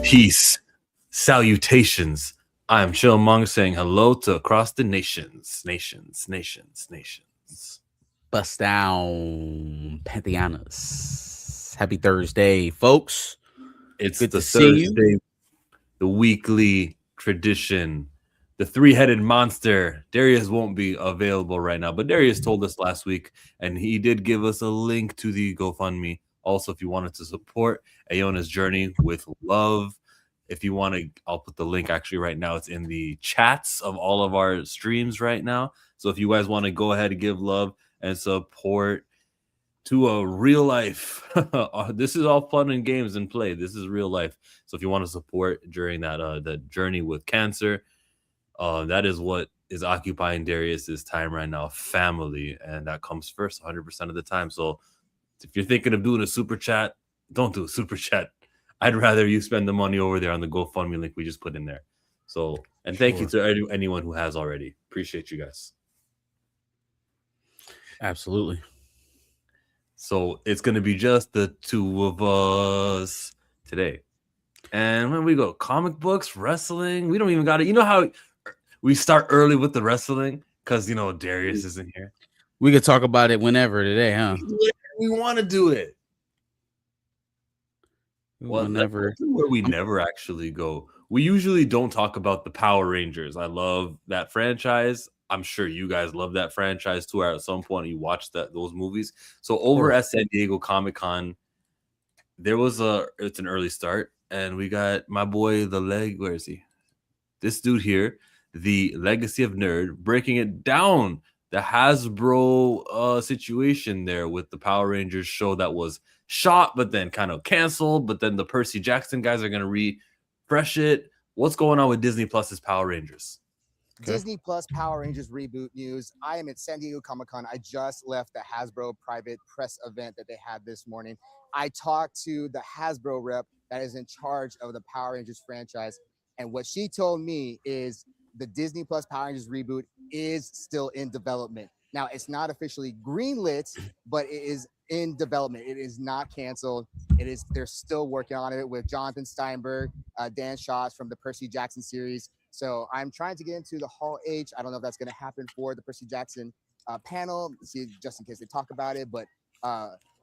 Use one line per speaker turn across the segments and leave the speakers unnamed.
Peace, salutations. I am Chill Mong saying hello to across the nations.
Bust down Pantheanas. Happy Thursday, folks.
It's
Good
the
to see you.
Thursday, the weekly tradition, the three-headed monster. Darius won't be available right now, but Darius told us last week, and he did give us a link to the GoFundMe. Also, if you wanted to support Ayona's journey with love, if you want to, I'll put the link actually right now. It's in the chats of all of our streams right now. So if you guys want to go ahead and give love and support to a real life, this is all fun and games and play. This is real life. So if you want to support during that journey with cancer, that is what is occupying Darius's time right now, family, and that comes first 100% of the time. So if you're thinking of doing a super chat, don't do a super chat. I'd rather you spend the money over there on the GoFundMe link we just put in there. So, and thank you to anyone who has already. Appreciate you guys.
Absolutely.
So it's going to be just the two of us today. And when we go, comic books, wrestling, we don't even got it. You know how we start early with the wrestling? Because, Darius isn't here.
We could talk about it whenever today, huh?
We want to do it.
Whenever.
Where we never actually go. We usually don't talk about the Power Rangers. I love that franchise. I'm sure you guys love that franchise too. Or at some point, you watched those movies. So over at San Diego Comic-Con, it's an early start, and we got my boy, where is he? This dude here, the Legacy of Nerd, breaking it down. The Hasbro situation there with the Power Rangers show that was shot, but then kind of canceled. But then the Percy Jackson guys are going to refresh it. What's going on with Disney Plus's Power Rangers?
Okay. Disney Plus Power Rangers reboot news. I am at San Diego Comic-Con. I just left the Hasbro private press event that they had this morning. I talked to the Hasbro rep that is in charge of the Power Rangers franchise. And what she told me is the Disney Plus Power Rangers reboot is still in development. Now, it's not officially greenlit, but it is in development. It is not canceled. They're still working on it with Jonathan Steinberg, Dan Schatz from the Percy Jackson series. So I'm trying to get into the Hall H. I don't know if that's going to happen for the Percy Jackson panel, see, just in case they talk about it. But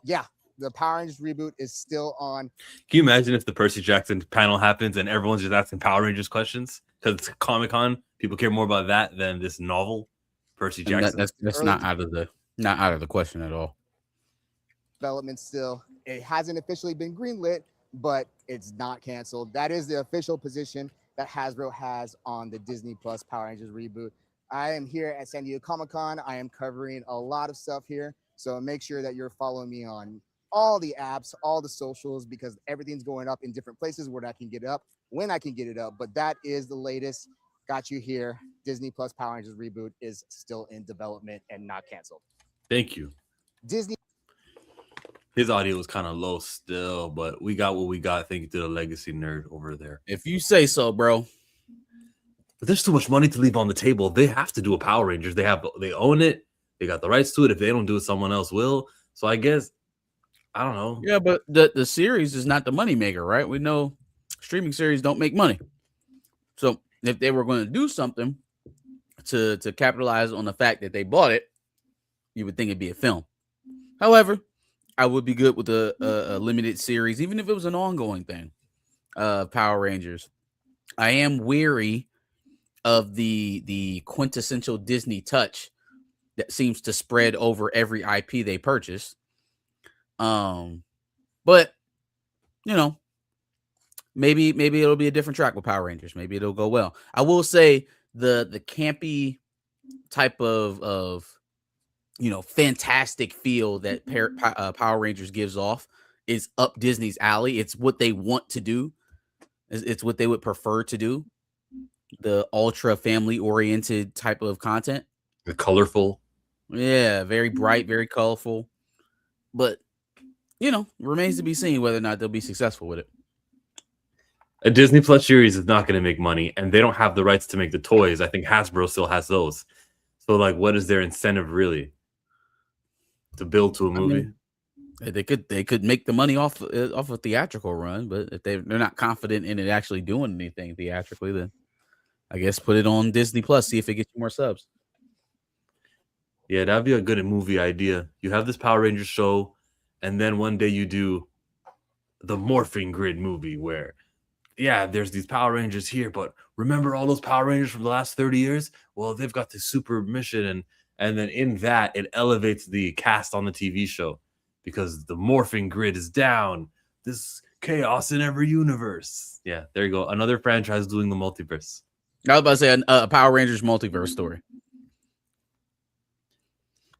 yeah, the Power Rangers reboot is still on.
Can you imagine if the Percy Jackson panel happens and everyone's just asking Power Rangers questions? Because it's Comic-Con, people care more about that than this novel, Percy Jackson.
That's not out of the question at all.
Development still. It hasn't officially been greenlit, but it's not canceled. That is the official position that Hasbro has on the Disney Plus Power Rangers reboot. I am here at San Diego Comic-Con. I am covering a lot of stuff here. So make sure that you're following me on all the apps, all the socials, because everything's going up in different places where I can get it up, when I can get it up. But that is the latest. Got you here. Disney Plus Power Rangers reboot is still in development and not canceled.
Thank you.
Disney.
His audio was kind of low still, but we got what we got. Thank you to the Legacy Nerd over there.
If you say so, bro.
But there's too much money to leave on the table. They have to do a Power Rangers. They own it. They got the rights to it. If they don't do it, someone else will. So I guess, I don't know.
Yeah, but the series is not the money maker, right? We know streaming series don't make money. So if they were going to do something to capitalize on the fact that they bought it, you would think it'd be a film. However, I would be good with a limited series, even if it was an ongoing thing. Power Rangers. I am weary of the quintessential Disney touch that seems to spread over every IP they purchase. But maybe it'll be a different track with Power Rangers. Maybe it'll go well. I will say the campy type of fantastic feel that Power Rangers gives off is up Disney's alley. It's what they want to do. It's what they would prefer to do. The ultra family oriented type of content.
The colorful.
Yeah, very bright, very colorful. But, remains to be seen whether or not they'll be successful with it.
A Disney Plus series is not going to make money, and they don't have the rights to make the toys. I think Hasbro still has those. So, what is their incentive really? To build to a movie?
They could make the money off a theatrical run, but if they're not confident in it actually doing anything theatrically, then I guess put it on Disney Plus, see if it gets you more subs.
Yeah, that'd be a good movie idea. You have this Power Rangers show, and then one day you do the Morphing Grid movie where, yeah, there's these Power Rangers here, but remember all those Power Rangers from the last 30 years? Well, they've got this super mission, and then in that, it elevates the cast on the TV show because the Morphing Grid is down. This chaos in every universe. Yeah, there you go. Another franchise doing the multiverse.
I was about to say a Power Rangers multiverse story.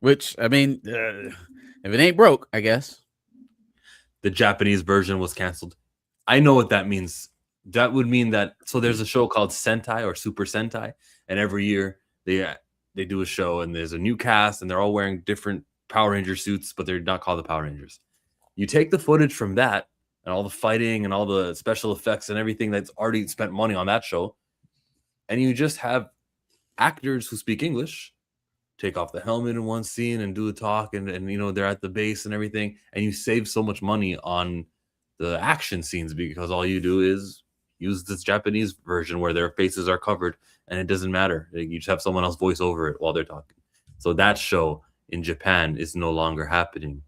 Which, I mean, if it ain't broke, I guess.
The Japanese version was canceled. I know what that means. That would mean that, so there's a show called Sentai or Super Sentai, and every year they do a show and there's a new cast and they're all wearing different Power Ranger suits, but they're not called the Power Rangers. You take the footage from that and all the fighting and all the special effects and everything that's already spent money on that show, and you just have actors who speak English take off the helmet in one scene and do a talk, and you know, they're at the base and everything, and you save so much money on the action scenes because all you do is use this Japanese version where their faces are covered and it doesn't matter. You just have someone else voice over it while they're talking. So that show in Japan is no longer happening,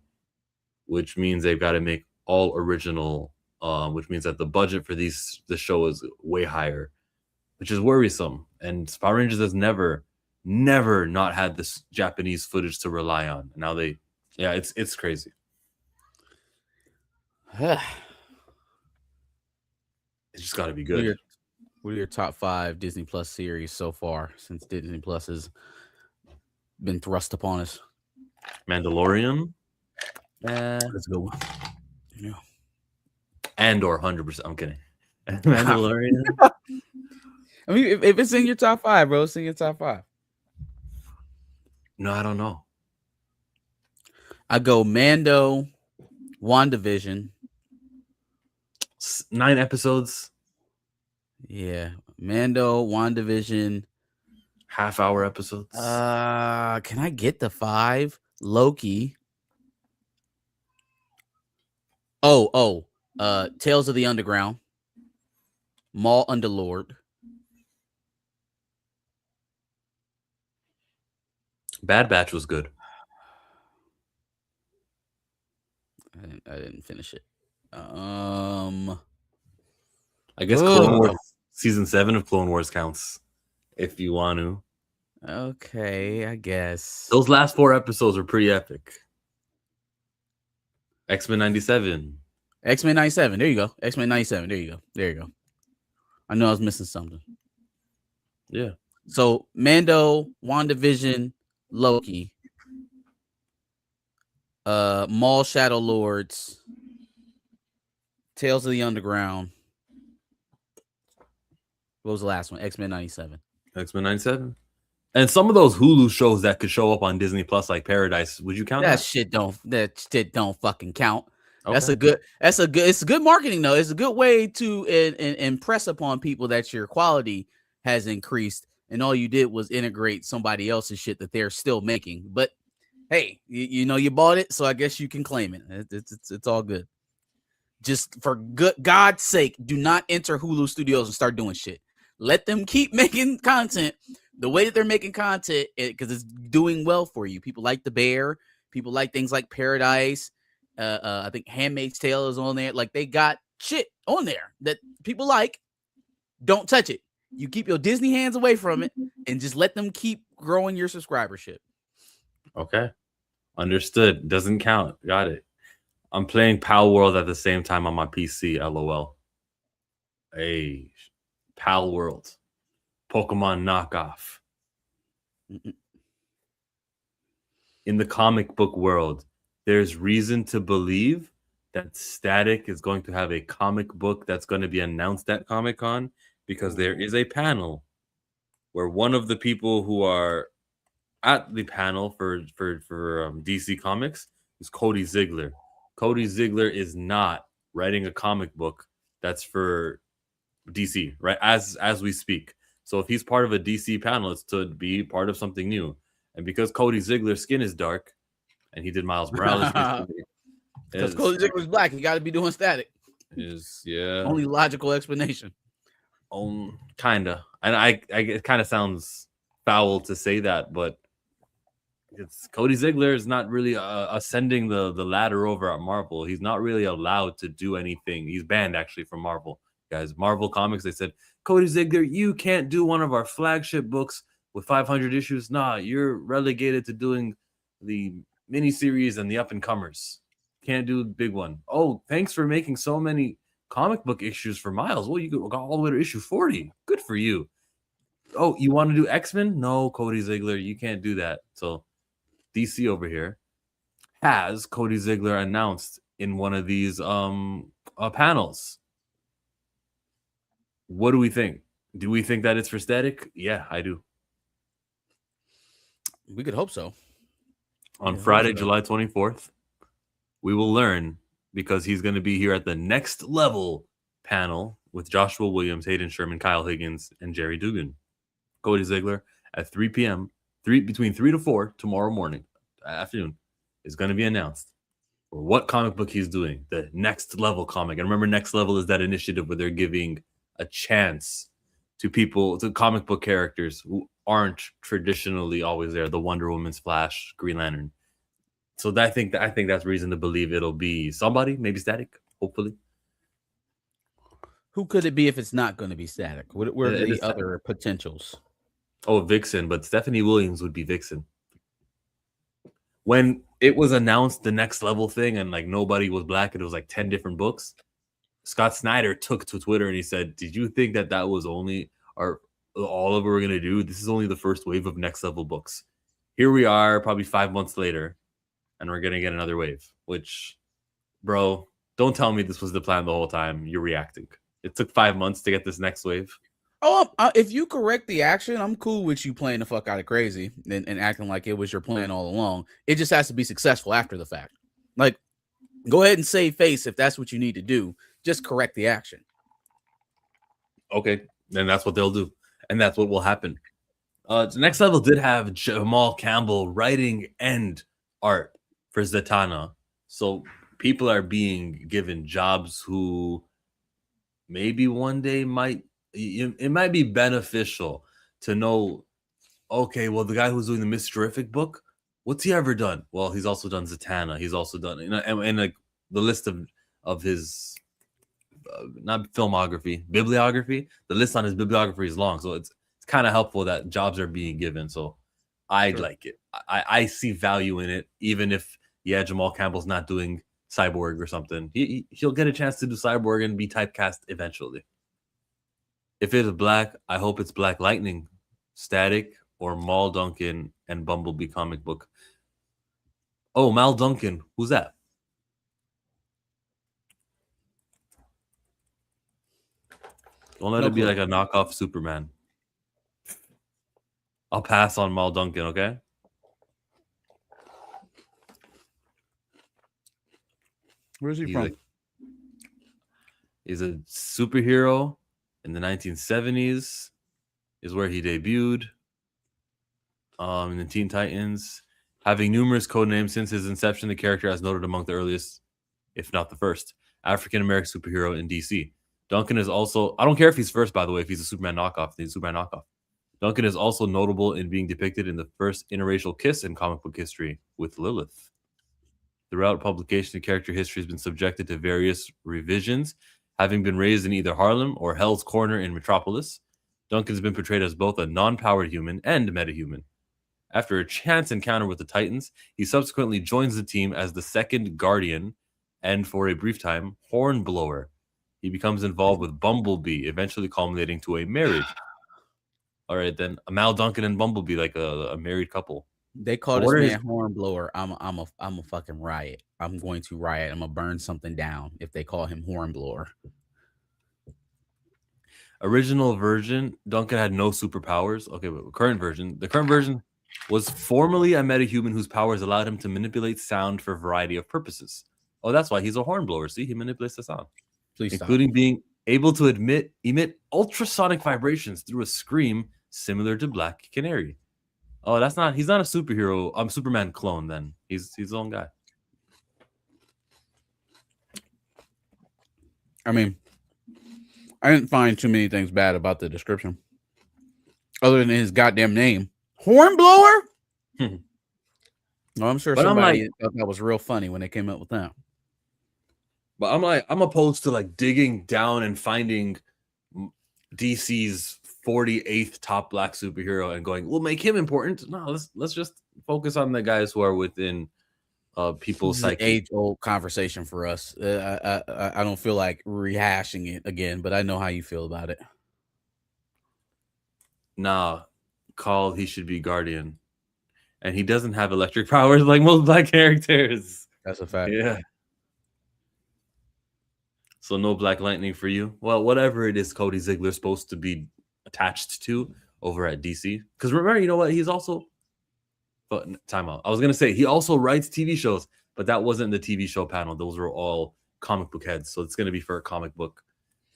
which means they've got to make all original, which means that the budget for the show is way higher, which is worrisome. And Power Rangers has never not had this Japanese footage to rely on. Now it's crazy. It's just got to be good.
What are your top 5 Disney Plus series so far since Disney Plus has been thrust upon us?
Mandalorian.
Let's go. Yeah.
Andor, 100%. I'm kidding. Mandalorian.
I mean, if it's in your top 5, bro, it's in your top 5.
No, I don't know.
I go Mando, WandaVision.
9 episodes.
Yeah, Mando, WandaVision.
Half-hour episodes.
Can I get the 5? Loki. Tales of the Underground. Maul Underlord.
Bad Batch was good.
I didn't finish it.
I guess Clone Wars, season 7 of Clone Wars counts if you want to.
Okay, I guess.
Those last 4 episodes are pretty epic. X-Men 97.
X-Men 97. There you go. X-Men 97. There you go. I know I was missing something.
Yeah.
So Mando, WandaVision, Loki, Maul Shadow Lords, Tales of the Underground. What was the last one? X-Men 97.
X-Men 97. And some of those Hulu shows that could show up on Disney Plus, like Paradise, would you count that?
That shit don't fucking count.
Okay.
It's good marketing though. It's a good way to impress upon people that your quality has increased, and all you did was integrate somebody else's shit that they're still making. But hey, you know you bought it, so I guess you can claim it. It's all good. Just for God's sake, do not enter Hulu Studios and start doing shit. Let them keep making content the way that they're making content, because it's doing well for you. People like The Bear. People like things like Paradise. I think Handmaid's Tale is on there. Like, they got shit on there that people like. Don't touch it. You keep your Disney hands away from it and just let them keep growing your subscribership.
Okay. Understood. Doesn't count. Got it. I'm playing Pal World at the same time on my PC. LOL. Hey, Pal World. Pokemon knockoff. In the comic book world, there's reason to believe that Static is going to have a comic book that's going to be announced at Comic-Con, because there is a panel where one of the people who are at the panel for DC Comics is Cody Ziegler. Cody Ziegler is not writing a comic book that's for DC, right? As we speak. So if he's part of a DC panel, it's to be part of something new. And because Cody Ziegler's skin is dark, and he did Miles Morales recently,
Because Cody Ziggler's black, he got to be doing static.
Yeah.
Only logical explanation.
Kinda, and I it kind of sounds foul to say that, but it's Cody Ziggler is not really ascending the ladder over at Marvel. He's not really allowed to do anything. He's banned actually from Marvel. Guys, Marvel Comics, they said, Cody Ziggler, you can't do one of our flagship books with 500 issues. Nah, you're relegated to doing the miniseries and the up and comers. Can't do a big one. Oh, thanks for making so many comic book issues for Miles. Well, you got all the way to issue 40. Good for you. Oh, you want to do X-Men? No, Cody Ziggler, you can't do that. So DC over here has Cody Ziggler announced in one of these panels. What do we think? Do we think that it's for static? Yeah, I do.
We could hope so.
On Friday, July 24th, we will learn, because he's going to be here at the Next Level panel with Joshua Williams, Hayden Sherman, Kyle Higgins, and Jerry Dugan. Cody Ziggler at 3 p.m., between 3 to 4 tomorrow afternoon, is going to be announced for what comic book he's doing, the Next Level comic. And remember, Next Level is that initiative where they're giving a chance to comic book characters who aren't traditionally always there. The Wonder Woman's, Flash, Green Lantern. So I think that's reason to believe it'll be somebody, maybe Static, hopefully.
Who could it be if it's not going to be Static? What are the other potentials?
Oh, Vixen, but Stephanie Williams would be Vixen. When it was announced the Next Level thing and like nobody was black and it was like 10 different books, Scott Snyder took to Twitter and he said, did you think that was only all of what we're going to do? This is only the first wave of Next Level books. Here we are probably 5 months later and we're going to get another wave, which, bro, don't tell me this was the plan the whole time. You're reacting. It took 5 months to get this next wave.
Oh, if you correct the action, I'm cool with you playing the fuck out of crazy and acting like it was your plan all along. It just has to be successful after the fact. Like, go ahead and save face if that's what you need to do. Just correct the action.
Okay, then that's what they'll do. And that's what will happen. The Next Level did have Jamal Campbell writing and art for Zatanna. So people are being given jobs who maybe one day it might be beneficial to know, okay, well, the guy who's doing the Miss Terrific book, what's he ever done? Well, he's also done Zatanna. He's also done, and like the list of his not filmography, bibliography. The list on his bibliography is long, so it's kind of helpful that jobs are being given. So I like it. I see value in it, even if Jamal Campbell's not doing Cyborg or something. He'll get a chance to do Cyborg and be typecast eventually. If it's black, I hope it's Black Lightning, Static, or Mal Duncan and Bumblebee comic book. Oh, Mal Duncan. Who's that? Don't let it be like a knockoff Superman. I'll pass on Mal Duncan, okay?
Where's he from?
He's a superhero in the 1970s, is where he debuted in the Teen Titans. Having numerous code names since his inception, the character has noted among the earliest, if not the first, African-American superhero in DC. Duncan is also, I don't care if he's first, by the way, if he's a Superman knockoff, he's a Superman knockoff. Duncan is also notable in being depicted in the first interracial kiss in comic book history with Lilith. Throughout publication, the character history has been subjected to various revisions, having been raised in either Harlem or Hell's Corner in Metropolis. Duncan has been portrayed as both a non-powered human and metahuman. After a chance encounter with the Titans, he subsequently joins the team as the second Guardian and, for a brief time, Hornblower. He becomes involved with Bumblebee, eventually culminating to a marriage. All right, then Mal Duncan and Bumblebee, like a married couple.
They call this man Hornblower. I'm a fucking riot. I'm going to riot. I'm gonna burn something down if they call him Hornblower.
Original version, Duncan had no superpowers. Okay, but the current version was formerly a metahuman whose powers allowed him to manipulate sound for a variety of purposes. Oh, that's why he's a hornblower. See, he manipulates the sound.
Please
including being able to emit ultrasonic vibrations through a scream similar to Black Canary. Oh, he's not a superhero. Superman clone then. He's his own guy.
I mean, I didn't find too many things bad about the description, other than his goddamn name, Hornblower.
Hmm.
Well, I'm sure
But I'm like,
somebody thought that was real funny when they came up with that.
but I'm like, I'm opposed to like digging down and finding DC's 48th top black superhero and going, we'll make him important. No, let's just focus on the guys who are within people's
This is an
psyche.
age-old conversation for us. I don't feel like rehashing it again, but I know how you feel about it.
Nah, Call, he should be Guardian. And he doesn't have electric powers like most black characters.
That's a fact.
Yeah. So no Black Lightning for you. Well, whatever it is Cody Ziegler's supposed to be attached to over at DC. Because remember, you know what? He's also time out. I was gonna say he also writes TV shows, but that wasn't the TV show panel. Those were all comic book heads. So it's gonna be for a comic book.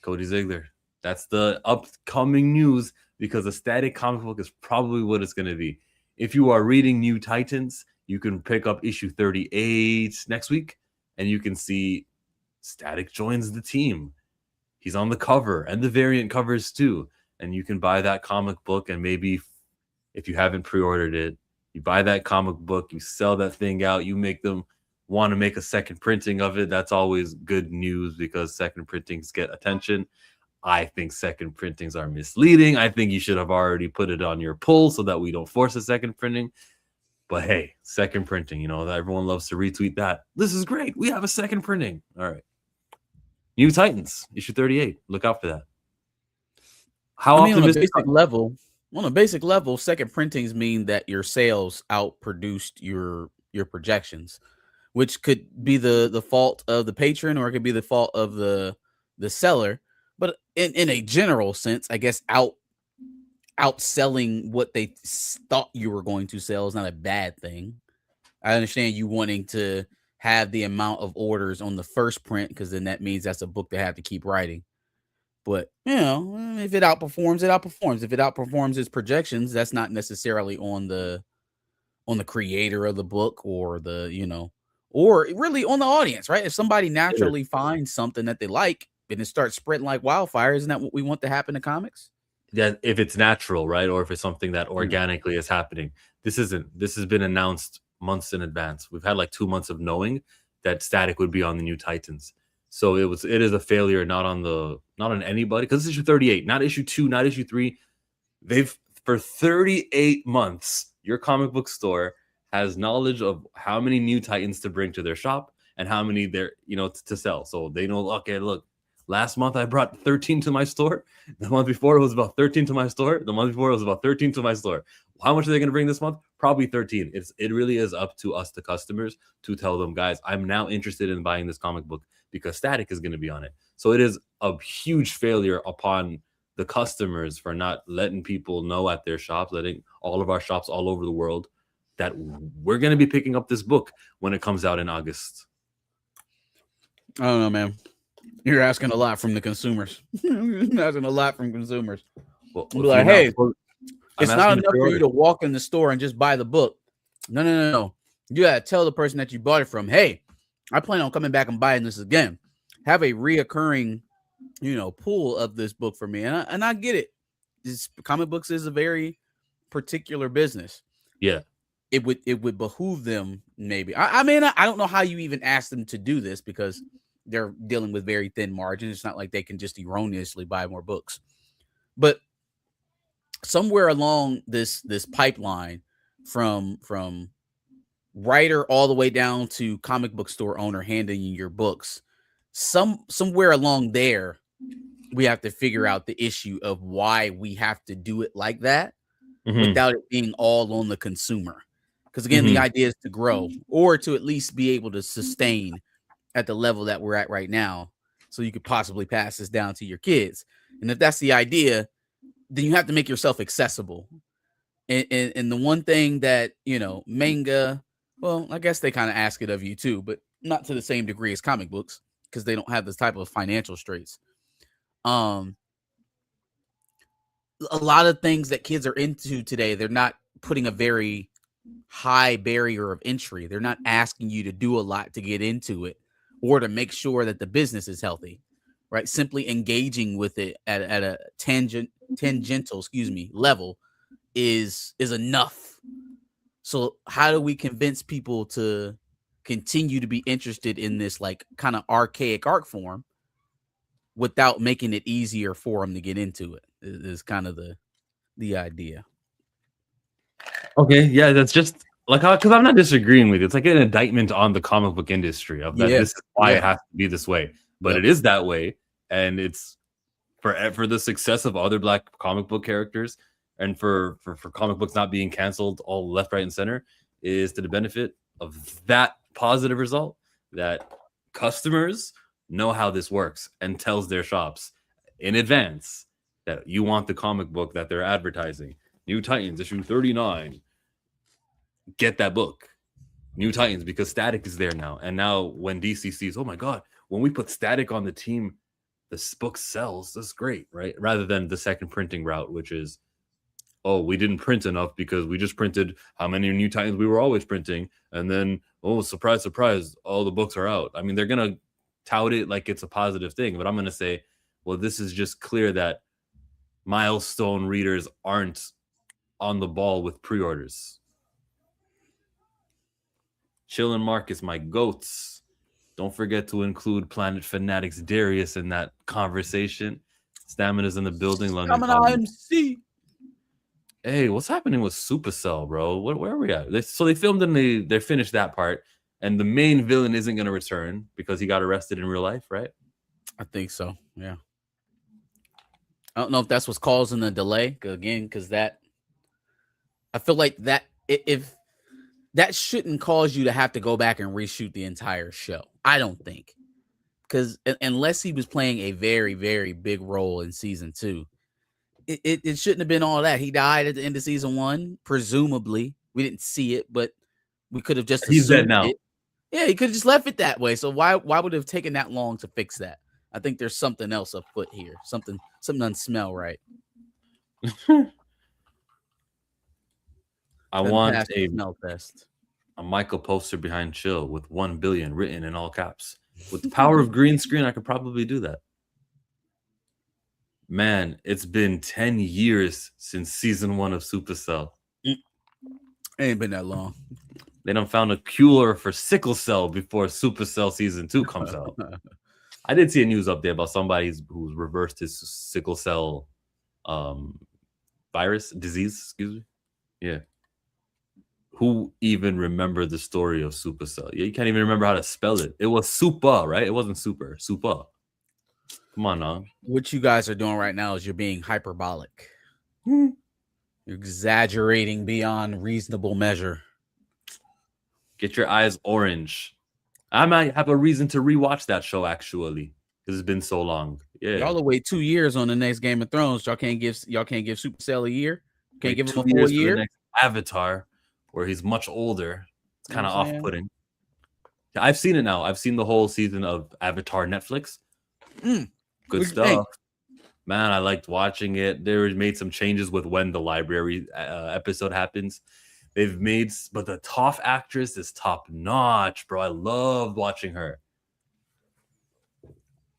Cody Ziegler. That's the upcoming news because a static comic book is probably what it's gonna be. If you are reading New Titans, you can pick up issue 38 next week, and you can see Static joins the team. He's on the cover and the variant covers too. And you can buy that comic book, and maybe if you haven't pre-ordered it, you buy that comic book, you sell that thing out, you make them want to make a second printing of it. That's always good news because second printings get attention. I think second printings are misleading. I think you should have already put it on your pull so that we don't force a second printing. But hey, second printing, you know, everyone loves to retweet that. This is great. We have a second printing. All right. New Titans, issue 38. Look out for that. How optimistic?
On a basic level, second printings mean that your sales outproduced your projections, which could be the fault of the patron or it could be the fault of the seller. But in a general sense, I guess outselling what they thought you were going to sell is not a bad thing. I understand you wanting to have the amount of orders on the first print because then that means that's a book they have to keep writing. But you know, if it outperforms, it outperforms. If it outperforms its projections, that's not necessarily on the creator of the book or the, you know, or really on the audience, right? If somebody naturally finds something that they like and it starts spreading like wildfire, isn't that what we want to happen to comics?
Yeah, if it's natural, right? Or if it's something that organically is happening. This has been announced months in advance. We've had like 2 months of knowing that Static would be on the New Titans. So it is a failure, not on anybody, because it's issue 38, not issue 2, not issue 3. They've for 38 months, your comic book store has knowledge of how many New Titans to bring to their shop and how many they're, you know, to sell. So they know, okay, look, last month I brought 13 to my store. The month before it was about 13 to my store. The month before it was about 13 to my store. How much are they going to bring this month? Probably 13. It really is up to us, the customers, to tell them, guys, I'm now interested in buying this comic book because Static is going to be on it. So it is a huge failure upon the customers for not letting people know at their shops, letting all of our shops all over the world that we're going to be picking up this book when it comes out in August.
I don't know, man. You're asking a lot from the consumers. You're asking a lot from consumers.
Well,
like, hey, it's not enough for you to walk in the store and just buy the book. No. You gotta tell the person that you bought it from, hey, I plan on coming back and buying this again. Have a reoccurring, you know, pool of this book for me. And I get it. This comic books is a very particular business.
Yeah.
It would behoove them, maybe. I mean, I don't know how you even ask them to do this because they're dealing with very thin margins. It's not like they can just erroneously buy more books. But somewhere along this pipeline from writer all the way down to comic book store owner handing you your books, somewhere along there, we have to figure out the issue of why we have to do it like that without it being all on the consumer. Because again, the idea is to grow or to at least be able to sustain at the level that we're at right now, so you could possibly pass this down to your kids. And if that's the idea, then you have to make yourself accessible. And the one thing that, you know, manga, well, I guess they kind of ask it of you too, but not to the same degree as comic books because they don't have this type of financial straits. A lot of things that kids are into today, they're not putting a very high barrier of entry. They're not asking you to do a lot to get into it or to make sure that the business is healthy. right? Simply engaging with it at a tangential, level is enough. So how do we convince people to continue to be interested in this like kind of archaic art form without making it easier for them to get into it? Is kind of the idea.
Okay, yeah, that's just like because I'm not disagreeing with you. It's like an indictment on the comic book industry of that.
Yeah,
This is why
yeah.
it has to be this way, but
Yep.
it is that way, and it's for the success of other Black comic book characters, and for comic books not being canceled all left, right, and center, is to the benefit of that positive result that customers know how this works and tells their shops in advance that you want the comic book that they're advertising. New Titans issue 39. Get that book. New Titans, because Static is there now. And now when DC sees, oh my God, when we put Static on the team, this book sells. That's great, right? Rather than the second printing route, which is, oh, we didn't print enough because we just printed how many New Titans we were always printing. And then, oh, surprise, surprise, all the books are out. I mean, they're going to tout it like it's a positive thing. But I'm going to say, well, this is just clear that milestone readers aren't on the ball with pre-orders. Chill and Marcus, my goats. Don't forget to include Planet Fanatics Darius in that conversation. Stamina's in the building. London
Coming on
Calling.
MC.
Hey, what's happening with Supercell, bro? Where are we at? They filmed and they finished that part, and the main villain isn't going to return because he got arrested in real life, right?
I think so. Yeah. I don't know if that's what's causing the delay again, because that I feel like that if that shouldn't cause you to have to go back and reshoot the entire show. I don't think, because unless he was playing a very, very big role in season 2, it shouldn't have been all that. He died at the end of season 1, presumably. We didn't see it, but we could have just
He's dead
assumed
now.
it. Yeah, he could have just left it that way. So why would it have taken that long to fix that? I think there's something else afoot here. Something doesn't smell right.
I want a
smell test.
A Michael poster behind Chill with 1 billion written in all caps. With the power of green screen, I could probably do that. Man, it's been 10 years since season 1 of Supercell.
It ain't been that long.
They done found a cure for sickle cell before Supercell season 2 comes out. I did see a news update about somebody who's reversed his sickle cell disease, excuse me. Yeah. Who even remember the story of Supercell? Yeah, you can't even remember how to spell it. It was Super, right? It wasn't Super. Super. Come on now.
What you guys are doing right now is you're being hyperbolic. You're exaggerating beyond reasonable measure.
Get your eyes orange. I might have a reason to rewatch that show, actually, because it's been so long. Yeah.
Y'all will wait 2 years on the next Game of Thrones. Y'all can't give Supercell a year. Can't give him a full year.
For the next Avatar, where he's much older. It's kind of off-putting. I've seen it now. I've seen the whole season of Avatar Netflix. Good stuff. Man, I liked watching it. They made some changes with when the library episode happens. They've made, but the Toph actress is top notch, bro. I loved watching her.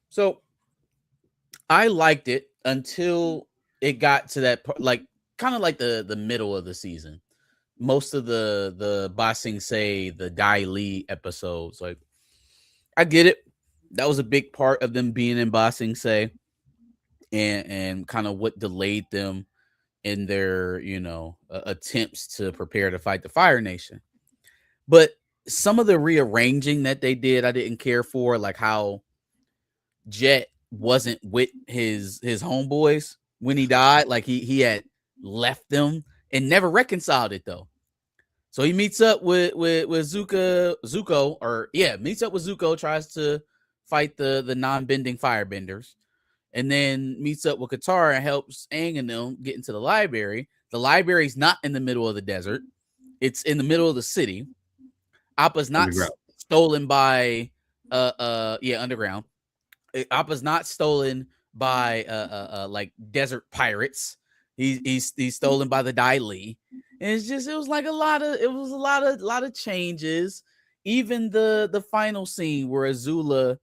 So I liked it until it got to that part, like kind of like the middle of the season. Most of the Ba Sing Se, the Dai Li episodes, like I get it. That was a big part of them being in Ba Sing Se, and kind of what delayed them in their attempts to prepare to fight the Fire Nation. But some of the rearranging that they did, I didn't care for, like how Jet wasn't with his homeboys when he died. Like he had left them and never reconciled it though. So he meets up with Zuko, meets up with Zuko, tries to fight the non-bending firebenders, and then meets up with Katara and helps Aang and them get into the library. The library's not in the middle of the desert. It's in the middle of the city. Appa's not stolen by underground. Appa's not stolen by like desert pirates. He's stolen by the Dai Li. And it was a lot of changes. Even the final scene where Azula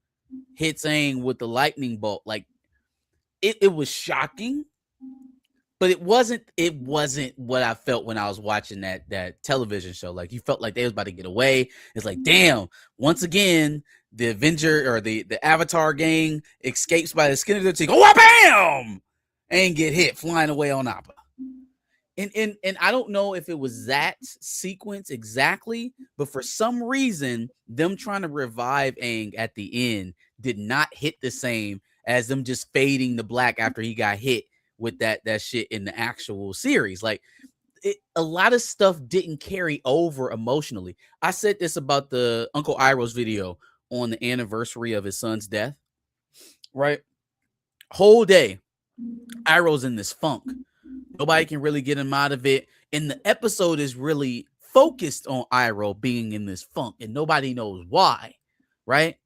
hits Aang with the lightning bolt. Like it was shocking, but it wasn't what I felt when I was watching that television show. Like you felt like they was about to get away. It's like, damn, once again, the Avenger or the Avatar gang escapes by the skin of their teeth. Oh, bam! And get hit flying away on Appa. And I don't know if it was that sequence exactly, but for some reason, them trying to revive Aang at the end did not hit the same as them just fading to black after he got hit with that shit in the actual series. Like a lot of stuff didn't carry over emotionally. I said this about the Uncle Iroh's video on the anniversary of his son's death, right? Whole day, Iroh's in this funk. Nobody can really get him out of it. And the episode is really focused on Iroh being in this funk, and nobody knows why, right?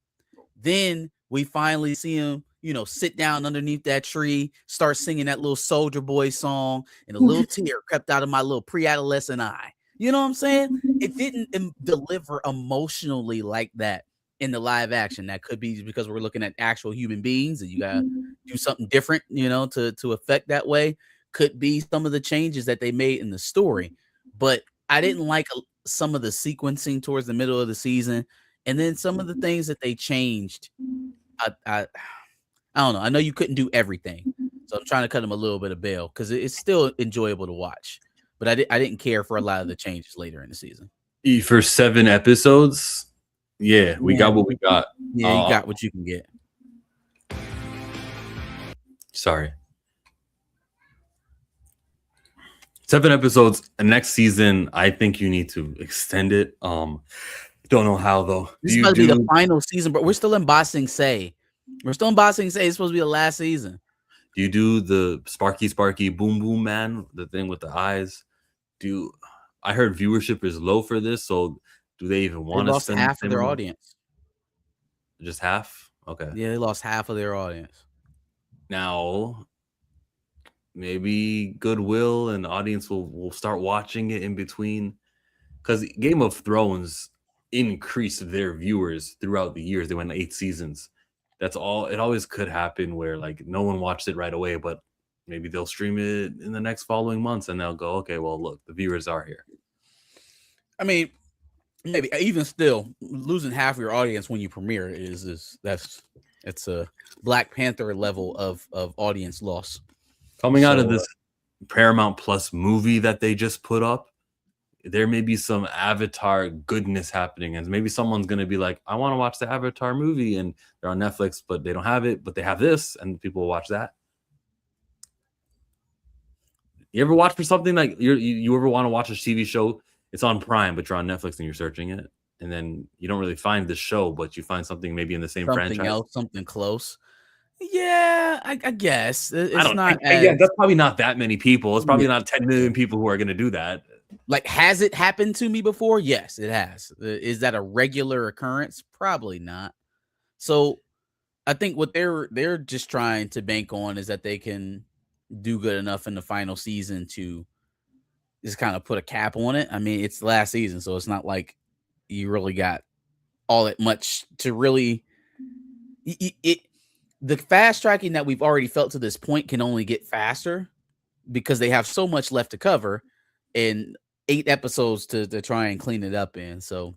Then we finally see him, sit down underneath that tree, start singing that little Soldier Boy song, and a little tear crept out of my little pre-adolescent eye. You know what I'm saying? It didn't deliver emotionally like that in the live action. That could be because we're looking at actual human beings, and you gotta do something different, to affect that way. Could be some of the changes that they made in the story, but I didn't like some of the sequencing towards the middle of the season, and then some of the things that they changed. I don't know. I know you couldn't do everything, so I'm trying to cut them a little bit of bail because it's still enjoyable to watch. But I didn't care for a lot of the changes later in the season.
For 7 episodes, we got what we got.
Yeah, you got what you can get.
Sorry. 7 episodes. Next season, I think you need to extend it. Don't know how though.
This is supposed to be the final season, but we're still in Ba Sing Se. We're still in Ba Sing Se. It's supposed to be the last season.
Do you do the Sparky Boom Boom Man, the thing with the eyes? I heard viewership is low for this, so do they even want to
spend half of their audience?
Just half? Okay.
Yeah, they lost half of their audience.
Now, maybe goodwill and audience will start watching it in between, because Game of Thrones increased their viewers throughout the years. They went 8 seasons. That's all. It always could happen where like no one watched it right away, but maybe they'll stream it in the next following months and they'll go, okay, well, look, the viewers are here.
I mean, maybe even still losing half of your audience when you premiere it's a Black Panther level of audience loss.
Coming out of this Paramount Plus movie that they just put up, there may be some Avatar goodness happening, and maybe someone's going to be like, I want to watch the Avatar movie, and they're on Netflix, but they don't have it, but they have this, and people will watch that. You ever watch for something like you ever want to watch a TV show? It's on Prime, but you're on Netflix and you're searching it, and then you don't really find the show, but you find something maybe in the same franchise.
Something else, something close. Yeah, I guess it's
that's probably not that many people. It's probably not 10 million people who are going to do that.
Like, has it happened to me before? Yes, it has. Is that a regular occurrence? Probably not. So I think what they're just trying to bank on is that they can do good enough in the final season to just kind of put a cap on it. I mean, it's the last season, so it's not like you really got all that much to really the fast tracking that we've already felt to this point can only get faster because they have so much left to cover and 8 episodes to try and clean it up in. So,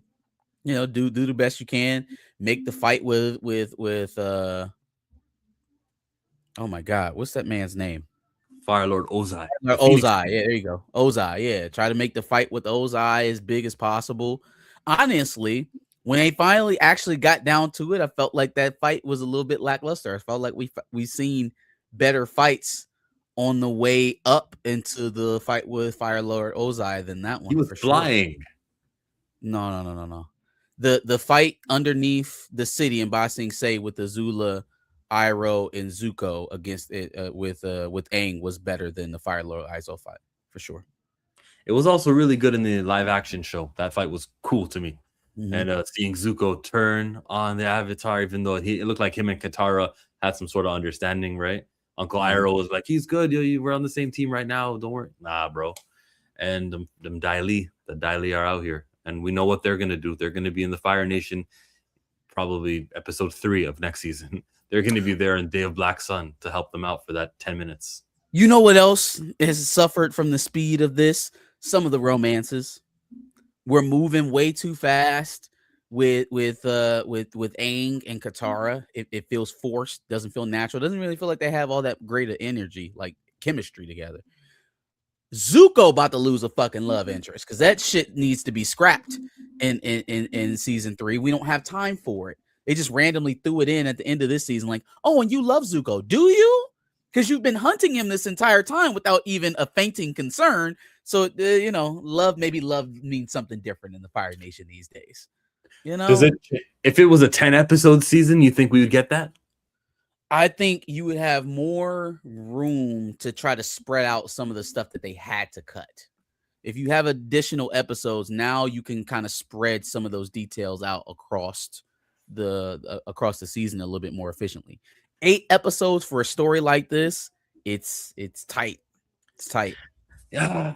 do the best you can. Make the fight with oh my God, what's that man's name?
Fire Lord Ozai.
Ozai, yeah, there you go. Ozai, yeah. Try to make the fight with Ozai as big as possible. Honestly, when they finally actually got down to it, I felt like that fight was a little bit lackluster. I felt like we seen better fights on the way up into the fight with Fire Lord Ozai than that one.
He was flying.
Sure. No. The fight underneath the city in Ba Sing Se with the Zula, Iroh, and Zuko against it with Aang was better than the Fire Lord Izo fight for sure.
It was also really good in the live action show. That fight was cool to me. Mm-hmm. And seeing Zuko turn on the Avatar, even though it looked like him and Katara had some sort of understanding, right? Uncle Iroh was like, he's good. We're on the same team right now. Don't worry. Nah, bro. And them the Dai Li are out here. And we know what they're going to do. They're going to be in the Fire Nation probably episode 3 of next season. They're going to be there in Day of Black Sun to help them out for that 10 minutes.
You know what else has suffered from the speed of this? Some of the romances. We're moving way too fast with Aang and Katara. It feels forced, doesn't feel natural, doesn't really feel like they have all that great of energy, like chemistry together. Zuko about to lose a fucking love interest because that shit needs to be scrapped in season 3. We don't have time for it. They just randomly threw it in at the end of this season, like, oh, and you love Zuko, do you? Because you've been hunting him this entire time without even a fainting concern. So love means something different in the Fire Nation these days.
If it was a 10 episode season, you think we would get that?
I think you would have more room to try to spread out some of the stuff that they had to cut. If you have additional episodes, now you can kind of spread some of those details out across the season a little bit more efficiently. 8 episodes for a story like this, it's tight. It's tight.
Yeah.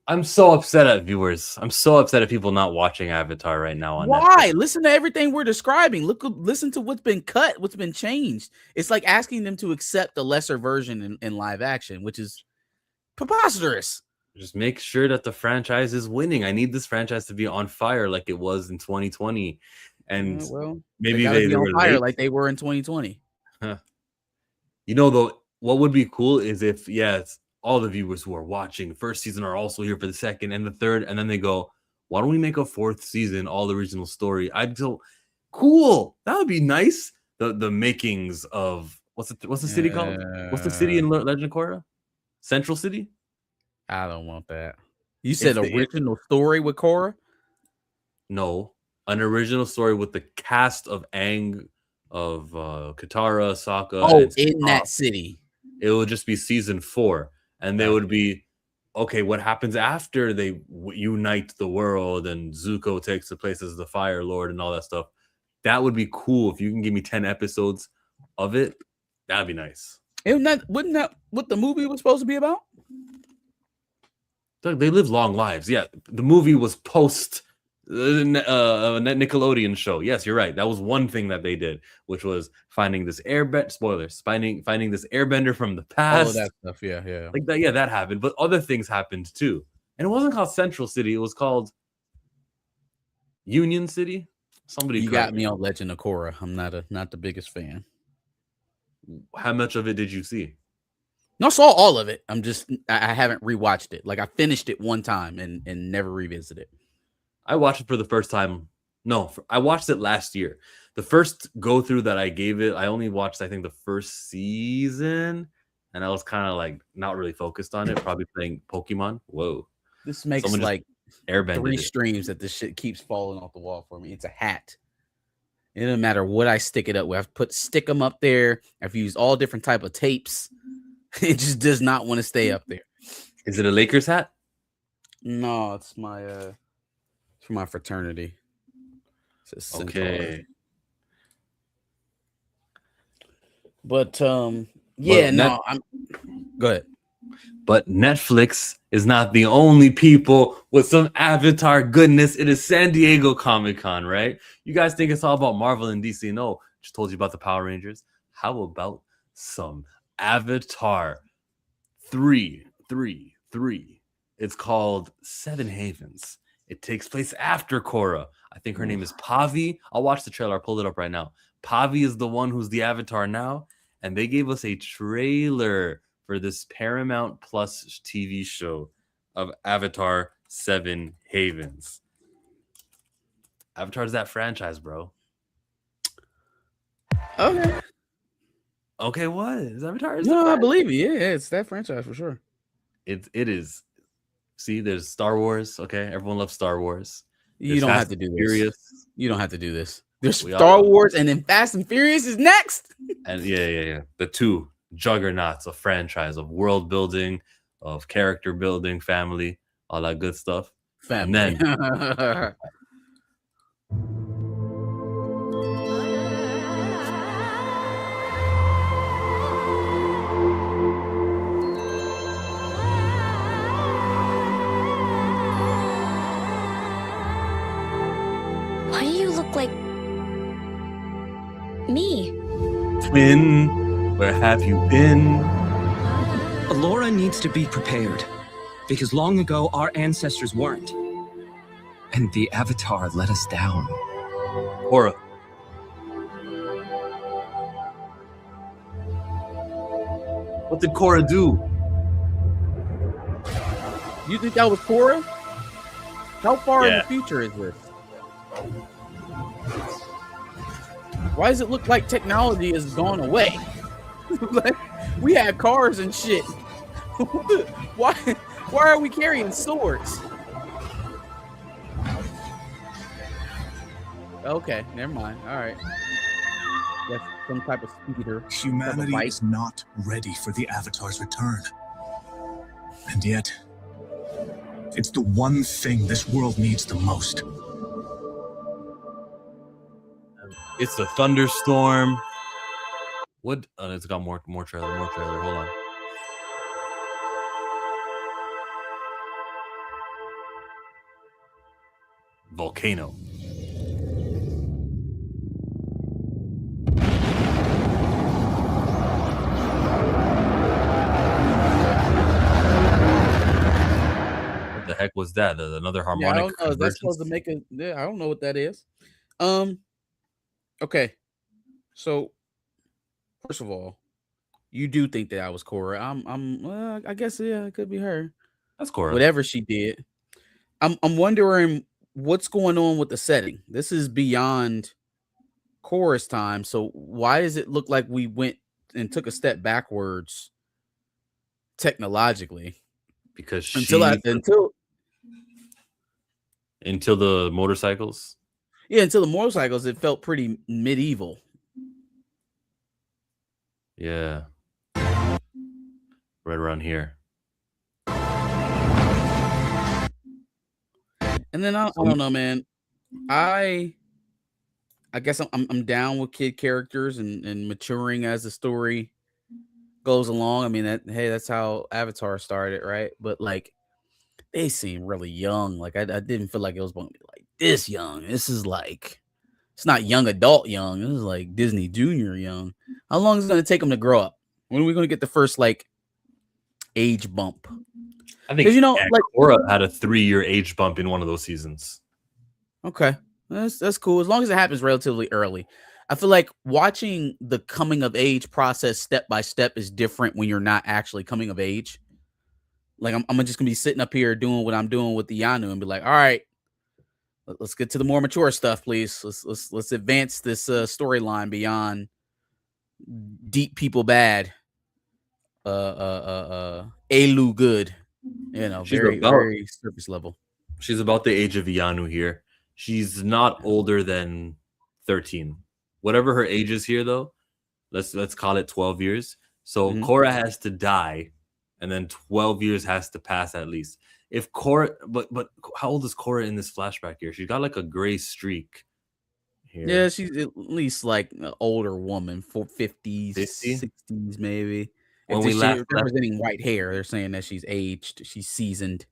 I'm so upset at viewers. I'm so upset at people not watching Avatar right now on
Why?
Netflix.
Listen to everything we're describing. Listen to what's been cut, what's been changed. It's like asking them to accept a lesser version in live action, which is preposterous.
Just make sure that the franchise is winning. I need this franchise to be on fire like it was in 2020. And maybe
they
be
on
were
fire
late.
like they were in 2020.
Though, what would be cool is if, it's all the viewers who are watching first season are also here for the second and the third, and then they go, why don't we make a 4th season, all original story? I'd go, cool. That would be nice. The makings of what's the city called? What's the city in Legend of Korra? Central City?
I don't want that. You said original story with Korra?
No, an original story with the cast of Aang, of Katara, Sokka.
Oh, in that city.
It would just be season 4. And they would be, okay, what happens after they unite the world and Zuko takes the place as the Fire Lord and all that stuff. That would be cool. If you can give me 10 episodes of it, that'd be nice.
Wouldn't that what the movie was supposed to be about?
They live long lives. Yeah, the movie was post Nickelodeon show. Yes, you're right. That was one thing that they did, which was finding this spoilers, finding this airbender from the past.
All of that stuff, yeah.
Like that, that happened, but other things happened too. And it wasn't called Central City, it was called Union City.
You got me on Legend of Korra. I'm not the biggest fan.
How much of it did you see?
No, I saw all of it. I haven't rewatched it. Like I finished it one time and never revisited it.
I watched it for the first time. No, I watched it last year. The first go through that I gave it, I only watched, I think, the first season, and I was kind of like not really focused on it. Probably playing Pokemon. Whoa,
this makes
Someone
like
airbended
3
it.
streams that this shit keeps falling off the wall for me. It's a hat. It doesn't matter what I stick it up with. I've stick them up there. I've used all different type of tapes. It just does not want to stay up there.
Is it a Lakers hat?
No, it's my for my fraternity.
Okay.
But I'm go ahead.
But Netflix is not the only people with some Avatar goodness. It is San Diego Comic-Con, right? You guys think it's all about Marvel and DC? No, just told you about the Power Rangers. How about some Avatar 3? It's called Seven Havens. It takes place after Korra. I think her name is Pavi. I'll watch the trailer. I'll pull it up right now. Pavi is the one who's the Avatar now. And they gave us a trailer for this Paramount Plus TV show of Avatar 7 Havens. Avatar's that franchise, bro. Okay, what? Is Avatar?
No, I believe you. Yeah, it's that franchise for sure.
It is. See, there's Star Wars. Okay, everyone loves Star Wars.
You don't have to do this. You don't have to do this. There's Star Wars, and then Fast and Furious is next.
And yeah. The 2 juggernauts of franchise, of world building, of character building, family, all that good stuff.
Family.
And then
Why do you look like Me.
Twin, where have you been?
Alora needs to be prepared, because long ago our ancestors weren't. And the Avatar let us down.
Korra. What did Korra do?
You think that was Korra? How far in
Yeah.
the future is this? Why does it look like technology has gone away? Like, we had cars and shit. Why are we carrying swords? Okay, never mind. All right. That's some type of speeder.
Humanity is not ready for the Avatar's return. And yet, it's the one thing this world needs the most.
It's the thunderstorm. What? Oh, it's got more trailer. Hold on. Volcano. What the heck was that? Another harmonic
Yeah, I don't know. That's supposed to
convergence?
make a. Yeah, I don't know what that is. Okay. So, first of all, you do think that I was Korra. Well, I guess yeah, it could be her.
That's Korra.
Whatever she did. I'm wondering what's going on with the setting. This is beyond Korra's time. So why does it look like we went and took a step backwards technologically?
Because until the motorcycles.
Yeah, until the motorcycles, it felt pretty medieval.
Yeah. Right around here.
And then I don't know, man. I guess I'm down with kid characters and maturing as the story goes along. I mean, that's how Avatar started, right? But like, they seem really young. Like I didn't feel like it was going to be like this young. This is like, it's not young adult young. This is like Disney Junior young. How long is it going to take them to grow up? When are we going to get the first like age bump?
I think
like
Korra had a 3-year age bump in one of those seasons.
Okay, that's cool as long as it happens relatively early. I feel like watching the coming of age process step by step is different when you're not actually coming of age. Like I'm just gonna be sitting up here doing what I'm doing with the Yanu and be like, all right, let's get to the more mature stuff, please. Let's advance this storyline beyond deep people bad. Elu good. You know, very surface level.
She's about the age of Yanu here. She's not older than 13. Whatever her age is here, though, let's call it 12 years. So Korra has to die, and then 12 years has to pass at least. If Korra, but how old is Korra in this flashback here? She's got like a gray streak here.
Yeah, she's at least like an older woman, 50s, 60s, maybe. When we representing white hair, they're saying that she's aged, she's seasoned.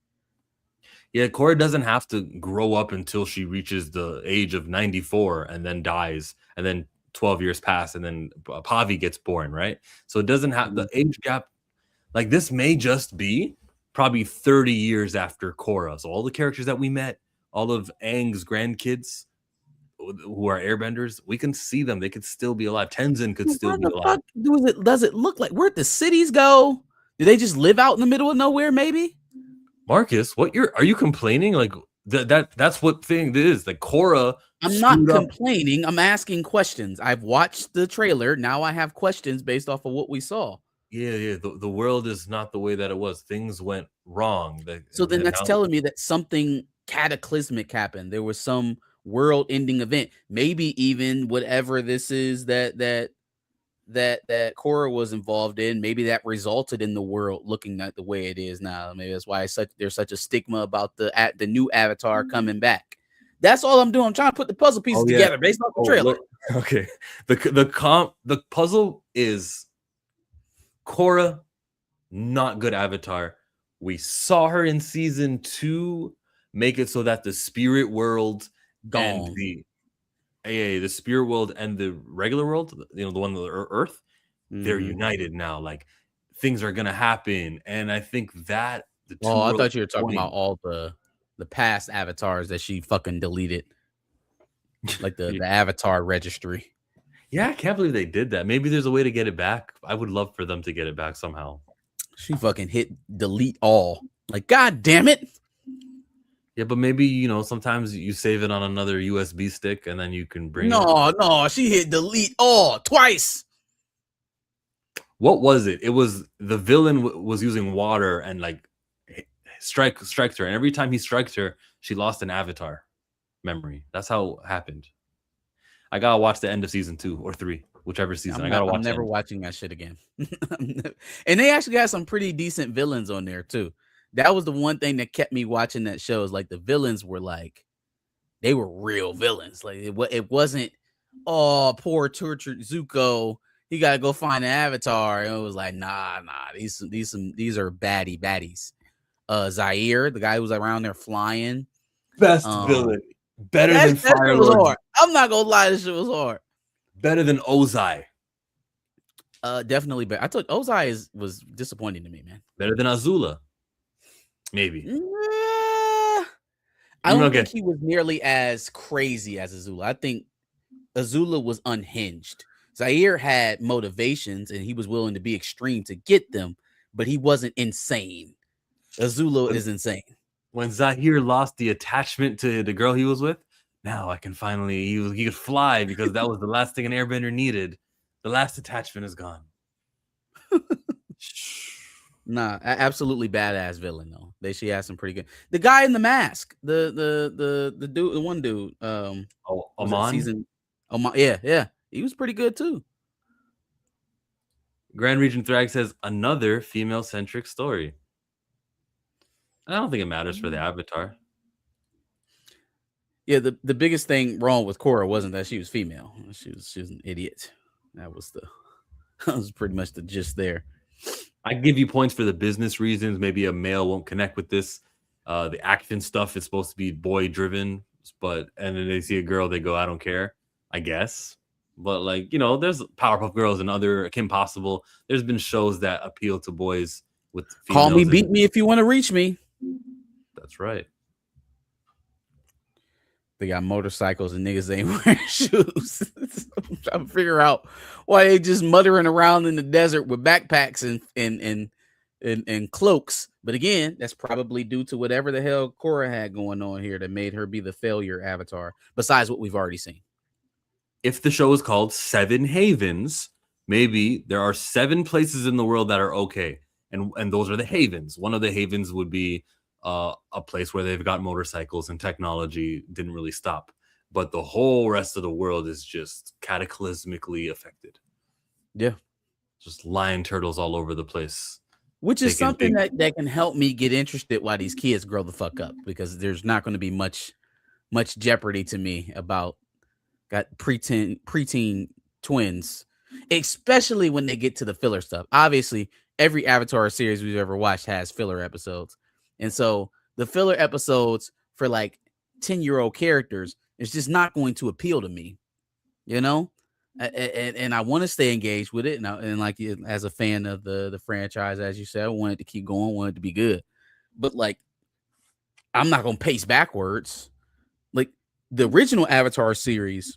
Yeah, Korra doesn't have to grow up until she reaches the age of 94 and then dies, and then 12 years pass, and then Pavi gets born, right? So it doesn't have the age gap. Like this may just be probably 30 years after Korra. So all the characters that we met, all of Aang's grandkids who are airbenders, we can see them. They could still be alive. Tenzin could still be alive.
Does it look like where'd the cities go? Do they just live out in the middle of nowhere, maybe?
Marcus, are you complaining? Like that's what thing it is. Like Korra.
I'm not complaining. I'm asking questions. I've watched the trailer. Now I have questions based off of what we saw.
Yeah. The world is not the way that it was. Things went wrong.
So then that's telling me that something cataclysmic happened. There was some world-ending event. Maybe even whatever this is that Korra was involved in, maybe that resulted in the world looking at the way it is now. Maybe that's why there's such a stigma about the new Avatar coming back. That's all I'm doing. I'm trying to put the puzzle pieces together based off the trailer.
Okay. The puzzle is Korra, not good Avatar. We saw her in season 2 make it so that the spirit world
gone.
the spirit world and the regular world, the one with Earth, they're
Mhm.
united now. Like things are gonna happen, and I think that the two
Oh, I
worlds
thought you were talking
joining.
about all the past avatars that she fucking deleted, like the avatar registry.
Yeah, I can't believe they did that. Maybe there's a way to get it back. I would love for them to get it back somehow.
She fucking hit delete all. Like, god damn it.
Yeah, but maybe sometimes you save it on another USB stick and then you can bring it.
No, she hit delete all twice.
What was it? It was the villain was using water and like strikes her, and every time he strikes her, she lost an avatar memory. That's how it happened. I gotta watch the end of season 2 or 3, whichever season. I gotta watch.
I'm never watching that shit again. And they actually got some pretty decent villains on there too. That was the one thing that kept me watching that show. Is like the villains were like, they were real villains. Like it wasn't, oh, poor tortured Zuko, he gotta go find an avatar. And it was like, nah, these are baddies. Zaire, the guy who was around there flying.
Best villain. Better than Fire
That was
Lord.
hard. I'm not gonna lie, this shit was hard.
Better than Ozai.
Definitely better. I thought Ozai was disappointing to me, man.
Better than Azula. Maybe.
I don't think he was nearly as crazy as Azula. I think Azula was unhinged. Zaire had motivations and he was willing to be extreme to get them, but he wasn't insane. Azula is insane.
When Zaire lost the attachment to the girl he was with, now I can finally, he could fly because that was the last thing an airbender needed. The last attachment is gone.
Nah, absolutely badass villain though. She has some pretty good. The guy in the mask, the dude, the one dude,
Amon.
Yeah, he was pretty good too.
Grand Region Thrag says another female-centric story. I don't think it matters for the Avatar.
Yeah, the biggest thing wrong with Korra wasn't that she was female. She was an idiot. That was pretty much the gist there.
I give you points for the business reasons. Maybe a male won't connect with this. The action stuff is supposed to be boy driven, and then they see a girl, they go, I don't care, I guess. But there's Powerpuff Girls and other Kim Possible. There's been shows that appeal to boys with
Call me, beat me if you want to reach me.
That's right.
They got motorcycles and niggas ain't wearing shoes. I'm trying to figure out why they just muttering around in the desert with backpacks and cloaks. But again, that's probably due to whatever the hell Korra had going on here that made her be the failure avatar, besides what we've already seen.
If the show is called Seven Havens, maybe there are 7 places in the world that are okay. And those are the havens. One of the havens would be a place where they've got motorcycles and technology didn't really stop. But the whole rest of the world is just cataclysmically affected.
Yeah.
Just lion turtles all over the place.
Which is something that can help me get interested while these kids grow the fuck up, because there's not going to be much jeopardy to me about got preteen twins, especially when they get to the filler stuff. Obviously, every Avatar series we've ever watched has filler episodes. And so the filler episodes for like 10-year-old characters is just not going to appeal to me, and I want to stay engaged with it. And like, as a fan of the franchise, as you said, I want it to keep going, want it to be good. But like, I'm not going to pace backwards. Like the original Avatar series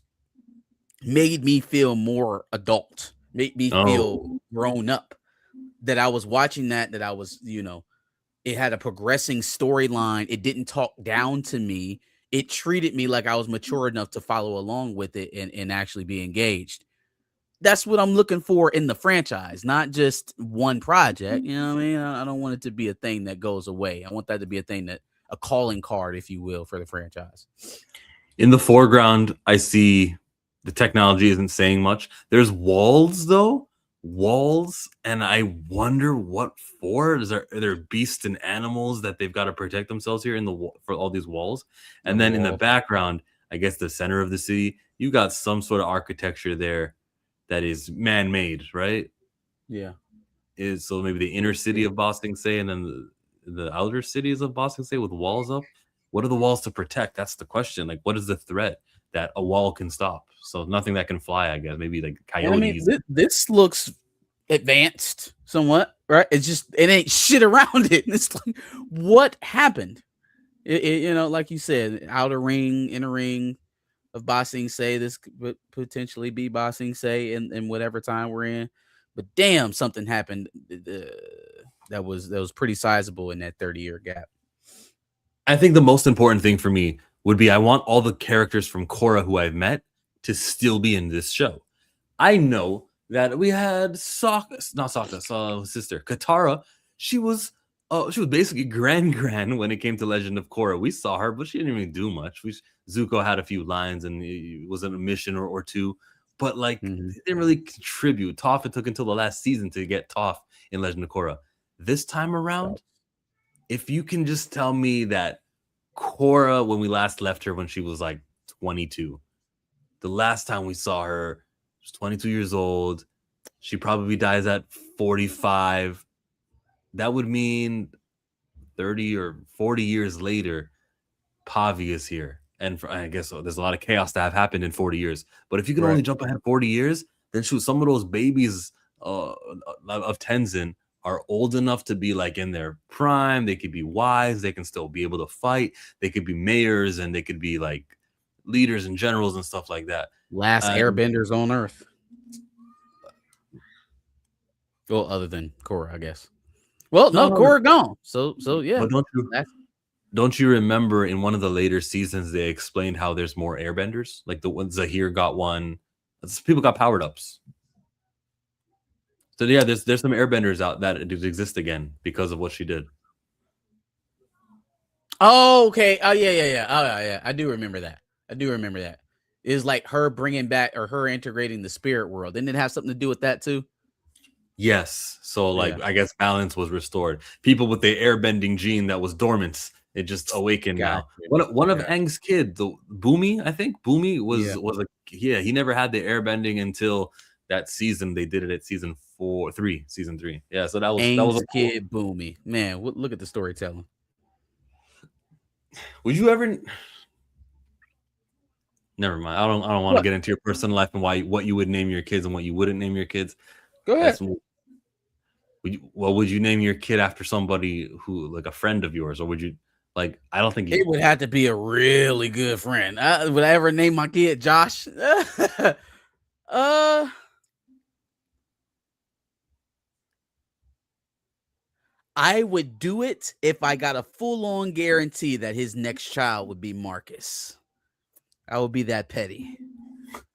made me feel more adult, made me feel grown up, that I was watching that I was, it had a progressing storyline. It didn't talk down to me. It treated me like I was mature enough to follow along with it and actually be engaged. That's what I'm looking for in the franchise, not just one project. You know what I mean? I don't want it to be a thing that goes away. I want that to be a calling card, if you will, for the franchise.
In the foreground, I see the technology isn't saying much. There's walls, though. And I wonder what for. Are there beasts and animals that they've got to protect themselves here for all these walls? And then in the background, I guess the center of the city, you got some sort of architecture there that is man-made, right?
Yeah.
So maybe the inner city of Ba Sing Se and then the outer cities of Ba Sing Se with walls up. What are the walls to protect? That's the question. Like, what is the threat? that a wall can stop. So nothing that can fly, I guess. Maybe like
And I
coyotes.
mean, this looks advanced somewhat, right? It ain't shit around it. It's like, what happened? You know, like you said, outer ring, inner ring of Ba Sing Se. This could potentially be Ba Sing Se in whatever time we're in. But damn, something happened that was pretty sizable in that 30-year gap.
I think the most important thing for me would be I want all the characters from Korra who I've met to still be in this show. I know that we had Sokka's sister, Katara. She was basically gran when it came to Legend of Korra. We saw her, but she didn't really do much. Zuko had a few lines and it was a mission or two, but like they didn't really contribute. Toph, it took until the last season to get Toph in Legend of Korra. This time around, if you can just tell me that Korra, when we last left her when she was like 22, the last time we saw her, she was 22 years old. She probably dies at 45. That would mean 30 or 40 years later, Pavi is here. And I guess there's a lot of chaos that have happened in 40 years. But if you can only jump ahead 40 years, then shoot, some of those babies of Tenzin are old enough to be like in their prime. They could be wise. They can still be able to fight. They could be mayors and they could be like leaders and generals and stuff like that.
Last airbenders on Earth. Well, other than Korra, I guess. Well, no, Korra gone. So yeah.
But don't you remember in one of the later seasons they explained how there's more airbenders? Like the ones Zahir got one. People got powered ups. So yeah, there's some airbenders out that exist again because of what she did.
Oh, okay. Oh yeah. Oh yeah. I do remember that. It's like her bringing back or her integrating the spirit world. Didn't it have something to do with that too?
Yes. So like I guess balance was restored. People with the airbending gene that was dormant, it just awakened now. One of Aang's kid, the Boomy, I think Boomy was he never had the airbending until that season. They did it at season 3. Yeah, so that was a
kid Boomy. Man, look at the storytelling.
Would you ever? Never mind. I don't want to get into your personal life and what you would name your kids and what you wouldn't name your kids.
Go ahead.
Would you name your kid after somebody who, like a friend of yours, or would you like? I don't think
it would have to be a really good friend. Would I ever name my kid Josh? I would do it if I got a full-on guarantee that his next child would be Marcus. I would be that petty.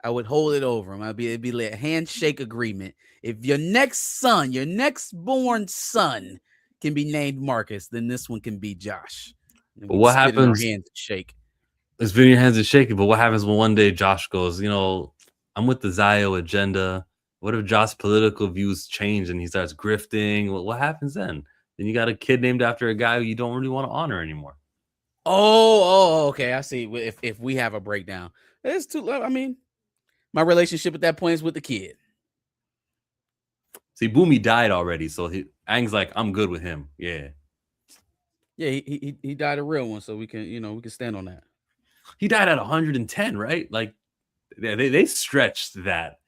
I would hold it over him. It'd be like a handshake agreement. If your next born son can be named Marcus, then this one can be Josh.
But what happens?
Hands shake.
It's been your hands are shaking. But what happens when one day Josh goes, I'm with the Zio agenda. What if Josh's political views change and he starts grifting? What happens then? Then you got a kid named after a guy who you don't really want to honor anymore.
Oh, okay. I see. If we have a breakdown, it's too. I mean, my relationship at that point is with the kid.
See, Boomy died already, so Aang's like, I'm good with him. Yeah.
Yeah, he died a real one, so we can stand on that.
He died at 110, right? Like, they stretched that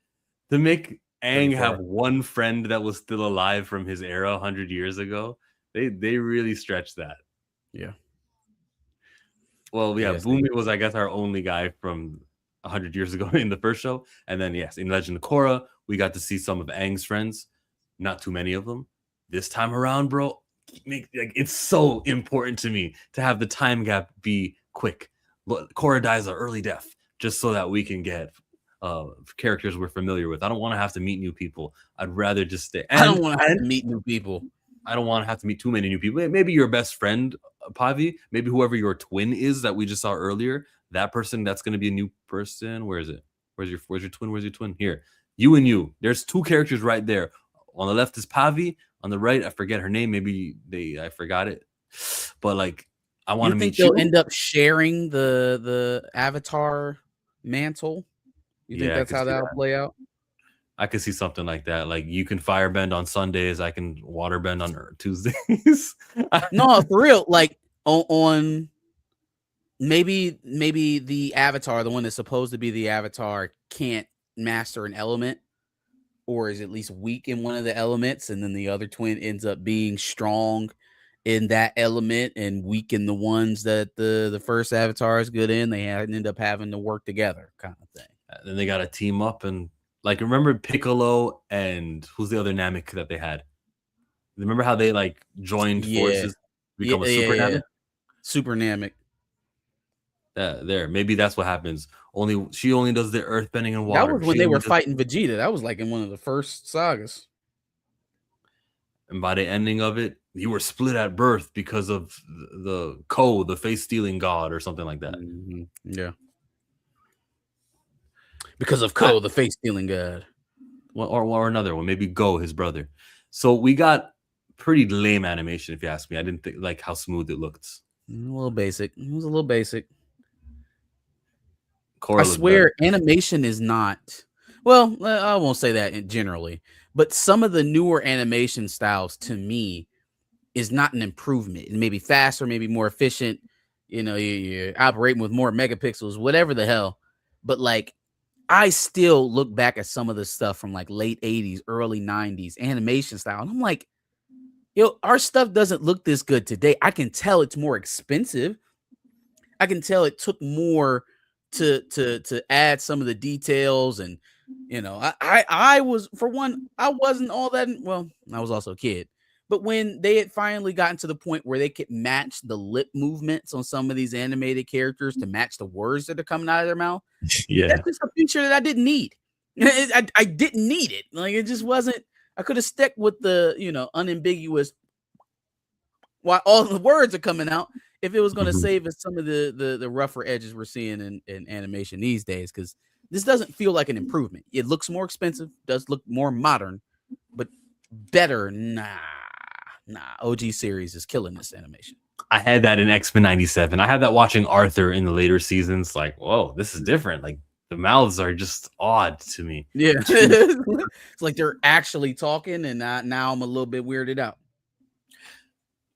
to make Aang have one friend that was still alive from his era 100 years ago. They really stretched that.
Yeah.
Well, yeah, Boomy was, I guess, our only guy from 100 years ago in the first show. And then, yes, in Legend of Korra, we got to see some of Aang's friends. Not too many of them. This time around, bro, it's so important to me to have the time gap be quick. Korra dies an early death just so that we can get characters we're familiar with. I don't want to have to meet new people. I'd rather just stay.
I don't want to have to meet new people.
I don't want to have to meet too many new people. Maybe your best friend, Pavi. Maybe whoever your twin is that we just saw earlier. That person, that's going to be a new person. Where is it? Where's your twin? Where's your twin? Here. You and you. There's two characters right there. On the left is Pavi. On the right, I forget her name. Maybe I forgot it. But like, I want to meet you.
They'll end up sharing the Avatar mantle. You think that's how that'll play out?
I could see something like that. Like, you can firebend on Sundays, I can waterbend on Tuesdays.
No, for real. Like on maybe the Avatar, the one that's supposed to be the Avatar, can't master an element, or is at least weak in one of the elements, and then the other twin ends up being strong in that element and weak in the ones that the first Avatar is good in. They end up having to work together, kind of thing.
Then they got to team up and like remember Piccolo and who's the other Namek that they had? Remember how they like joined forces to become a super Namek?
Super Namek.
There, maybe that's what happens. She only does the earth bending and water.
That was when they were fighting Vegeta. That was like in one of the first sagas.
And by the ending of it, you were split at birth because of the Ko, the face stealing god, or something like that.
Mm-hmm. Yeah. Because of Ko, the face stealing god.
Well, or another one, maybe Go, his brother. So we got pretty lame animation, if you ask me. I didn't think like how smooth it looked.
A little basic. It was a little basic.
Korra
I swear, animation is not. Well, I won't say that generally, but some of the newer animation styles to me is not an improvement. It may be faster, maybe more efficient. You know, you're operating with more megapixels, whatever the hell. But like, I still look back at some of the stuff from like late 80s, early 90s animation style. And I'm like, yo, our stuff doesn't look this good today. I can tell it's more expensive. I can tell it took more to add some of the details. And you know, I was, for one, I wasn't all that, well, I was also a kid. But when they had finally gotten to the point where they could match the lip movements on some of these animated characters to match the words that are coming out of their mouth, that's just a feature that I didn't need. I didn't need it. Like, it just wasn't. I could have stuck with the, you know, unambiguous while all the words are coming out if it was going to save us some of the rougher edges we're seeing in animation these days, because this doesn't feel like an improvement. It looks more expensive, does look more modern, but better. Nah. OG series is killing this animation.
I had that in X-Men 97. I had that watching Arthur in the later seasons. Like, whoa, this is different. Like, the mouths are just odd to me.
Yeah. It's like they're actually talking, and now I'm a little bit weirded out.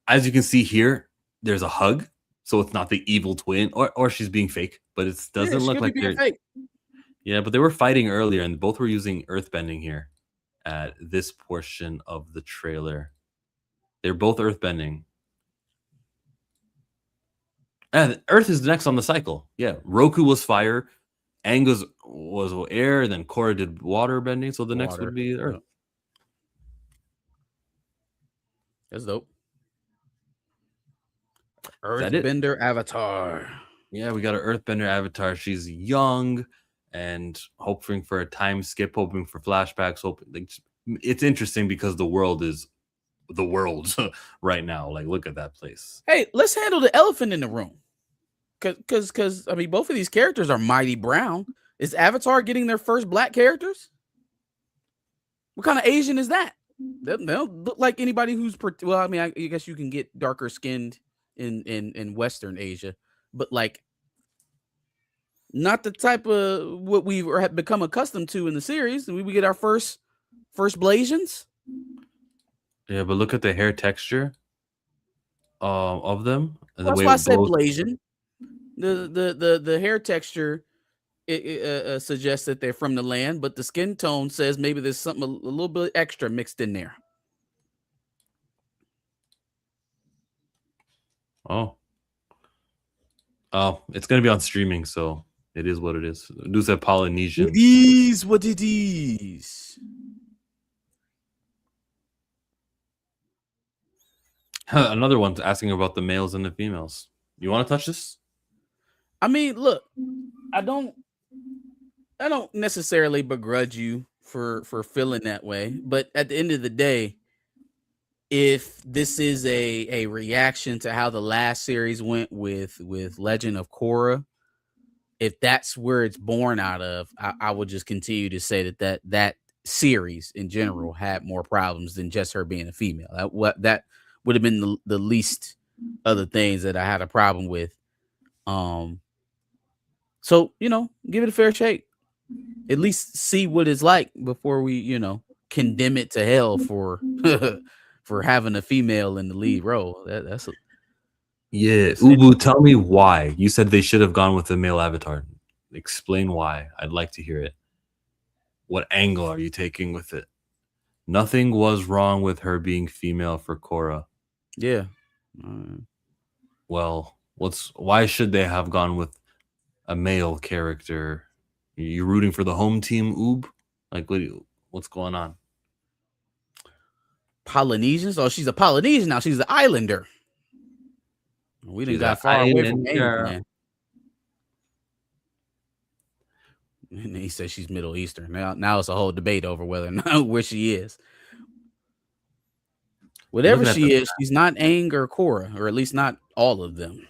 As you can see here, there's a hug. So it's not the evil twin, or she's being fake, but it doesn't look like they're
fake.
Yeah, but they were fighting earlier, and both were using earthbending here at this portion of the trailer. They're both earthbending. And Earth is next on the cycle. Yeah, Roku was fire, Angus was air, then Korra did water bending, so the next would be Earth.
Yeah. That's dope. Earthbender Avatar.
Yeah, we got an Earthbender Avatar. She's young and hoping for a time skip, hoping for flashbacks. It's interesting because the world is the world right now. Like, look at that place.
Hey, let's handle the elephant in the room. Because I mean, both of these characters are mighty brown. Is Avatar getting their first black characters? What kind of Asian is that? They don't look like anybody who's well. I mean, I guess you can get darker skinned in Western Asia, but like not the type of what we have become accustomed to in the series. We get our first Blasians.
Yeah, but look at the hair texture of them. And
That's why I said Blasian. The hair texture suggests that they're from the land, but the skin tone says maybe there's something a little bit extra mixed in there.
Oh, it's gonna be on streaming, so it is what it is. Do say Polynesian.
It is what it is.
Another one's asking about the males and the females. You want to touch this?
I mean, look, I don't necessarily begrudge you for feeling that way, but at the end of the day, if this is a reaction to how the last series went with Legend of Korra, if that's where it's born out of, I would just continue to say that series in general had more problems than just her being a female. That would have been the least of the things that I had a problem with. So, you know, give it a fair shake. At least see what it's like before we, you know, condemn it to hell for for having a female in the lead role.
Yeah,
It's
Ubu, tell me why. You said they should have gone with the male avatar. Explain why. I'd like to hear it. What angle are you taking with it? Nothing was wrong with her being female for Korra.
yeah.
Well, why should they have gone with a male character? You rooting for the home team, Oob? Like, what's going on?
Polynesians? Oh, she's a Polynesian now. She's an islander. We didn't
She's
got
an
far away from
islander.
Game And he says she's Middle Eastern. Now it's a whole debate over whether or not where she is. Whatever
Looking at
she is, she's not Aang or Korra, or at least not all of them.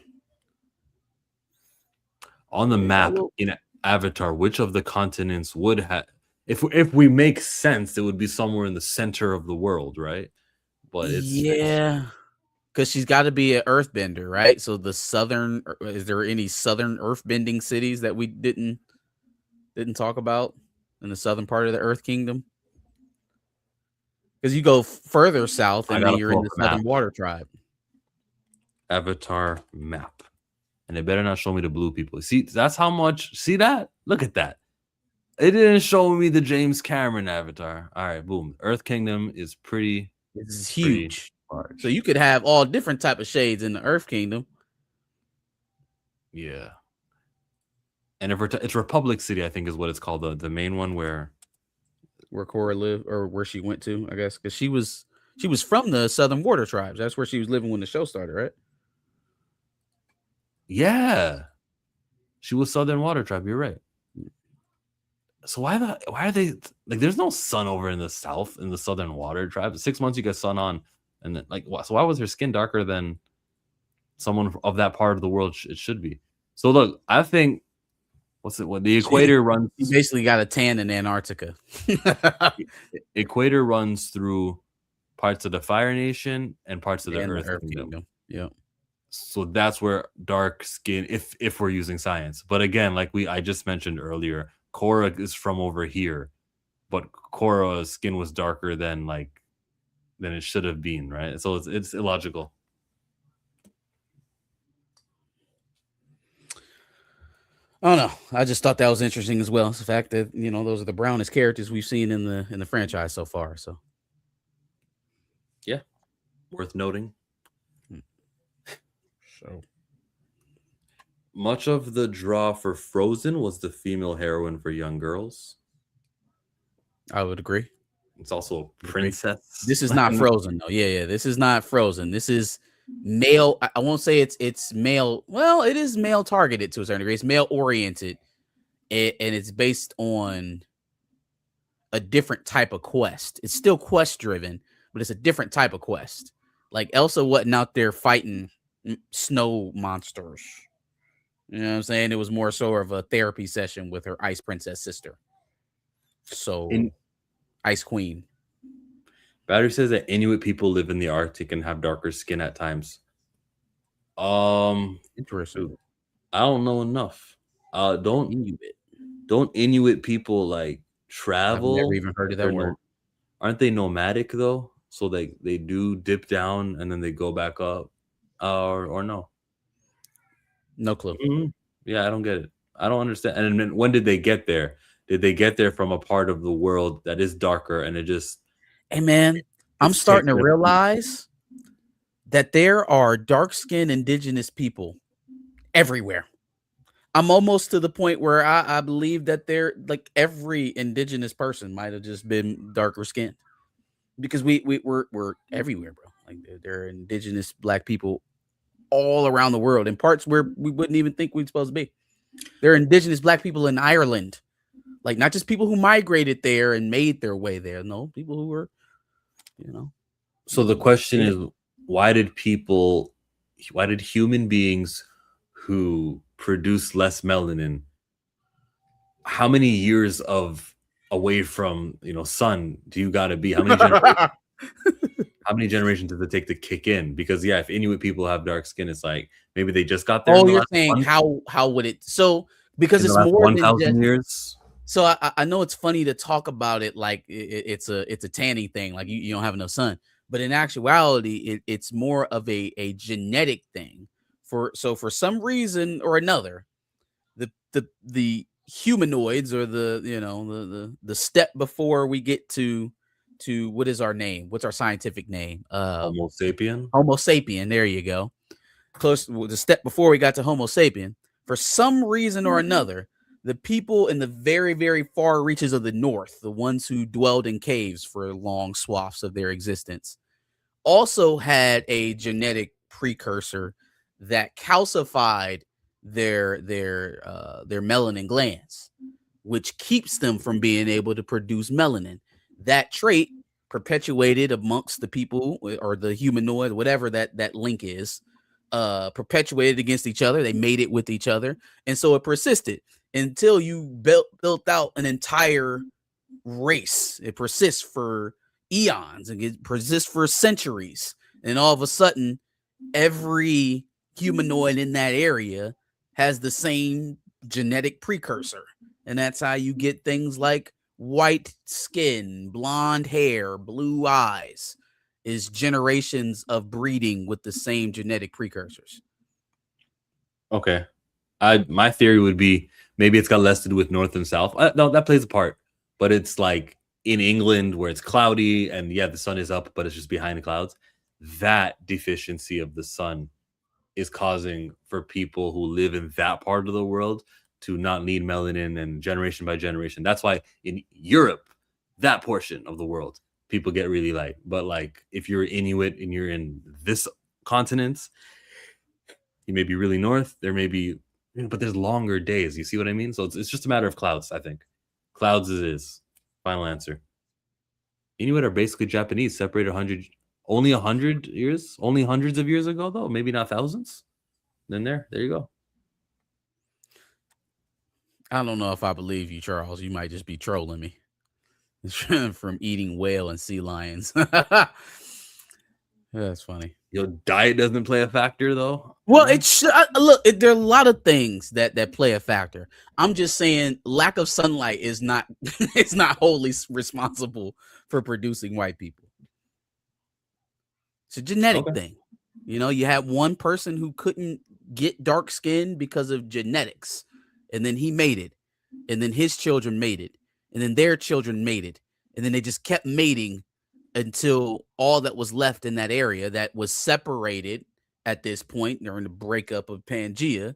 On the map in Avatar, which of the continents would have, if we make sense, it would be somewhere in the center of the world, right? But it's
because she's got to be an earthbender, right? So the southern, is there any southern earthbending cities that we didn't talk about in the southern part of the Earth Kingdom? Because you go further south and then you're in the Southern Water Tribe.
Avatar map. And they better not show me the blue people. See, that's how much. See that? Look at that. It didn't show me the James Cameron Avatar. All right, boom. Earth Kingdom is pretty.
It's huge. So you could have all different type of shades in the Earth Kingdom.
Yeah. And if it's Republic City, I think is what it's called. The main one where
Korra lived, or where she went to, I guess, because she was from the Southern Water Tribes. That's where she was living when the show started, right?
Yeah, she was Southern Water Tribe. You're right. So why are they like? There's no sun over in the south in the Southern Water Tribe. 6 months you get sun on, and then so why was her skin darker than someone of that part of the world? It should be. So look, I think what the equator runs.
You basically got a tan in Antarctica.
Equator runs through parts of the Fire Nation and parts of the Earth Kingdom.
Yeah.
So that's where dark skin, if we're using science. But again, like I just mentioned earlier, Korra is from over here, but Korra's skin was darker than it should have been, right? So it's illogical.
Oh no, I just thought that was interesting as well. It's the fact that those are the brownest characters we've seen in the franchise so far. So
yeah, worth noting.
So
much of the draw for Frozen was the female heroine for young girls.
I would agree.
It's also a princess.
This is not Frozen though. Yeah. This is not Frozen. This is male. I won't say it's male. Well, it is male targeted to a certain degree. It's male oriented, and it's based on a different type of quest. It's still quest driven, but it's a different type of quest. Like Elsa wasn't out there fighting snow monsters. You know what I'm saying? It was more sort of a therapy session with her ice princess sister. So Ice Queen.
Battery says that Inuit people live in the Arctic and have darker skin at times.
Interesting.
I don't know enough. Don't Inuit people travel?
I've never even heard of that word.
Aren't they nomadic though? So they do dip down and then they go back up, or no?
No clue.
Mm-hmm. Yeah, I don't get it. I don't understand. And then when did they get there? Did they get there from a part of the world that is darker and it just?
Hey man, I'm starting to realize that there are dark-skinned indigenous people everywhere. I'm almost to the point where I believe that they're like every indigenous person might have just been darker skinned, because we're everywhere, bro. Like there are indigenous black people all around the world in parts where we wouldn't even think we'd supposed to be. There are indigenous black people in Ireland, like not just people who migrated there and made their way there. No, people who were,
So the question is, why did human beings who produce less melanin, how many years of away from sun do you got to be? How many generations? How many generations does it take to kick in? Because if Inuit people have dark skin, it's like maybe they just got there.
Oh, you're saying how would it? So because it's more
1,000 years.
So I know it's funny to talk about it like it's a tanning thing, like you don't have enough sun. But in actuality, it's more of a genetic thing For some reason or another, the humanoids, or the step before we get to what is our name? What's our scientific name?
Homo sapien.
Homo sapien. There you go. Close, the step before we got to Homo sapien. For some reason or another, the people in the very, very far reaches of the north, the ones who dwelled in caves for long swaths of their existence, also had a genetic precursor that calcified their melanin glands, which keeps them from being able to produce melanin. That trait perpetuated amongst the people, or the humanoid, whatever that link is, perpetuated against each other. They made it with each other, and so it persisted until you built out an entire race. It persists for eons, and it persists for centuries, and all of a sudden every humanoid in that area has the same genetic precursor, and that's how you get things like white skin, blonde hair, blue eyes, is generations of breeding with the same genetic precursors.
Okay. My theory would be maybe it's got less to do with north and south. No, that plays a part, but it's like in England where it's cloudy and the sun is up, but it's just behind the clouds. That deficiency of the sun is causing for people who live in that part of the world to not need melanin, and generation by generation. That's why in Europe, that portion of the world, people get really light. But like if you're Inuit and you're in this continent, you may be really north. There may be, but there's longer days. You see what I mean? So it's just a matter of clouds, I think. Clouds it is. Final answer. Inuit are basically Japanese, separated only 100 years, only hundreds of years ago, though. Maybe not thousands. Then there you go.
I don't know if I believe you, Charles. You might just be trolling me from eating whale and sea lions. That's funny.
Your diet doesn't play a factor, though.
Well, there are a lot of things that play a factor. I'm just saying lack of sunlight is not it's not wholly responsible for producing white people. It's a genetic thing. You had one person who couldn't get dark skin because of genetics, and then he made it, and then his children made it, and then their children made it, and then they just kept mating until all that was left in that area that was separated at this point during the breakup of Pangea.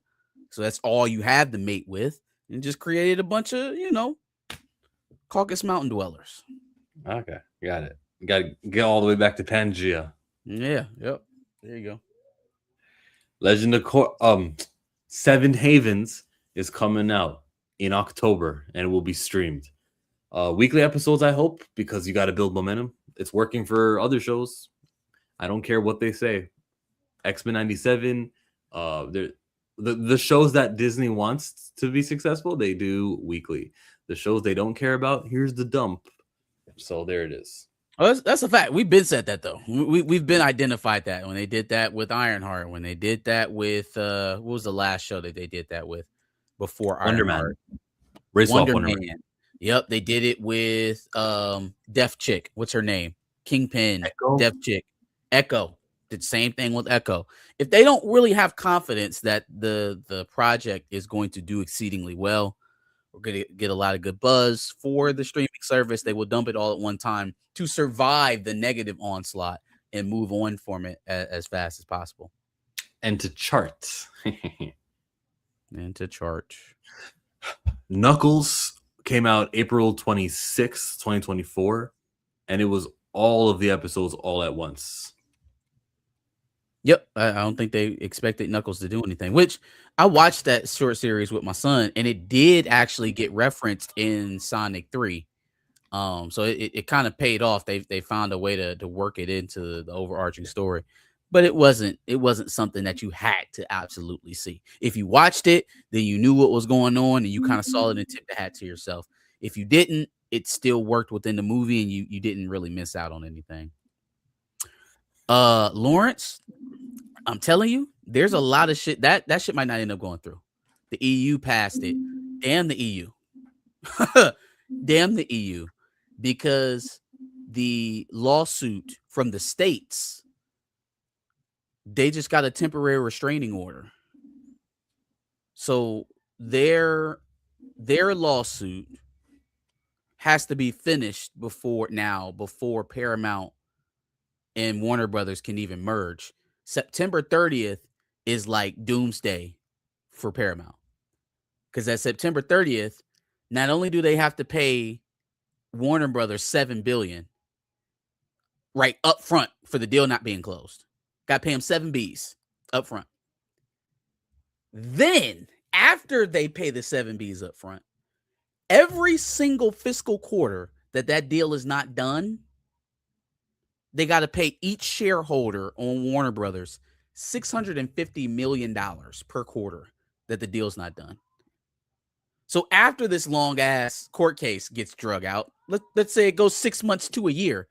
So that's all you had to mate with, and just created a bunch of, Caucasus Mountain dwellers.
Okay, got it. You got to get all the way back to Pangea.
Yeah, yep. There you go.
Legend of Seven Havens is coming out in October, and it will be streamed. Weekly episodes, I hope, because you got to build momentum. It's working for other shows. I don't care what they say. X-Men 97, the shows that Disney wants to be successful, they do weekly. The shows they don't care about, here's the dump. So there it is.
Oh, that's a fact. We've been said that, though. We've been identified that when they did that with Ironheart, when they did that with what was the last show that they did that with before Ironheart?
Wonder Man.
Yep, they did it with Deaf Chick. What's her name? Kingpin.
Echo?
Deaf Chick. Echo. Did the same thing with Echo. If they don't really have confidence that the project is going to do exceedingly well, we're going to get a lot of good buzz for the streaming service, they will dump it all at one time to survive the negative onslaught and move on from it as fast as possible.
And to chart. Knuckles came out April 26th, 2024, and it was all of the episodes all at once.
Yep, I don't think they expected Knuckles to do anything, which I watched that short series with my son, and it did actually get referenced in Sonic 3. So it kind of paid off. They found a way to work it into the overarching story, but it wasn't something that you had to absolutely see. If you watched it, then you knew what was going on, and you kind of saw it and tipped the hat to yourself. If you didn't, it still worked within the movie, and you didn't really miss out on anything. Lawrence, I'm telling you, there's a lot of shit that shit might not end up going through. The EU passed it. Damn the EU. Damn the EU. Because the lawsuit from the states They just got a temporary restraining order. So their lawsuit has to be finished before Paramount and Warner Brothers can even merge. September 30th is like doomsday for Paramount. Because at September 30th, not only do they have to pay Warner Brothers $7 billion right up front for the deal not being closed. Got to pay them 7 Bs up front. Then, after they pay the 7 Bs up front, every single fiscal quarter that deal is not done, they got to pay each shareholder on Warner Brothers $650 million per quarter that the deal's not done. So after this long ass court case gets drug out, let's say it goes 6 months to a year.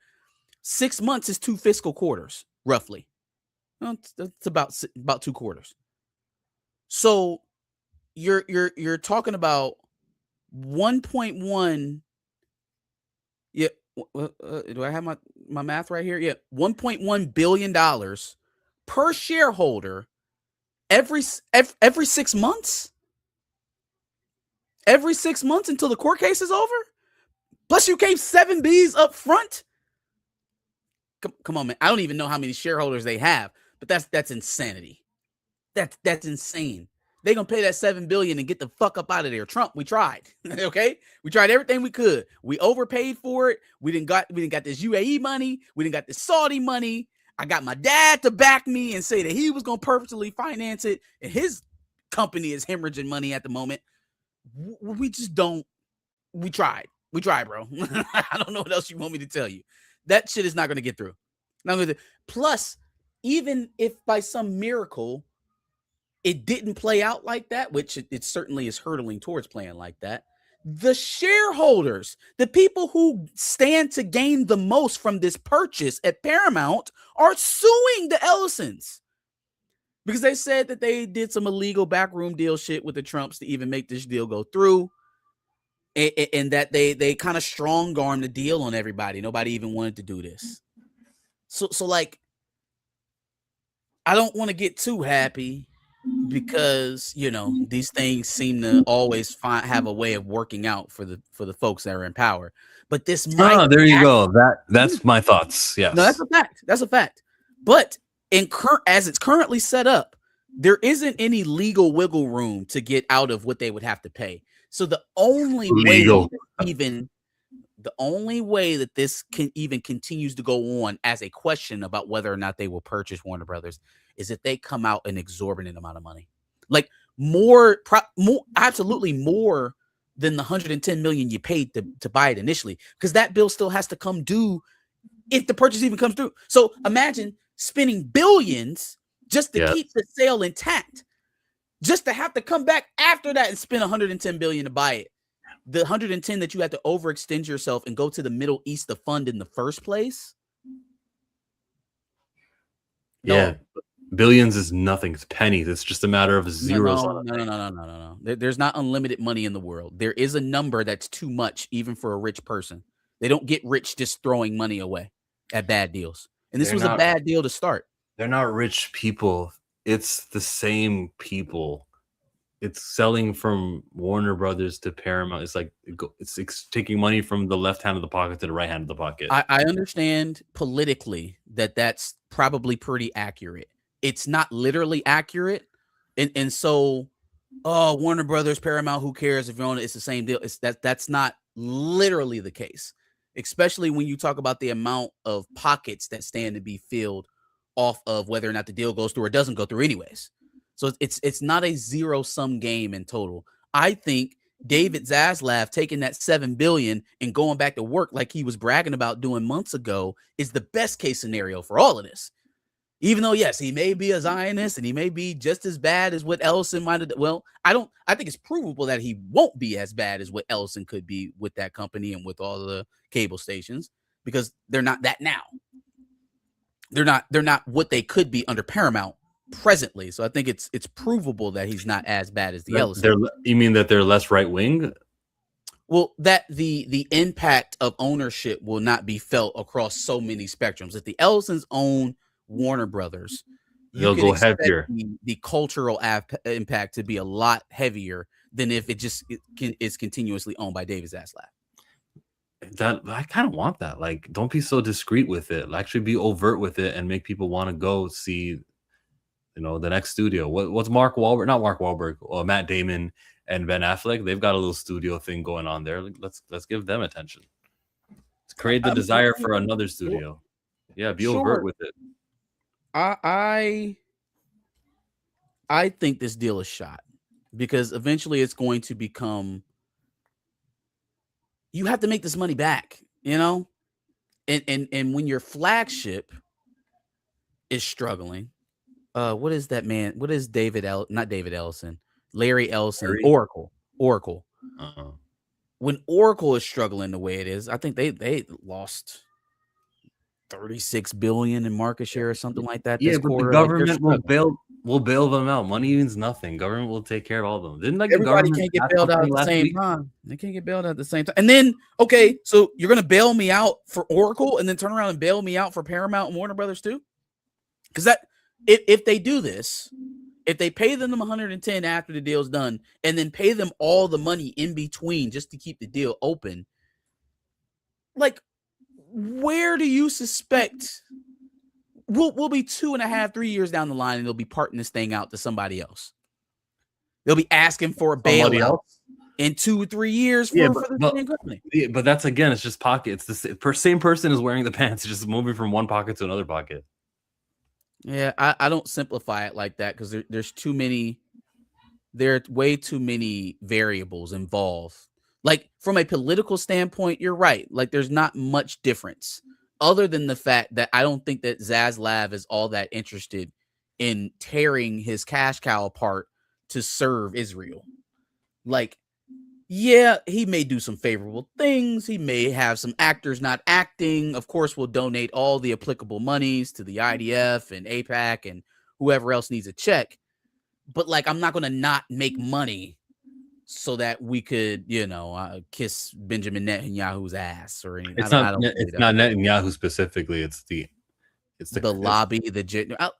6 months is 2 fiscal quarters, roughly. Well, it's about 2 quarters. So you're talking about 1.1. Yeah, do I have my math right here? Yeah, $1.1 billion per shareholder every 6 months. Every 6 months until the court case is over. Plus, you gave 7 Bs up front. Come on, man. I don't even know how many shareholders they have, but that's insanity. That's insane. They're gonna pay that $7 billion and get the fuck up out of there. Trump, we tried. Okay, we tried everything we could. We overpaid for it. We didn't got this UAE money. We didn't got this Saudi money. I got my dad to back me and say that he was gonna purposely finance it, and his company is hemorrhaging money at the moment. We just don't. We tried, bro. I don't know what else you want me to tell you. That shit is not going to get through. Plus, even if by some miracle it didn't play out like that, which it certainly is hurtling towards playing like that, the shareholders, the people who stand to gain the most from this purchase at Paramount, are suing the Ellisons. Because they said that they did some illegal backroom deal shit with the Trumps to even make this deal go through. And that they kind of strong-armed the deal on everybody. Nobody even wanted to do this. So like, I don't want to get too happy because, these things seem to always have a way of working out for the folks that are in power. But this might...
there you go. That's my thoughts. Yes.
No, that's a fact. That's a fact. But as it's currently set up, there isn't any legal wiggle room to get out of what they would have to pay. So the only way that this can even continues to go on as a question about whether or not they will purchase Warner Brothers is if they come out an exorbitant amount of money, like absolutely more than the $110 million you paid to buy it initially, because that bill still has to come due if the purchase even comes through. So imagine spending billions just to keep the sale intact. Just to have to come back after that and spend $110 billion to buy it. The 110 that you had to overextend yourself and go to the Middle East to fund in the first place.
Yeah. Billions is nothing. It's pennies. It's just a matter of zeros.
No. There's not unlimited money in the world. There is a number that's too much, even for a rich person. They don't get rich just throwing money away at bad deals. And this was a bad deal to start.
They're not rich people. It's the same people. It's selling from Warner Brothers to Paramount. It's like it's taking money from the left hand of the pocket to the right hand of the pocket.
I understand politically that's probably pretty accurate. It's not literally accurate, and so Warner Brothers, Paramount, who cares if you own it? It's the same deal. That's not literally the case, especially when you talk about the amount of pockets that stand to be filled off of whether or not the deal goes through or doesn't go through anyways. So it's not a zero-sum game in total. I think David Zaslav taking that $7 billion and going back to work like he was bragging about doing months ago is the best case scenario for all of this. Even though, yes, he may be a Zionist and he may be just as bad as what Ellison might have. Well, I think it's provable that he won't be as bad as what Ellison could be with that company and with all the cable stations, because they're not that now. They're not what they could be under Paramount presently. So I think it's provable that he's not as bad as the Ellison.
You mean that they're less right wing?
Well, that the impact of ownership will not be felt across so many spectrums. If the Ellisons own Warner Brothers, you
They'll
can
go
expect
heavier.
the cultural impact to be a lot heavier than if it's continuously owned by David Zaslav.
That I kind of want that. Like, don't be so discreet with it. Actually, be overt with it and make people want to go see, the next studio. What's Mark Wahlberg? Not Mark Wahlberg. Matt Damon and Ben Affleck. They've got a little studio thing going on there. Like, let's give them attention. Let's create the desire for another studio. Yeah, be overt with it.
I think this deal is shot because eventually it's going to become. You have to make this money back, and when your flagship is struggling, what is that man? What is not David Ellison, Larry Ellison, Oracle.
Uh-huh.
When Oracle is struggling the way it is, I think they lost 36 billion in market share or something like that.
Yeah,
this
but
quarter.
the government will bail them out. Money means nothing. Government will take care of all of them. Didn't
Everybody can't get bailed out at the same time. They can't get bailed out at the same time. And then, okay, so you're gonna bail me out for Oracle and then turn around and bail me out for Paramount and Warner Brothers too? Because if they do this, if they pay them 110 after the deal's done and then pay them all the money in between just to keep the deal open, like, where do you suspect we'll be 2.5, 3 years down the line and they'll be parting this thing out to somebody else? They'll be asking for a bailout in 2 or 3 years for the same company.
Yeah, but that's it's just pocket. It's the same person is wearing the pants, just moving from one pocket to another pocket.
Yeah, I don't simplify it like that because there are way too many variables involved. Like, from a political standpoint, you're right. Like, there's not much difference other than the fact that I don't think that Zaslav is all that interested in tearing his cash cow apart to serve Israel. Like, yeah, he may do some favorable things. He may have some actors not acting. Of course, we'll donate all the applicable monies to the IDF and AIPAC and whoever else needs a check. But, like, I'm not going to not make money so that we could, kiss Benjamin Netanyahu's ass or anything.
It's not Netanyahu specifically. It's the
lobby.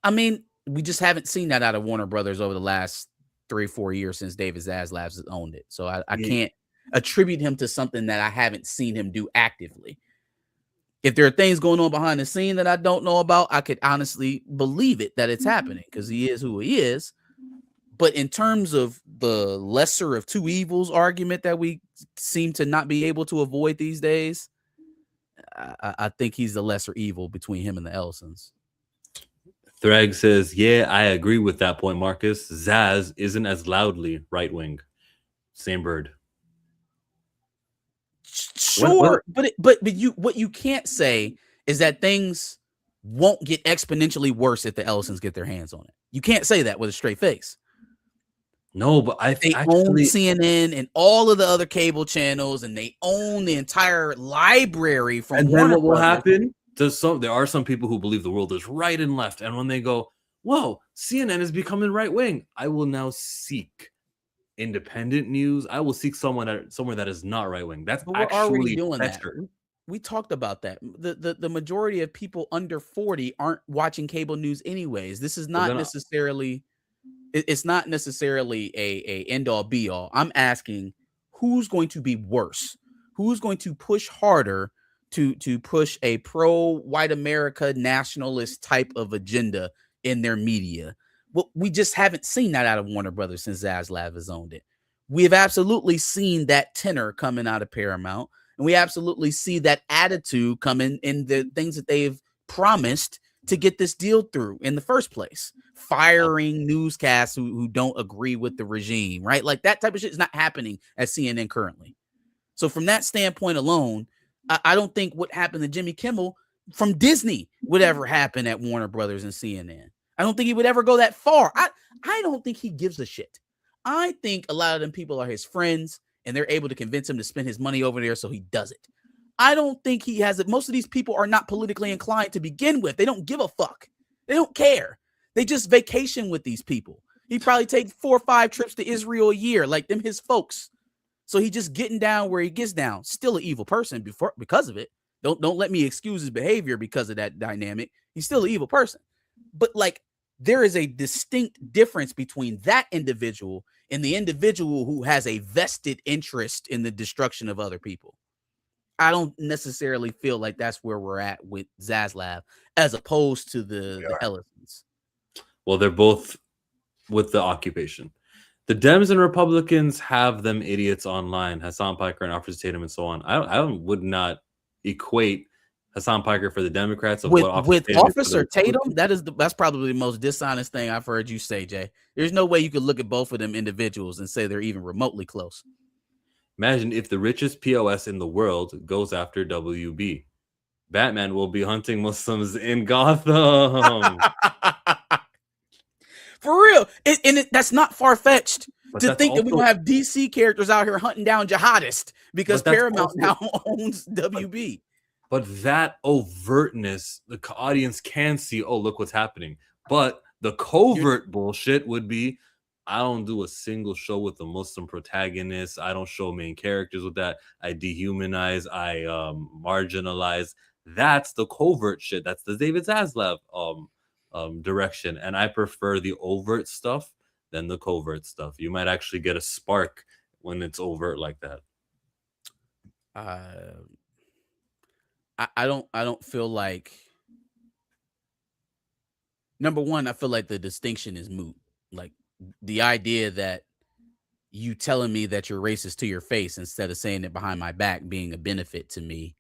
I mean, we just haven't seen that out of Warner Brothers over the last 3-4 years since David Zaslav has owned it. So I can't attribute him to something that I haven't seen him do actively. If there are things going on behind the scene that I don't know about, I could honestly believe it that it's happening because he is who he is. But in terms of the lesser of two evils argument that we seem to not be able to avoid these days, I think he's the lesser evil between him and the Ellisons.
Threg says, yeah, I agree with that point, Marcus. Zaz isn't as loudly right-wing. Same bird.
Sure, but what you can't say is that things won't get exponentially worse if the Ellisons get their hands on it. You can't say that with a straight face.
No, but
they own CNN and all of the other cable channels, and they own the entire library from.
And then what will happen? There are some people who believe the world is right and left, and when they go, "Whoa, CNN is becoming right wing," I will now seek independent news. I will seek somewhere that is not right wing. That's
but we're already doing that. We talked about that. The majority of people under 40 aren't watching cable news anyways. This is not necessarily. It's not necessarily a end all be all. I'm asking who's going to be worse, who's going to push harder to push a pro white America nationalist type of agenda in their media. Well, we just haven't seen that out of Warner Brothers since Zaslav has owned it. We have absolutely seen that tenor coming out of Paramount, and we absolutely see that attitude coming in the things that they've promised to get this deal through in the first place. Firing newscasts who don't agree with the regime, right? Like, that type of shit is not happening at CNN currently. So from that standpoint alone, I don't think what happened to Jimmy Kimmel from Disney would ever happen at Warner Brothers and CNN. I don't think he would ever go that far. I don't think he gives a shit. I think a lot of them people are his friends and they're able to convince him to spend his money over there, so he does it. I don't think he has it. Most of these people are not politically inclined to begin with. They don't give a fuck. They don't care. They just vacation with these people. He probably takes 4 or 5 trips to Israel a year, like them his folks. So he just getting down where he gets down. Still an evil person because of it. Don't let me excuse his behavior because of that dynamic. He's still an evil person. But, like, there is a distinct difference between that individual and the individual who has a vested interest in the destruction of other people. I don't necessarily feel like that's where we're at with Zaslav as opposed to the Ellisons.
Well, they're both with the occupation. The Dems and Republicans have them idiots online, Hassan Piker and Officer Tatum and so on. I would not equate Hassan Piker for the Democrats
with
Tatum
Officer Tatum. That's probably the most dishonest thing I've heard you say, Jay. There's no way you could look at both of them individuals and say they're even remotely close.
Imagine if the richest POS in the world goes after WB. Batman will be hunting Muslims in Gotham.
For real. That's not far-fetched to think that we're going to have DC characters out here hunting down jihadists because Paramount now owns WB.
But that overtness, the audience can see, oh, look what's happening. But the covert bullshit would be, I don't do a single show with a Muslim protagonist. I don't show main characters with that. I dehumanize. I marginalize. That's the covert shit. That's the David Zaslav direction. And I prefer the overt stuff than the covert stuff. You might actually get a spark when it's overt like that.
I don't feel like, number one, I feel like the distinction is moot. Like the idea that you telling me that you're racist to your face instead of saying it behind my back being a benefit to me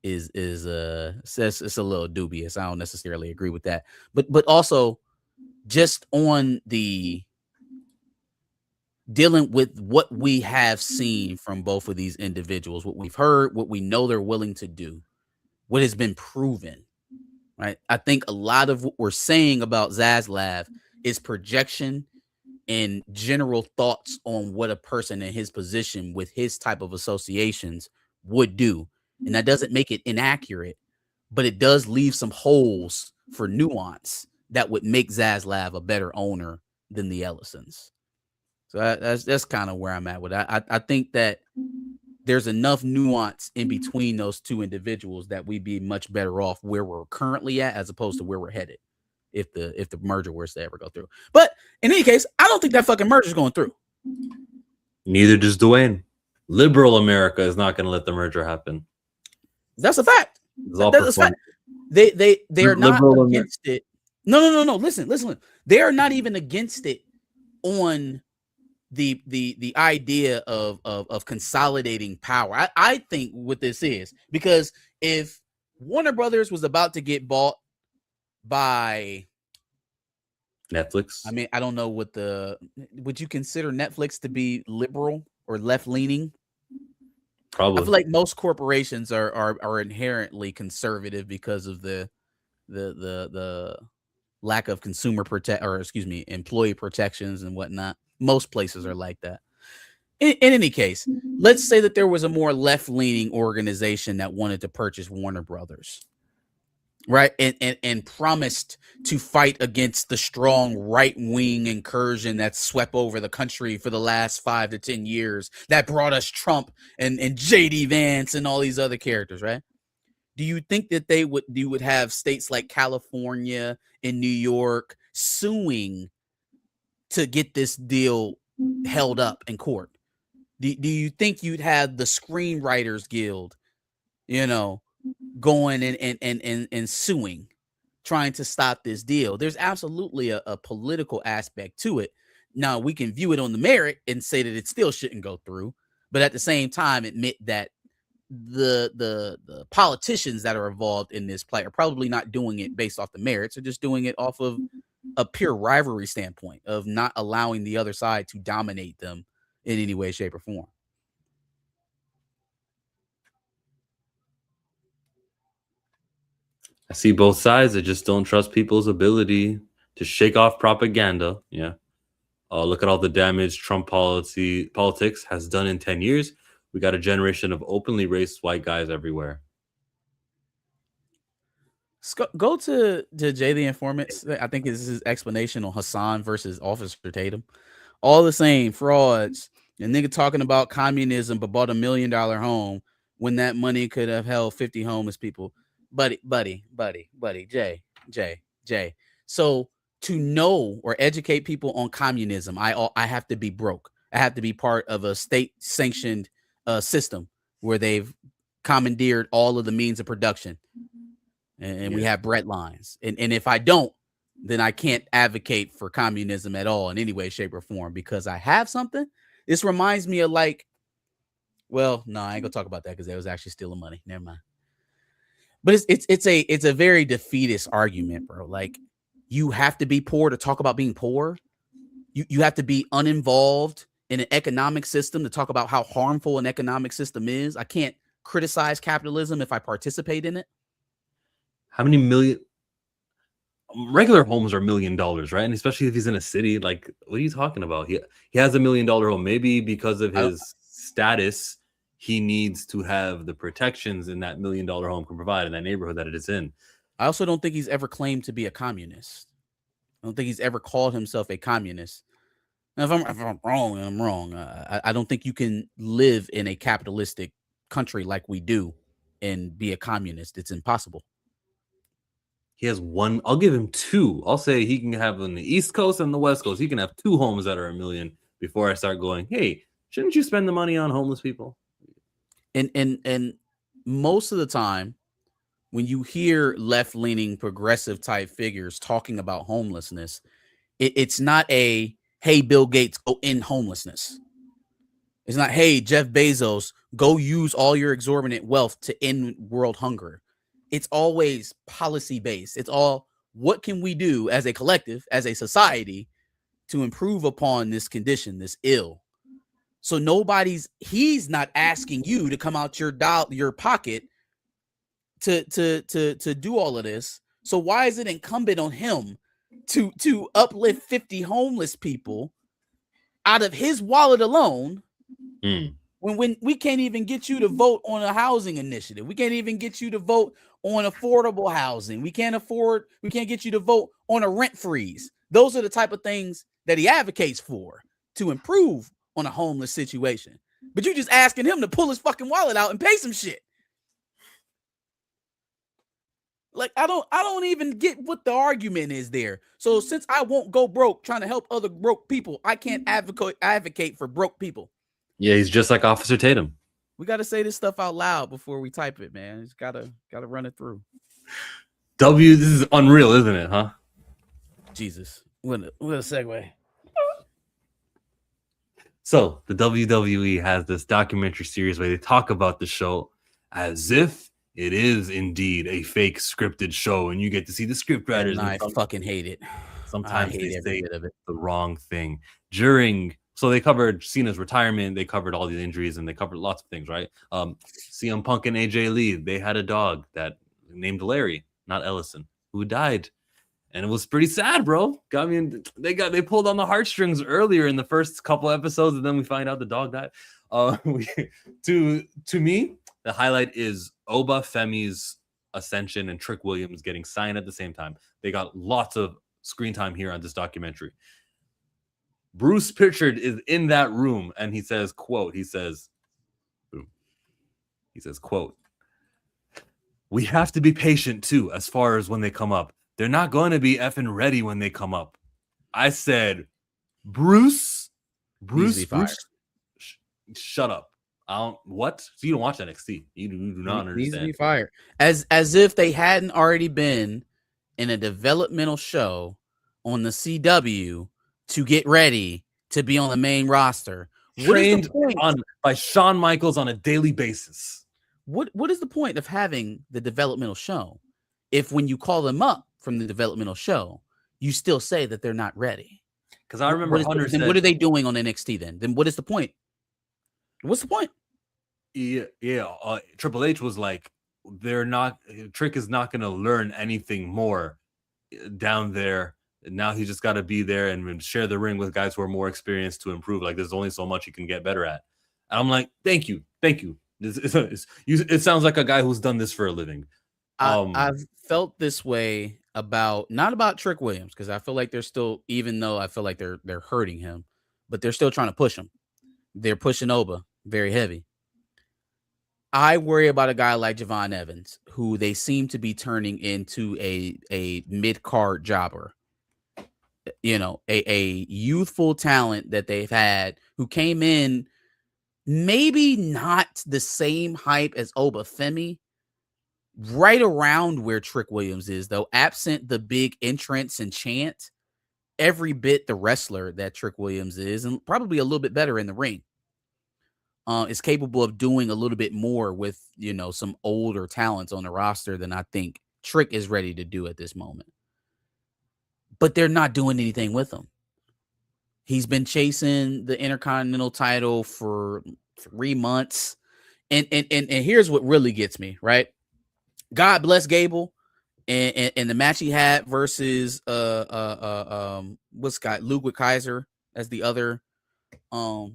is it's a little dubious. I don't necessarily agree with that. But also just on the dealing with what we have seen from both of these individuals, what we've heard, what we know they're willing to do, what has been proven, right? I think a lot of what we're saying about Zaslav is projection and general thoughts on what a person in his position with his type of associations would do. And that doesn't make it inaccurate, but it does leave some holes for nuance that would make Zaslav a better owner than the Ellisons. So that's kind of where I'm at with that. I think that there's enough nuance in between those two individuals that we'd be much better off where we're currently at as opposed to where we're headed if the merger was to ever go through. But in any case, I don't think that fucking merger is going through.
Neither does Dwayne. Liberal America is not going to let the merger happen.
That's a fact. That's a fact. They're not against it. No. Listen. They are not even against it on the idea of consolidating power. I think what this is, because if Warner Brothers was about to get bought by
Netflix,
I mean, I don't know would you consider Netflix to be liberal or left leaning?
Probably.
I feel like most corporations are inherently conservative because of the lack of employee protections and whatnot. Most places are like that. In any case, let's say that there was a more left-leaning organization that wanted to purchase Warner Brothers, right? And promised to fight against the strong right-wing incursion that swept over the country for the last 5 to 10 years that brought us Trump and JD Vance and all these other characters, right? Do you think that you would have states like California and New York suing to get this deal held up in court? Do you think you'd have the Screenwriters Guild, going and suing, trying to stop this deal? There's absolutely a political aspect to it. Now, we can view it on the merit and say that it still shouldn't go through, but at the same time, admit that the politicians that are involved in this play are probably not doing it based off the merits, or just doing it off of a pure rivalry standpoint of not allowing the other side to dominate them in any way, shape, or form.
I see both sides. I just don't trust people's ability to shake off propaganda. Yeah. Look at all the damage Trump politics has done in 10 years. We got a generation of openly racist white guys everywhere.
Go to Jay the Informant. I think this is his explanation on Hassan versus Officer Tatum. All the same frauds. The nigga talking about communism, but bought $1 million home when that money could have held 50 homeless people. Buddy, Jay. So to know or educate people on communism, I have to be broke. I have to be part of a state-sanctioned system where they've commandeered all of the means of production, and we have bread lines. And if I don't, then I can't advocate for communism at all in any way, shape, or form because I have something. This reminds me of like, well, no, I ain't gonna talk about that because they was actually stealing money. Never mind. But it's a very defeatist argument, bro. Like, you have to be poor to talk about being poor. You have to be uninvolved in an economic system to talk about how harmful an economic system is. I can't criticize capitalism if I participate in it.
How many million regular homes are $1 million, right? And especially if he's in a city, like, what are you talking about? He has $1 million home. Maybe because of his status, he needs to have the protections in that $1 million home can provide in that neighborhood that it is in.
I also don't think he's ever claimed to be a communist. I don't think he's ever called himself a communist. Now, if I'm wrong, I'm wrong. I don't think you can live in a capitalistic country like we do and be a communist. It's impossible.
He has one. I'll give him two. I'll say he can have on the East Coast and the West Coast. He can have 2 homes that are $1 million before I start going, hey, shouldn't you spend the money on homeless people?
And most of the time, when you hear left-leaning progressive type figures talking about homelessness, it's not a, hey, Bill Gates, go end homelessness. It's not, hey, Jeff Bezos, go use all your exorbitant wealth to end world hunger. It's always policy-based. It's all, what can we do as a collective, as a society, to improve upon this condition, this ill? So he's not asking you to come out your pocket to do all of this. So why is it incumbent on him to uplift 50 homeless people out of his wallet alone when we can't even get you to vote on a housing initiative? We can't even get you to vote on affordable housing. We can't get you to vote on a rent freeze. Those are the type of things that he advocates for to improve on a homeless situation. But you just asking him to pull his fucking wallet out and pay some shit. Like, I don't even get what the argument is there. So since I won't go broke trying to help other broke people, I can't advocate for broke people.
Yeah, he's just like Officer Tatum.
We got to say this stuff out loud before we type it, man. Just gotta run it through.
This is unreal, isn't it, huh?
Jesus. What a segue.
So the WWE has this documentary series where they talk about the show as if it is indeed a fake scripted show, and you get to see the script writers.
And I fucking hate it.
Sometimes they say the wrong thing. So they covered Cena's retirement, they covered all the injuries, and they covered lots of things, right? CM Punk and AJ Lee, they had a dog that named Larry, not Ellison, who died. And it was pretty sad, bro. I mean, they pulled on the heartstrings earlier in the first couple episodes, and then we find out the dog died. To me, the highlight is Oba Femi's ascension and Trick Williams getting signed at the same time. They got lots of screen time here on this documentary. Bruce Pritchard is in that room, and he says, quote, we have to be patient too as far as when they come up. They're not going to be effing ready when they come up. I said, Bruce, shut up. What? So you don't watch NXT. You do not understand.
Needs to be fired. As if they hadn't already been in a developmental show on the CW to get ready to be on the main roster.
Trained by Shawn Michaels on a daily basis.
What is the point of having the developmental show if when you call them up from the developmental show, you still say that they're not ready?
Because I remember
Hunter said, what are they doing on NXT then? Then what is the point? What's the point?
Yeah. Triple H was like, Trick is not going to learn anything more down there. Now he just got to be there and share the ring with guys who are more experienced to improve. Like, there's only so much he can get better at. And I'm like, thank you. It sounds like a guy who's done this for a living.
I've felt this way not about Trick Williams, because I feel like they're still, even though I feel like they're hurting him, but they're still trying to push him. They're pushing Oba very heavy. I worry about a guy like Javon Evans, who they seem to be turning into a mid-card jobber. a youthful talent that they've had who came in, maybe not the same hype as Obafemi, right around where Trick Williams is, though, absent the big entrance and chant, every bit the wrestler that Trick Williams is, and probably a little bit better in the ring. Is capable of doing a little bit more with, some older talents on the roster than I think Trick is ready to do at this moment. But they're not doing anything with him. He's been chasing the Intercontinental title for 3 months. And here's what really gets me, right? God bless Gable and the match he had versus what's got Ludwig Kaiser as the other El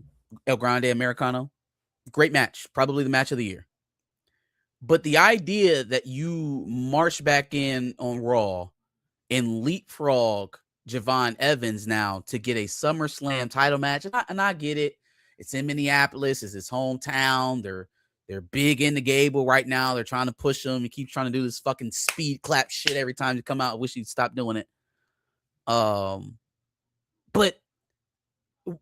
Grande Americano. Great match, probably the match of the year. But the idea that you march back in on Raw and leapfrog Javon Evans now to get a SummerSlam title match, and I get it. It's in Minneapolis. It's his hometown. They're big into Gable right now. They're trying to push him. He keeps trying to do this fucking speed clap shit every time you come out. I wish he'd stop doing it. But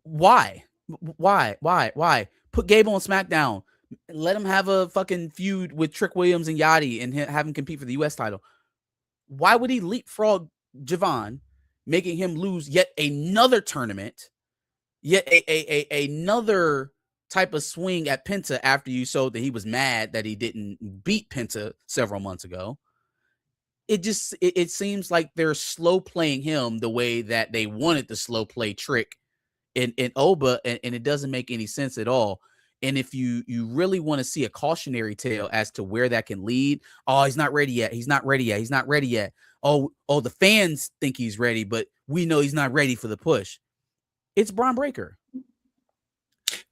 why? Why? Put Gable on SmackDown. Let him have a fucking feud with Trick Williams and Yachty and have him compete for the U.S. title. Why would he leapfrog Javon, making him lose yet another tournament, yet another type of swing at Penta after you showed that he was mad that he didn't beat Penta several months ago? It seems like they're slow playing him the way that they wanted to slow play Trick in Oba, and it doesn't make any sense at all. And if you really want to see a cautionary tale as to where that can lead, he's not ready yet. He's not ready yet. He's not ready yet. Oh, the fans think he's ready, but we know he's not ready for the push. It's Braun Breaker.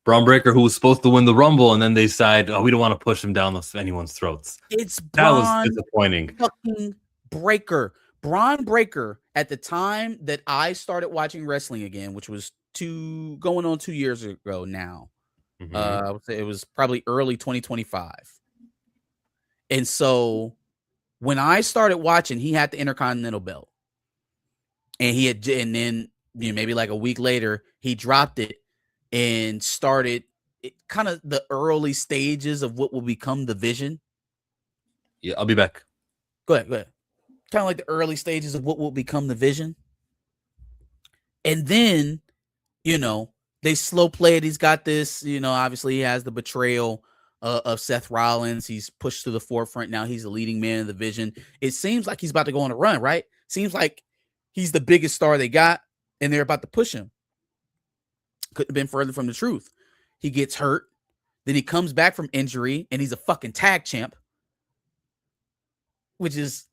Braun Breaker, who was supposed to win the Rumble, and then they decide, we don't want to push him down anyone's throats.
It's
that was disappointing.
Fucking Breaker. Braun Breaker, at the time that I started watching wrestling again, which was going on 2 years ago now. Mm-hmm. I would say it was probably early 2025. And so when I started watching, he had the Intercontinental belt. And then maybe like a week later, he dropped it and started kind of the early stages of what will become the Vision.
Yeah, I'll be back.
Go ahead. Kind of like the early stages of what will become the Vision. And then, they slow play it. He's got this, obviously he has the betrayal of Seth Rollins. He's pushed to the forefront. Now he's the leading man of the Vision. It seems like he's about to go on a run, right? Seems like he's the biggest star they got, and they're about to push him. Couldn't have been further from the truth. He gets hurt. Then he comes back from injury, and he's a fucking tag champ, which is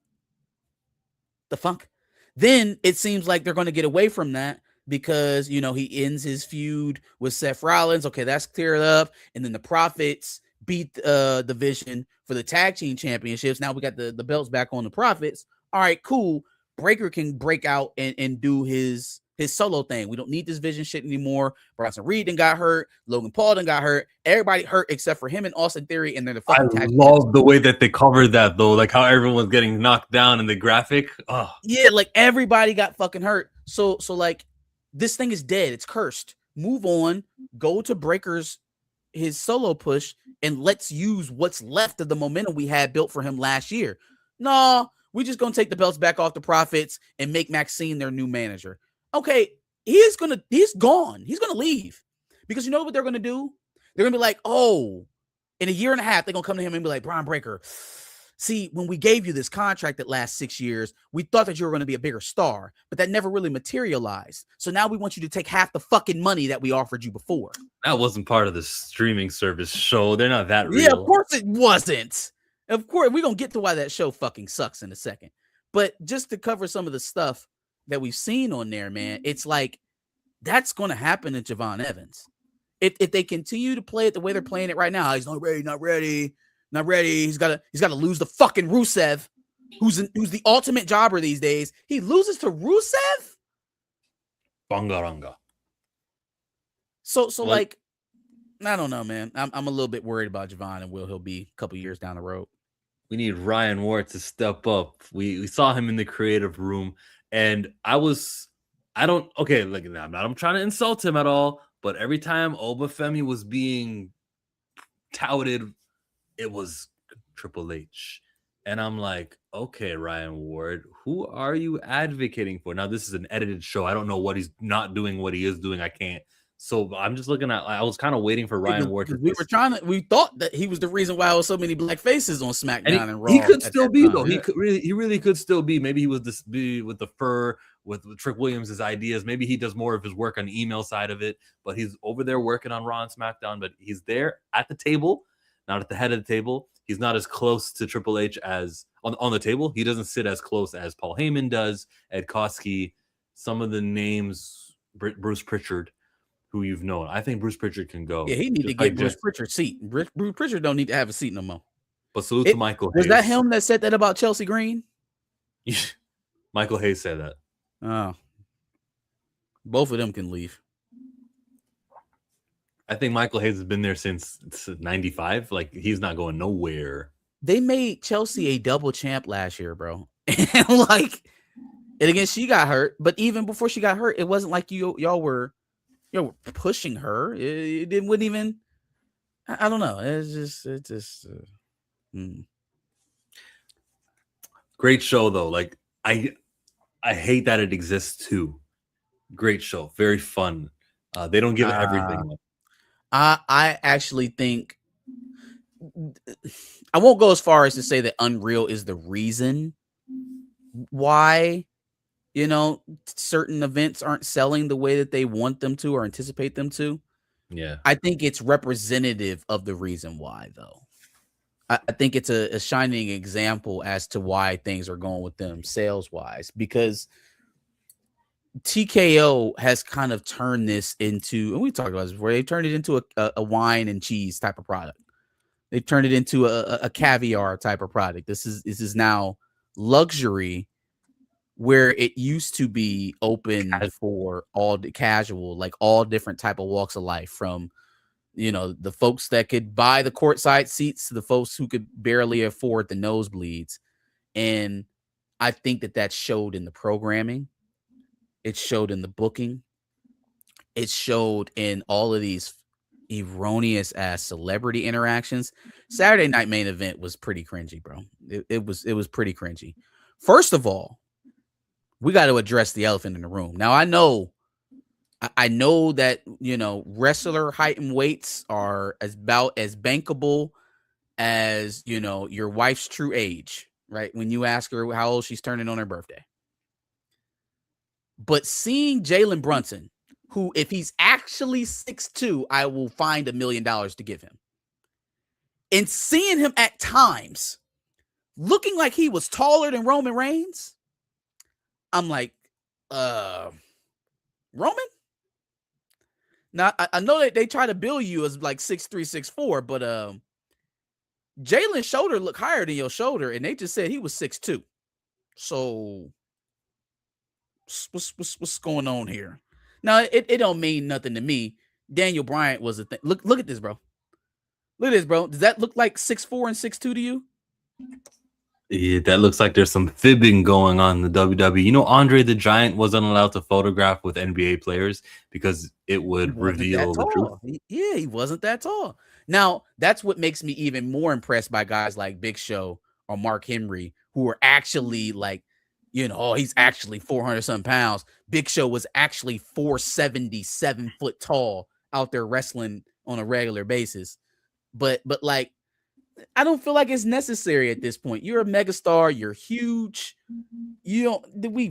the funk. Then it seems like they're going to get away from that because, he ends his feud with Seth Rollins. Okay, that's cleared up. And then the Profits beat the Vision for the tag team championships. Now we got the belts back on the Profits. All right, cool. Breaker can break out and do his solo thing. We don't need this Vision shit anymore. Bronson Reed done got hurt. Logan Paul done got hurt. Everybody hurt except for him and Austin Theory. And they're the fucking
I love the way that they covered that, though. Like how everyone's getting knocked down in the graphic. Oh.
Yeah, like everybody got fucking hurt. So like this thing is dead. It's cursed. Move on. Go to his solo push, and let's use what's left of the momentum we had built for him last year. No, we're just gonna take the belts back off the Profits and make Maxine their new manager. Okay, he's gone. He's gonna leave because you know what they're gonna do? They're gonna be like, in a year and a half, they're gonna come to him and be like, Braun Breaker, see, when we gave you this contract that last 6 years, we thought that you were going to be a bigger star, but that never really materialized. So now we want you to take half the fucking money that we offered you before.
That wasn't part of the streaming service show. They're not that real.
Yeah, of course it wasn't. Of course, we're going to get to why that show fucking sucks in a second. But just to cover some of the stuff that we've seen on there, man, it's like that's going to happen to Javon Evans. If they continue to play it the way they're playing it right now, he's not ready. He's got to lose the fucking Rusev, who's the ultimate jobber these days. He loses to Rusev?
Bangaranga.
So like, I don't know, man. I'm a little bit worried about Javon and he'll be a couple years down the road.
We need Ryan Ward to step up. We saw him in the creative room, and I I don't. Okay, look, I'm trying to insult him at all, but every time Obafemi was being touted, it was Triple H. And I'm like, okay, Ryan Ward, who are you advocating for? Now, this is an edited show. I don't know what he's not doing, what he is doing. I can't. So I'm just looking at, I was kind of waiting for Ryan Ward.
We thought that he was the reason why there was so many black faces on SmackDown and Raw.
He could still be, though.
Yeah.
He really could still be. Maybe he was be with the fur, with Trick Williams' ideas. Maybe he does more of his work on the email side of it, but he's over there working on Raw and SmackDown, but he's there at the table, not at the head of the table. He's not as close to Triple H as on the table. He doesn't sit as close as Paul Heyman does, Ed Koskey, some of the names, Bruce Pritchard, who you've known. I think Bruce Pritchard can go.
Yeah, he need to get Bruce Pritchard's seat. Bruce Pritchard don't need to have a seat no more.
But salute to Michael Hayes.
Was that him that said that about Chelsea Green?
Michael Hayes said that.
Oh. Both of them can leave.
I think Michael Hayes has been there since 95. Like, he's not going nowhere.
They made Chelsea a double champ last year, bro. And again, she got hurt. But even before she got hurt, it wasn't like y'all were pushing her. It wouldn't even. I don't know. It's just.
Great show though. Like, I hate that it exists too. Great show, very fun. They don't give everything.
I actually think I won't go as far as to say that Unreal is the reason why, certain events aren't selling the way that they want them to or anticipate them to.
Yeah.
I think it's representative of the reason why, though. I think it's a shining example as to why things are going with them sales-wise, because TKO has kind of turned this into, and we talked about this before, they've turned it into a wine and cheese type of product. They've turned it into a caviar type of product. This is now luxury, where it used to be open for all the casual, like all different type of walks of life, from the folks that could buy the courtside seats to the folks who could barely afford the nosebleeds. And I think that showed in the programming. It showed in the booking. It showed in all of these erroneous ass celebrity interactions. Saturday Night Main Event was pretty cringy, bro. It was pretty cringy. First of all, we got to address the elephant in the room. Now, I know that, wrestler height and weights are about as bankable as, your wife's true age, right? When you ask her how old she's turning on her birthday. But seeing Jalen Brunson, who, if he's actually 6'2", I will find $1 million to give him. And seeing him at times looking like he was taller than Roman Reigns, I'm like, Roman? Now, I know that they try to bill you as like 6'3", 6'4", but Jalen's shoulder looked higher than your shoulder, and they just said he was 6'2". So what's going on here? Now, it don't mean nothing to me. Daniel Bryant was a thing. Look at this, bro. Look at this, bro. Does that look like 6'4" and 6'2" to you?
Yeah, that looks like there's some fibbing going on in the WWE. Andre the Giant wasn't allowed to photograph with NBA players because it would reveal the truth.
He wasn't that tall. Now, that's what makes me even more impressed by guys like Big Show or Mark Henry, who are actually like, he's actually 400-something pounds. Big Show was actually 477 foot tall out there wrestling on a regular basis. But like, I don't feel like it's necessary at this point. You're a megastar. You're huge. You don't. Did we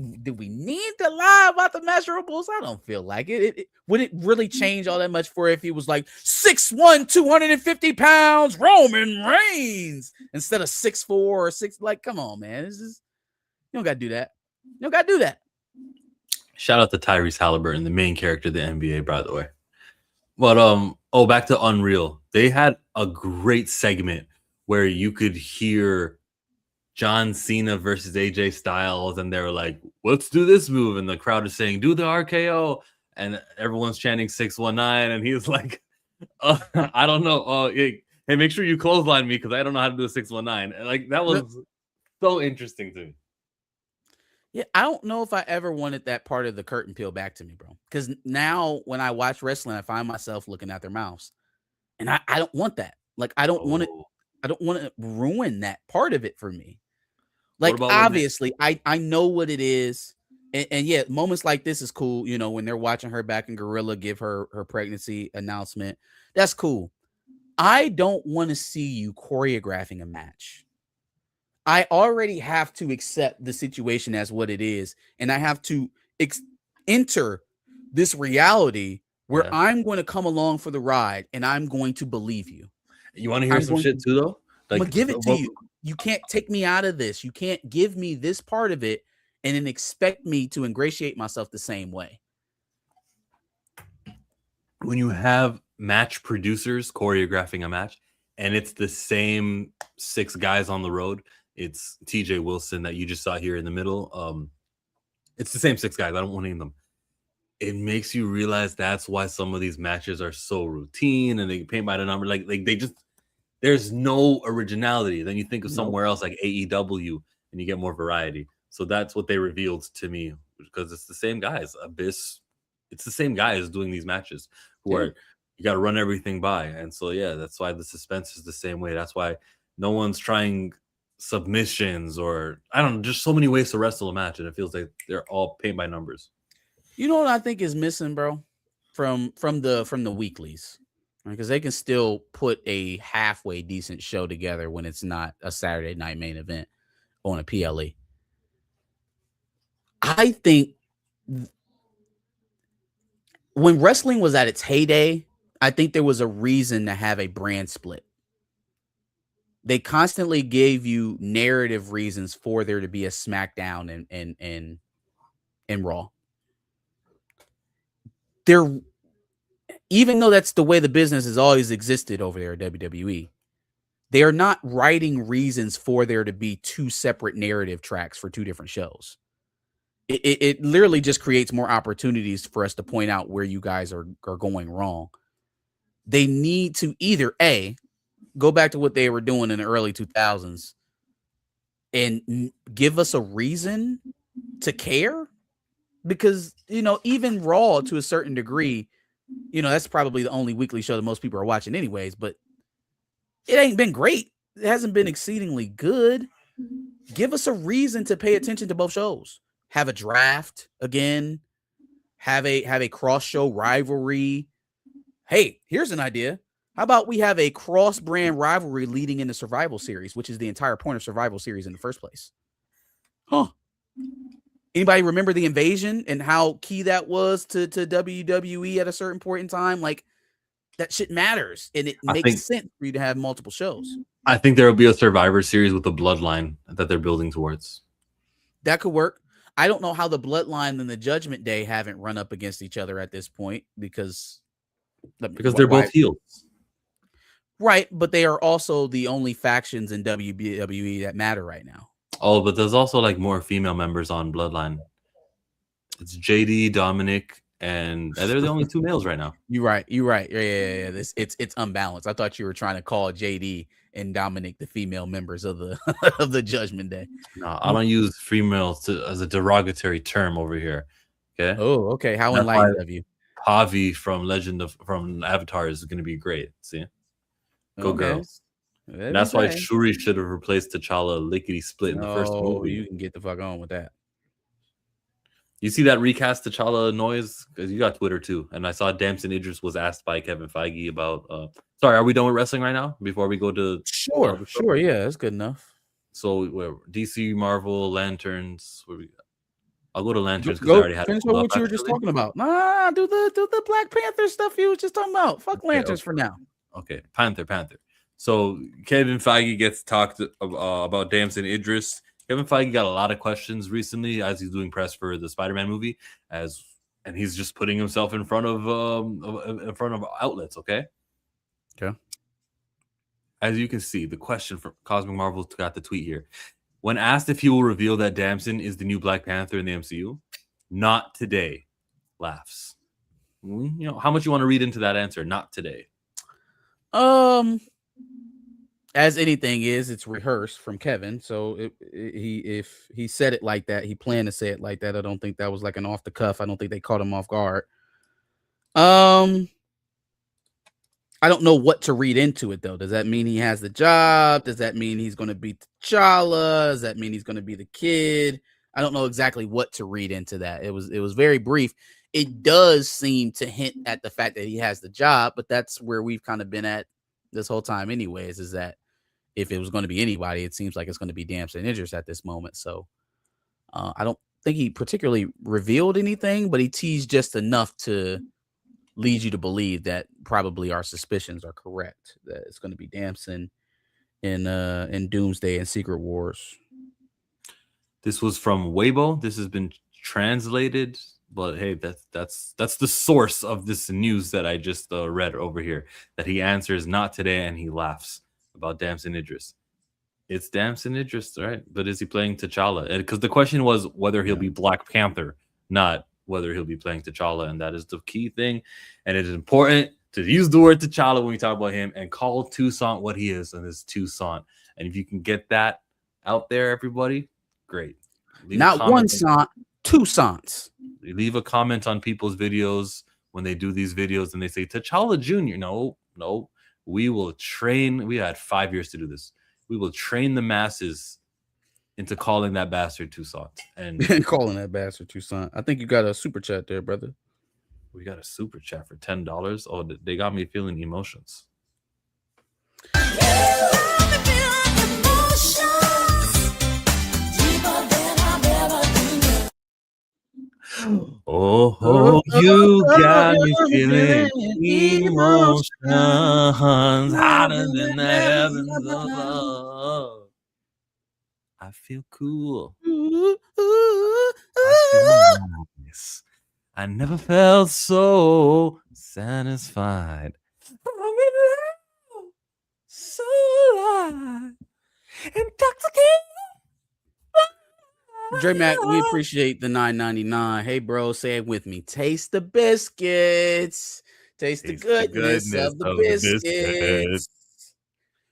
need to lie about the measurables? I don't feel like it. Would it really change all that much for if he was like 6'1", 250 pounds, Roman Reigns, instead of 6'4" or 6? Like, come on, man. This is, you don't got to do that. You don't got to do that.
Shout out to Tyrese Halliburton, the main character of the NBA, by the way. But back to Unreal. They had a great segment where you could hear John Cena versus AJ Styles, and they were like, let's do this move. And the crowd is saying, do the RKO. And everyone's chanting 619. And he was like, I don't know. Hey, make sure you clothesline me because I don't know how to do a 619. And like, that was so interesting to me.
Yeah, I don't know if I ever wanted that part of the curtain peel back to me, bro. Because now when I watch wrestling, I find myself looking at their mouths, and I don't want that. Like I don't want it.
Oh,
I don't want to ruin that part of it for me.
what
Like
about when they?
obviously, I know what it is, and yeah, moments like this is cool. You know, when they're watching her back in Gorilla give her pregnancy announcement, that's cool. I don't want to see you choreographing a match. I already have to accept the situation as what it is, and I have to enter this reality where
Yeah.
I'm going to come along for the ride, and I'm going to believe you.
You want to hear
I'm
some
going
shit
to,
too, though?
I'm
Like,
gonna give it to you. You can't take me out of this. You can't give me this part of it and then expect me to ingratiate myself the same way.
when you have match producers choreographing a match, and it's the same 6 guys on the road. It's TJ Wilson that you just saw here in the middle. It's the same 6 guys. I don't want to name them. It makes you realize that's why some of these matches are so routine and they paint by the number. Like they just there's no originality. Then you think of
Nope.
somewhere else like AEW and you get more variety. So that's what they revealed to me because it's the same guys. Abyss, it's the same guys doing these matches who
Yeah.
are you got to run everything by. And so yeah, that's why the suspense is the same way. That's why no one's trying submissions or I don't know, just so many ways to wrestle a match, and it feels like they're all paint by numbers.
You know what I think is missing, bro, from the weeklies, because they can still put a halfway decent show together when it's not a Saturday night main event on a PLE. I think when wrestling was at its heyday, I think there was a reason to have a brand split. They constantly gave you narrative reasons for there to be a SmackDown and Raw. There, even though that's the way the business has always existed over there at WWE, they are not writing reasons for there to be 2 separate narrative tracks for 2 different shows. It literally just creates more opportunities for us to point out where you guys are going wrong. They need to either A, go back to what they were doing in the early 2000s and give us a reason to care, because, you know, even Raw to a certain degree, you know, that's probably the only weekly show that most people are watching anyways, but it ain't been great. It hasn't been exceedingly good. Give us a reason to pay attention to both shows. Have a draft again. Have a cross-show rivalry. Hey, here's an idea. How about we have a cross-brand rivalry leading into Survival Series, which is the entire point of Survival Series in the first place? Huh. Anybody remember the Invasion and how key that was to WWE at a certain point in time? Like, that shit matters, and it makes sense for you to have multiple shows.
I think there will be a Survivor Series with a bloodline that they're building towards.
That could work. I don't know how the Bloodline and the Judgment Day haven't run up against each other at this point because
they're both heels.
Right, but they are also the only factions in WWE that matter right now.
Oh, but there's also like more female members on Bloodline. It's JD, Dominic, and they're the only 2 males right now.
You're right. Yeah. It's unbalanced. I thought you were trying to call JD and Dominic the female members of the of the Judgment Day.
No, I don't use females as a derogatory term over here. Okay.
Oh, okay. How enlightened of you.
Pavi from from Avatar is going to be great. See, go girls. And that's why Shuri should have replaced T'Challa lickety split in the first movie.
You can get the fuck on with that.
You see that recast T'Challa noise? Because you got Twitter too. And I saw Damson Idris was asked by Kevin Feige about sorry, are we done with wrestling right now? Before we go to
Sure, yeah, that's good enough.
So DC, Marvel, Lanterns, where we I'll go to Lanterns because I already had
finish what you were just talking about. Nah, do the Black Panther stuff you was just talking about. Fuck Lanterns for now.
Okay, Panther. So Kevin Feige gets talked about Damson Idris. Kevin Feige got a lot of questions recently as he's doing press for the Spider-Man movie, and he's just putting himself in front of outlets. Okay. As you can see, the question from Cosmic Marvel's got the tweet here. When asked if he will reveal that Damson is the new Black Panther in the MCU, not today. Laughs. You know how much you want to read into that answer? Not today.
as anything is, it's rehearsed from Kevin. So if he said it like that, he planned to say it like that. I don't think that was like an off the cuff. I don't think they caught him off guard. I don't know what to read into it though. Does that mean he has the job? Does that mean he's going to be T'Challa? Does that mean he's going to be the kid? I don't know exactly what to read into that. It was very brief. It does seem to hint at the fact that he has the job, but that's where we've kind of been at this whole time anyways, is that if it was going to be anybody, it seems like it's going to be Damson Idris at this moment. So I don't think he particularly revealed anything, but he teased just enough to lead you to believe that probably our suspicions are correct, that it's going to be Damson in Doomsday and Secret Wars.
This was from Weibo. This has been translated, but hey, that's the source of this news that I just read over here. That he answers not today, and he laughs about Damson Idris. It's Damson Idris, right? But is he playing T'Challa? Because the question was whether he'll be Black Panther, not whether he'll be playing T'Challa, and that is the key thing. And it is important to use the word T'Challa when we talk about him and call Toussaint what he is, and it's Toussaint. And if you can get that out there, everybody, great.
Not one Sant, two Sants.
Leave a comment on people's videos when they do these videos and they say T'Challa Jr. No, we will train. We had 5 years to do this. We will train the masses into calling that bastard Toussaint. And
calling that bastard Toussaint. I think you got a super chat there, brother.
We got a super chat for $10. Oh, they got me feeling emotions. Oh, you got me feeling emotions hotter than the heavens above. I feel cool. I feel nice. I never felt so satisfied. I'm in love, so alive, intoxicated.
Dre Mac, we appreciate the $9.99. Hey, bro, say it with me. Taste the biscuits. Taste the goodness of the biscuits.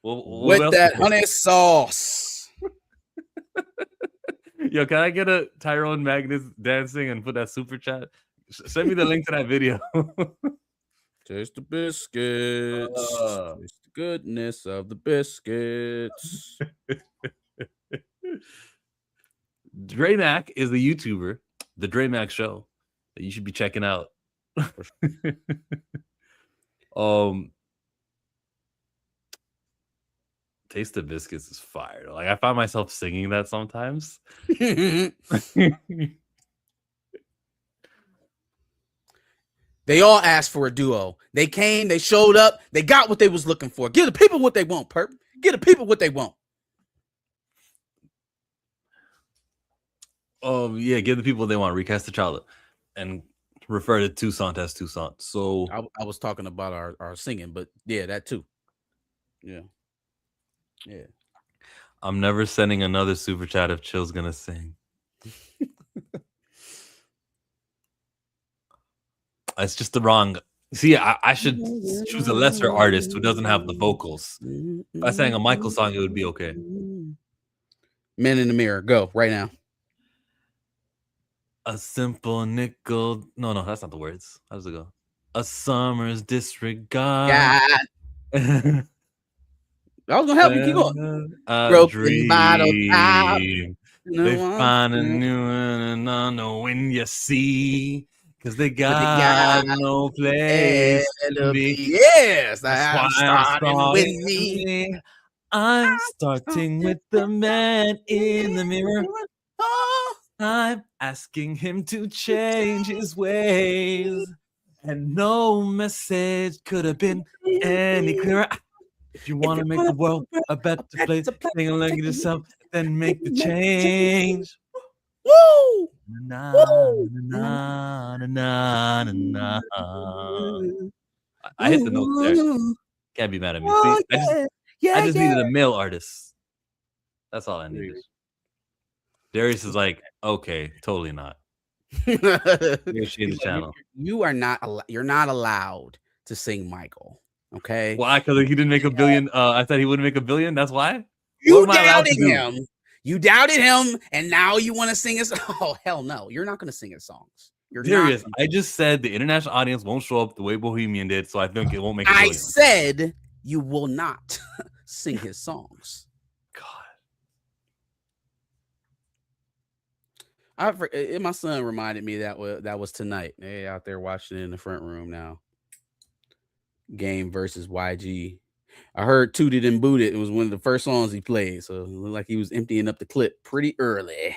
With that honey sauce.
Yo, can I get a Tyrone Magnus dancing and put that super chat? Send me the link to that video.
Taste the biscuits. Taste the goodness of the biscuits.
Dre Mac is the YouTuber, the Dre Mac Show, that you should be checking out. Taste the Biscuits is fire. Like, I find myself singing that sometimes.
They all asked for a duo. They came, they showed up, they got what they was looking for. Give the people what they want, Perp. Give the people what they want.
Yeah, give the people what they want. Recast T'Challa and refer to Toussaint as Toussaint. So
I was talking about our singing, but yeah, that too. Yeah.
I'm never sending another super chat if Chill's gonna sing. It's just the wrong. See, I should choose a lesser artist who doesn't have the vocals. If I sang a Michael song, it would be okay.
Men in the Mirror, go right now.
A simple nickel. No, that's not the words. How does it go? A summer's disregard.
I was gonna help you. Keep going. Broken bottle top.
They find a new one and I know when you see, because they got no place to be.
Yes, I'm starting with me.
I'm starting with the man in the mirror. I'm asking him to change his ways, and no message could have been any clearer. If you want to make the world a better place, sing along yourself, then make the change.
Woo!
Na, na, na, na, na, na. I hit the notes there. Can't be mad at me. See, I just needed a male artist. That's all I needed. Darius is like, okay, totally not. The channel.
You're not allowed to sing Michael. Okay.
Why? Because he didn't make a billion. I said he wouldn't make a billion. That's why.
You
What am I allowed to
doubted
do?
him. You doubted him, and now you want to sing his. Oh hell no! You're not going to sing his songs. You're
Darius,
not.
I just said the international audience won't show up the way Bohemian did, so I think it won't make a
I
billion.
said you will not sing his songs.
God.
My son reminded me that was tonight. They out there watching it in the front room now. Game versus YG. I heard Tooted and Booted. It was one of the first songs he played, so it looked like he was emptying up the clip pretty early.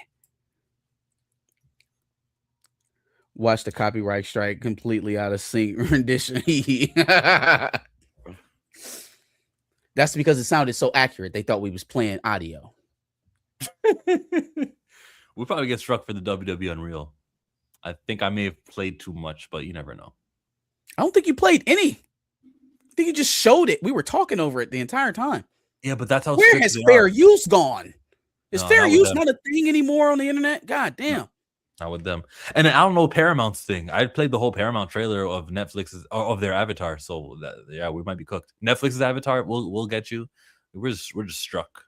Watch the copyright strike completely out of sync rendition. That's because it sounded so accurate. They thought we was playing audio.
We'll probably get struck for the WWE Unreal. I think I may have played too much, but you never know.
I don't think you played any. I think you just showed it. We were talking over it the entire time.
Yeah, but that's how.
Where has fair use gone? Is fair use not a thing anymore on the internet? God damn.
Not with them. And I don't know Paramount's thing. I played the whole Paramount trailer of Netflix's of their Avatar. So we might be cooked. Netflix's Avatar, we'll get you. We're just struck.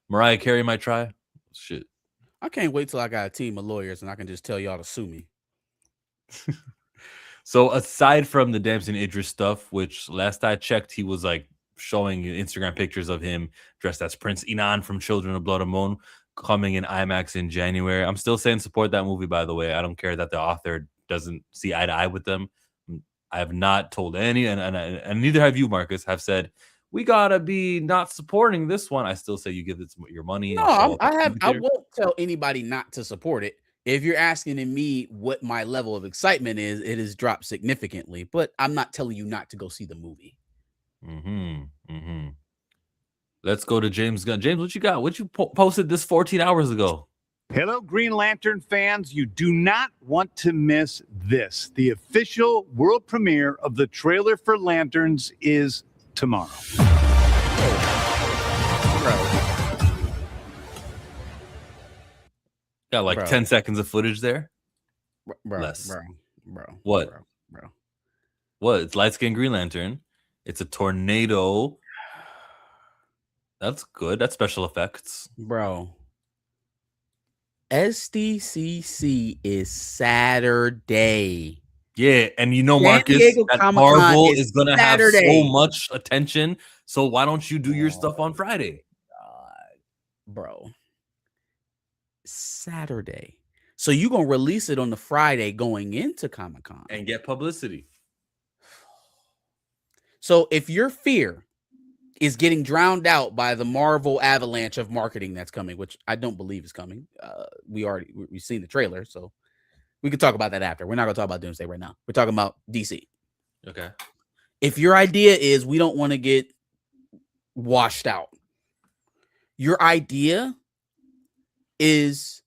Mariah Carey might try. Shit.
I can't wait till I got a team of lawyers and I can just tell y'all to sue me.
So aside from the Damson Idris stuff, which last I checked, he was like showing Instagram pictures of him dressed as Prince Inan from Children of Blood and Bone, coming in IMAX in January. I'm still saying support that movie, by the way. I don't care that the author doesn't see eye to eye with them. I have not told any, and neither have you, Marcus, have said, we gotta be not supporting this one. I still say you give it your money.
No, I won't tell anybody not to support it. If you're asking me what my level of excitement is, it has dropped significantly, but I'm not telling you not to go see the movie.
Let's go to James Gunn. James, what you got? What you posted this 14 hours ago?
Hello, Green Lantern fans. You do not want to miss this. The official world premiere of the trailer for Lanterns is tomorrow.
Got like 10 seconds of footage there.
Bro.
What?
Bro.
What? It's light skinned Green Lantern. It's a tornado. That's good. That's special effects.
Bro. SDCC is Saturday.
Yeah, and you know, Marcus, that Marvel is going to have so much attention. So why don't you do your stuff on Friday?
God, bro. Saturday. So you're going to release it on the Friday going into Comic-Con.
And get publicity.
So if your fear is getting drowned out by the Marvel avalanche of marketing that's coming, which I don't believe is coming. We've seen the trailer, so we can talk about that after. We're not going to talk about Doomsday right now. We're talking about DC.
Okay.
If your idea is we don't want to get washed out, your idea is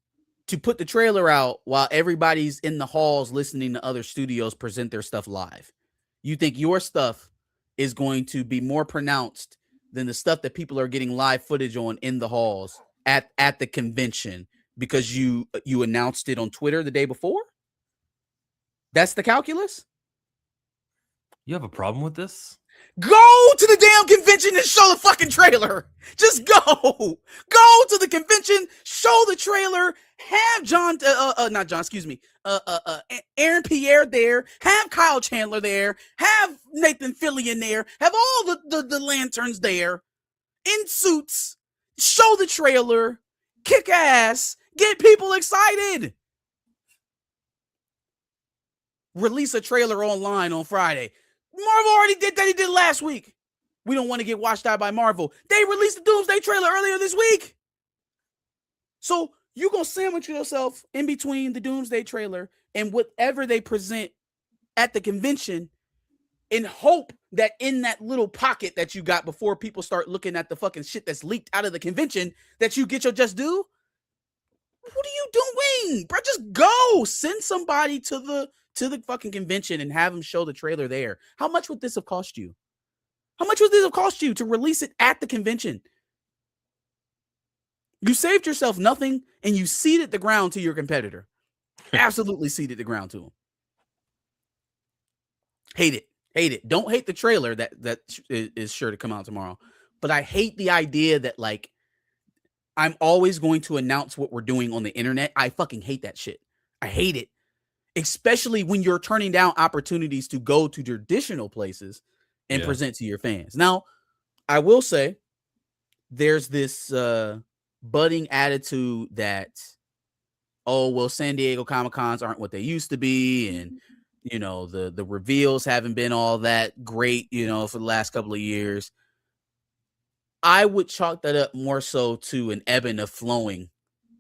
to put the trailer out while everybody's in the halls listening to other studios present their stuff live. You think your stuff is going to be more pronounced than the stuff that people are getting live footage on in the halls at the convention because you announced it on Twitter the day before? That's the calculus?
You have a problem with this?
Go to the damn convention and show the fucking trailer. Just go. Go to the convention, show the trailer, have Aaron Pierre there, have Kyle Chandler there, have Nathan Fillion there, have all the lanterns there in suits, show the trailer, kick ass, get people excited. Release a trailer online on Friday. Marvel already did that. He did last week. We don't want to get washed out by Marvel. They released the Doomsday trailer earlier this week. So you're going to sandwich yourself in between the Doomsday trailer and whatever they present at the convention in hope that in that little pocket that you got before people start looking at the fucking shit that's leaked out of the convention that you get your just due. What are you doing, bro? Just go. Send somebody to the fucking convention and have them show the trailer there. How much would this have cost you? How much would this have cost you to release it at the convention? You saved yourself nothing and you ceded the ground to your competitor. Absolutely ceded the ground to him. Hate it. Hate it. Don't hate the trailer that is sure to come out tomorrow. But I hate the idea that like I'm always going to announce what we're doing on the internet. I fucking hate that shit. I hate it. Especially when you're turning down opportunities to go to traditional places and present to your fans. Now, I will say there's this budding attitude that, oh, well, San Diego Comic-Cons aren't what they used to be, and you know, the reveals haven't been all that great, you know, for the last couple of years. I would chalk that up more so to an ebb and a flowing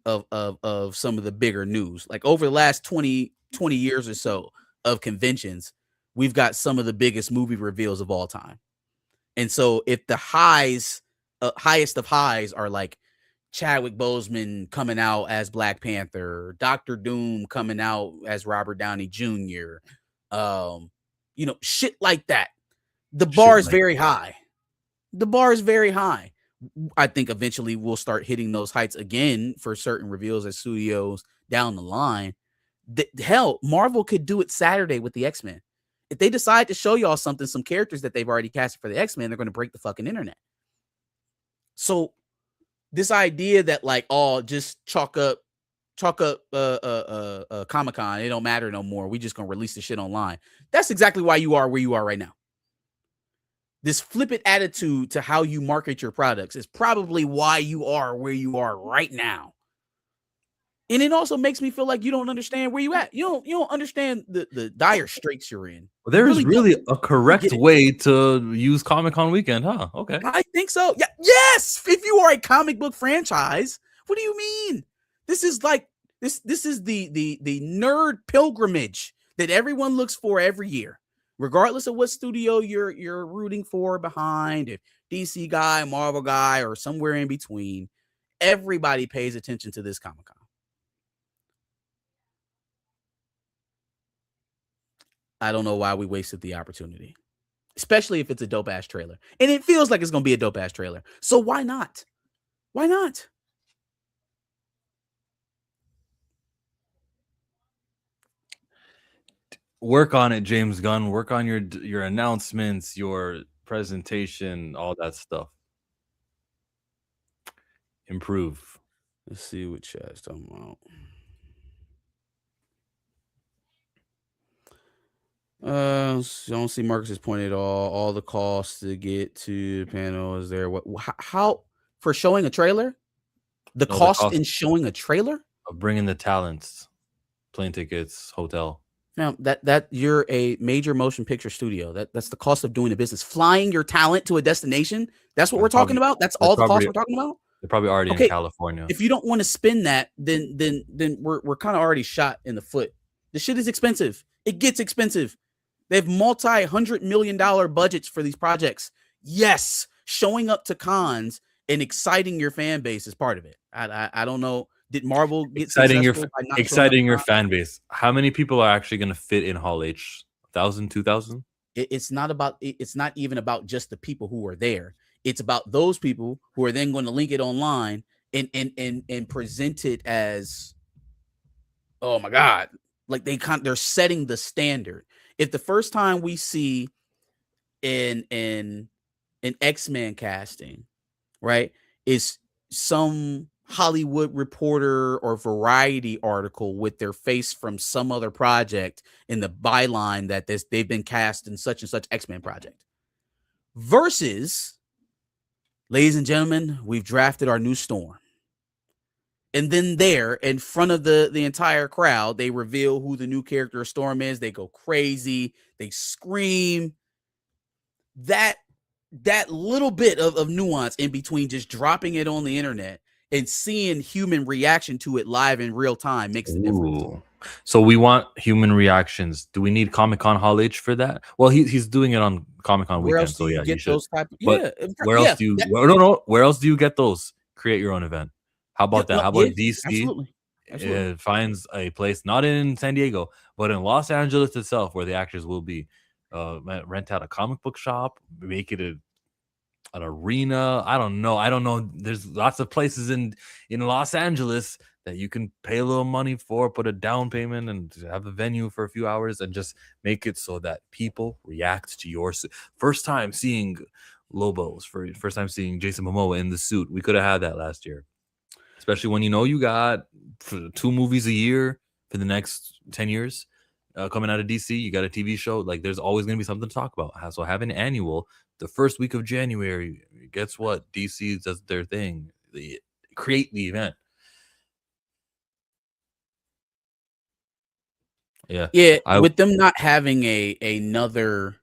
of some of the bigger news. Like over the last 20 years or so of conventions, we've got some of the biggest movie reveals of all time. And so if the highest of highs are like Chadwick Boseman coming out as Black Panther, Dr. Doom coming out as Robert Downey Jr., you know, shit like that. The bar is very high. The bar is very high. I think eventually we'll start hitting those heights again for certain reveals at studios down the line. Hell, Marvel could do it Saturday with the X-Men. If they decide to show y'all something, some characters that they've already casted for the X-Men, they're going to break the fucking internet. So this idea that like, oh, just chalk up Comic-Con, it don't matter no more. We just gonna release the shit online. That's exactly why you are where you are right now. This flippant attitude to how you market your products is probably why you are where you are right now. And it also makes me feel like you don't understand where you at. You don't understand the dire straits you're in.
Well, there is really a correct way to use Comic-Con weekend, huh? Okay.
I think so. Yeah. Yes. If you are a comic book franchise, what do you mean? This is like this is the nerd pilgrimage that everyone looks for every year, regardless of what studio you're rooting for behind, if DC guy, Marvel guy, or somewhere in between. Everybody pays attention to this Comic-Con. I don't know why we wasted the opportunity, especially if it's a dope ass trailer. And it feels like it's going to be a dope ass trailer. So why not? Why not?
Work on it, James Gunn. Work on your announcements, your presentation, all that stuff. Improve.
Let's see what chat's talking about. Don't see Marcus's point at all. All the costs to get to the panel is there. How for showing a trailer? The cost in showing a trailer?
Of bringing the talents, plane tickets, hotel.
Now that you're a major motion picture studio. That's the cost of doing a business. Flying your talent to a destination. That's what we're talking about. That's all the cost we're talking about.
They're probably already in California.
If you don't want to spend that, then we're kind of already shot in the foot. The shit is expensive. It gets expensive. They have multi-$100 million budgets for these projects. Yes, showing up to cons and exciting your fan base is part of it. I don't know. Did Marvel get
exciting your fan base? How many people are actually going to fit in Hall H? 1,000, 2,000?
It's not even about just the people who are there. It's about those people who are then going to link it online and present it as, oh my God, like they're setting the standard. If the first time we see an X-Men casting, right, is some Hollywood Reporter or Variety article with their face from some other project in the byline that they've been cast in such and such X-Men project, versus, ladies and gentlemen, we've drafted our new Storm. And then there, in front of the entire crowd, they reveal who the new character of Storm is. They go crazy. They scream. That little bit of nuance in between just dropping it on the internet and seeing human reaction to it live in real time makes a difference.
So we want human reactions. Do we need Comic-Con Hall H for that? Well, he's doing it on Comic-Con weekend. So yeah, you should. Where else do you? Where else do you get those? Create your own event. How about that? How about DC? Absolutely. Finds a place not in San Diego, but in Los Angeles itself, where the actors will be. Rent out a comic book shop, make it an arena. I don't know. There's lots of places in Los Angeles that you can pay a little money for, put a down payment, and have a venue for a few hours, and just make it so that people react to your first time seeing Lobos, for first time seeing Jason Momoa in the suit. We could have had that last year, especially when you got 2 movies a year for the next 10 years coming out of DC. You got a TV show. Like, there's always going to be something to talk about. So have an annual the first week of January. Guess what? DC does their thing. They create the event.
Yeah. With them not having another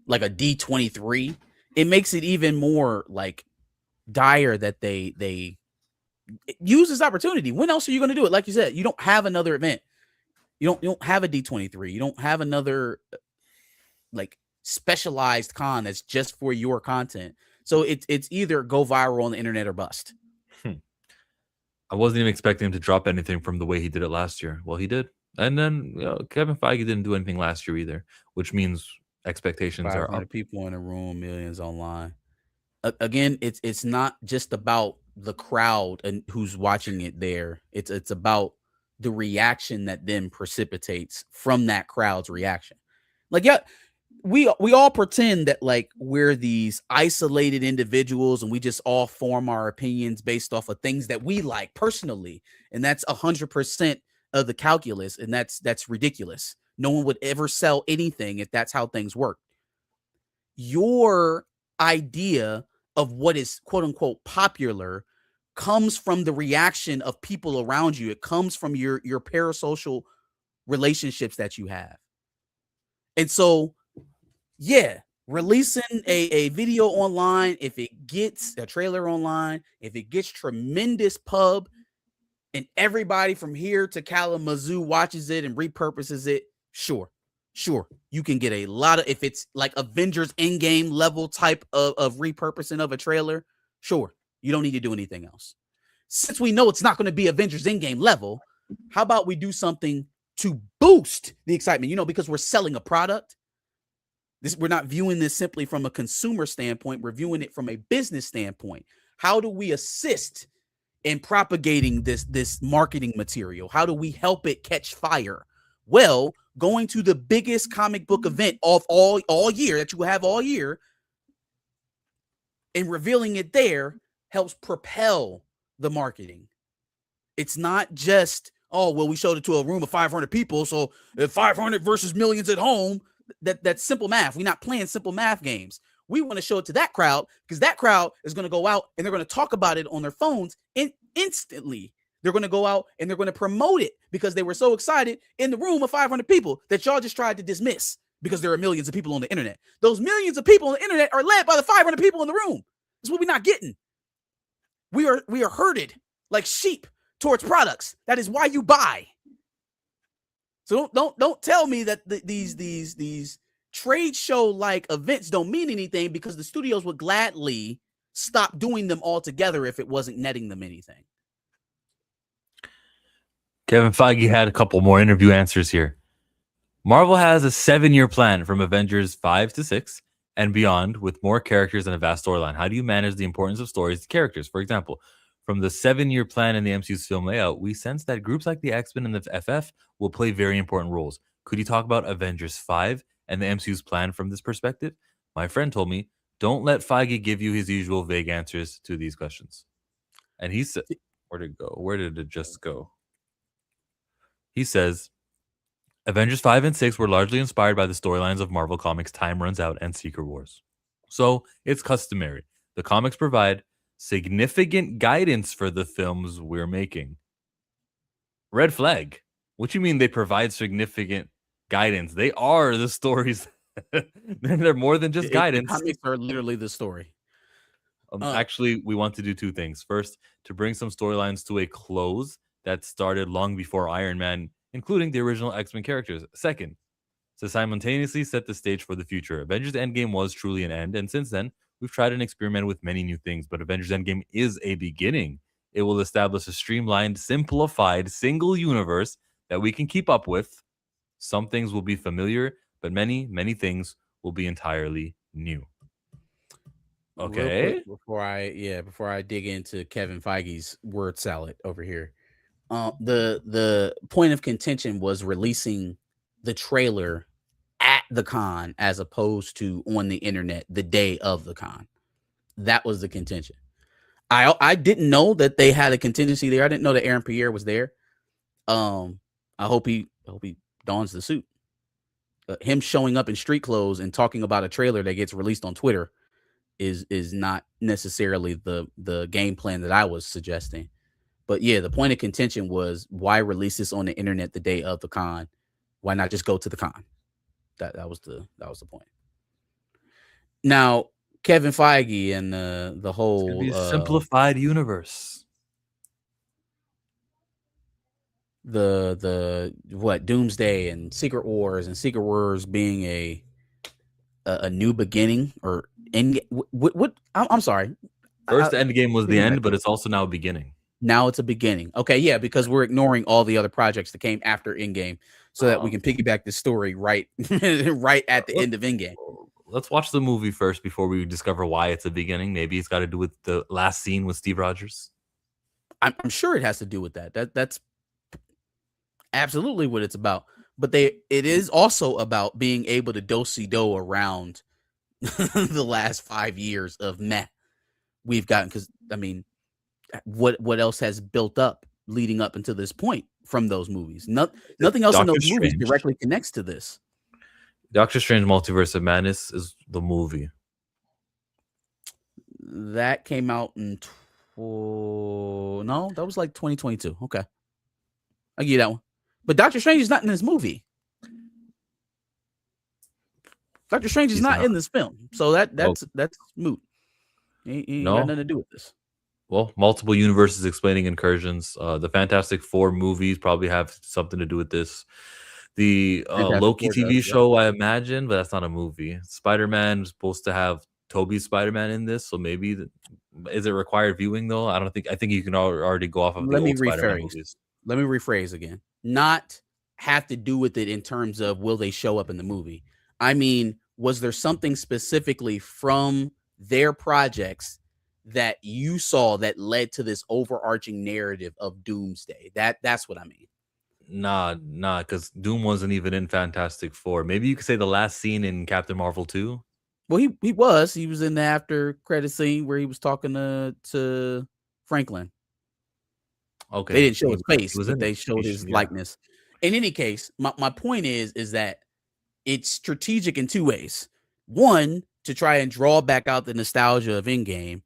like a D23, it makes it even more like dire that they use this opportunity. When else are you going to do it? Like you said, you don't have another event. You don't have a D23. You don't have another like specialized con that's just for your content. So it's either go viral on the internet or bust.
I wasn't even expecting him to drop anything from the way he did it last year. Well, he did. And then Kevin Feige didn't do anything last year either, which means expectations are up.
People in a room, millions online. Again, it's not just about the crowd and who's watching it there. It's about the reaction that then precipitates from that crowd's reaction. Like, yeah, we all pretend that like we're these isolated individuals and we just all form our opinions based off of things that we like personally, and that's 100% of the calculus, and that's ridiculous. No one would ever sell anything if that's how things work. Your idea of what is quote unquote popular comes from the reaction of people around you. It comes from your parasocial relationships that you have. And so, yeah, releasing a video online, if it gets a trailer online, if it gets tremendous pub and everybody from here to Kalamazoo watches it and repurposes it, sure, you can get a lot of, if it's like Avengers Endgame level type of repurposing of a trailer, sure, you don't need to do anything else. Since we know it's not going to be Avengers Endgame level, how about we do something to boost the excitement? Because we're selling a product. We're not viewing this simply from a consumer standpoint. We're viewing it from a business standpoint. How do we assist in propagating this marketing material? How do we help it catch fire? Well, going to the biggest comic book event of all year that you have all year and revealing it there helps propel the marketing. It's not just, oh, well, we showed it to a room of 500 people, so if 500 versus millions at home, that's simple math. We're not playing simple math games. We want to show it to that crowd because that crowd is going to go out and they're going to talk about it on their phones instantly. They're going to go out and they're going to promote it because they were so excited in the room of 500 people that y'all just tried to dismiss because there are millions of people on the internet. Those millions of people on the internet are led by the 500 people in the room. That's what we're not getting. We are herded like sheep towards products. That is why you buy. So don't tell me that these trade show like events don't mean anything, because the studios would gladly stop doing them altogether if it wasn't netting them anything.
Kevin Feige had a couple more interview answers here. Marvel has a 7-year plan from Avengers 5 to 6 and beyond, with more characters and a vast storyline. How do you manage the importance of stories to characters? For example, from the 7-year plan in the MCU's film layout, we sense that groups like the X-Men and the FF will play very important roles. Could you talk about Avengers 5 and the MCU's plan from this perspective? My friend told me, don't let Feige give you his usual vague answers to these questions. And he said, where'd it go? Where did it just go? He says, Avengers 5 and 6 were largely inspired by the storylines of Marvel Comics' Time Runs Out and Secret Wars. So it's customary. The comics provide significant guidance for the films we're making. Red flag. What you mean they provide significant guidance? They are the stories. They're more than just guidance.
The comics are literally the story.
Actually, we want to do two things. First, to bring some storylines to a close that started long before Iron Man, including the original X-Men characters. Second, to simultaneously set the stage for the future. Avengers Endgame was truly an end, and since then, we've tried and experimented with many new things, but Avengers Endgame is a beginning. It will establish a streamlined, simplified, single universe that we can keep up with. Some things will be familiar, but many, many things will be entirely new. Okay.
Before I dig into Kevin Feige's word salad over here. The point of contention was releasing the trailer at the con as opposed to on the internet the day of the con. That was the contention. I didn't know that they had a contingency there. I didn't know that Aaron Pierre was there. I hope he dons the suit. Him showing up in street clothes and talking about a trailer that gets released on Twitter is not necessarily the game plan that I was suggesting. But yeah, the point of contention was, why release this on the internet the day of the con? Why not just go to the con? That was the point. Now, Kevin Feige and the whole
simplified universe.
The Doomsday and Secret Wars being a new beginning or end. What I'm sorry.
First Endgame was the end, but it's also now a beginning.
Now it's a beginning. Okay, yeah, because we're ignoring all the other projects that came after Endgame, so that we can piggyback the story right at the end of Endgame.
Let's watch the movie first before we discover why it's a beginning. Maybe it's got to do with the last scene with Steve Rogers.
I'm sure it has to do with that. That's absolutely what it's about. But it is also about being able to do-si-do around the last 5 years of meh we've gotten. Because I mean, what else has built up leading up until this point from those movies? Nothing else in those movies directly connects to this.
Doctor Strange Multiverse of Madness is the movie.
That came out in no, that was like 2022. Okay. I'll give you that one. But Doctor Strange is not in this movie. Doctor Strange is not in this film. So that's moot. He ain't got nothing to do with this.
Well, multiple universes explaining incursions. The Fantastic Four movies probably have something to do with this. The Loki TV show, I imagine, but that's not a movie. Spider-Man is supposed to have Tobey's Spider-Man in this, so maybe is it required viewing though? I think you can already go off of the old Spider-Man movies.
Let me rephrase again. Not have to do with it in terms of will they show up in the movie. I mean, was there something specifically from their projects that you saw that led to this overarching narrative of Doomsday? That's what I mean.
Nah, because Doom wasn't even in Fantastic Four. Maybe you could say the last scene in Captain Marvel 2.
Well, he was in the after credit scene where he was talking to Franklin.
Okay,
they didn't show his face, but they showed his likeness. In any case, my point is that it's strategic in two ways. One, to try and draw back out the nostalgia of Endgame,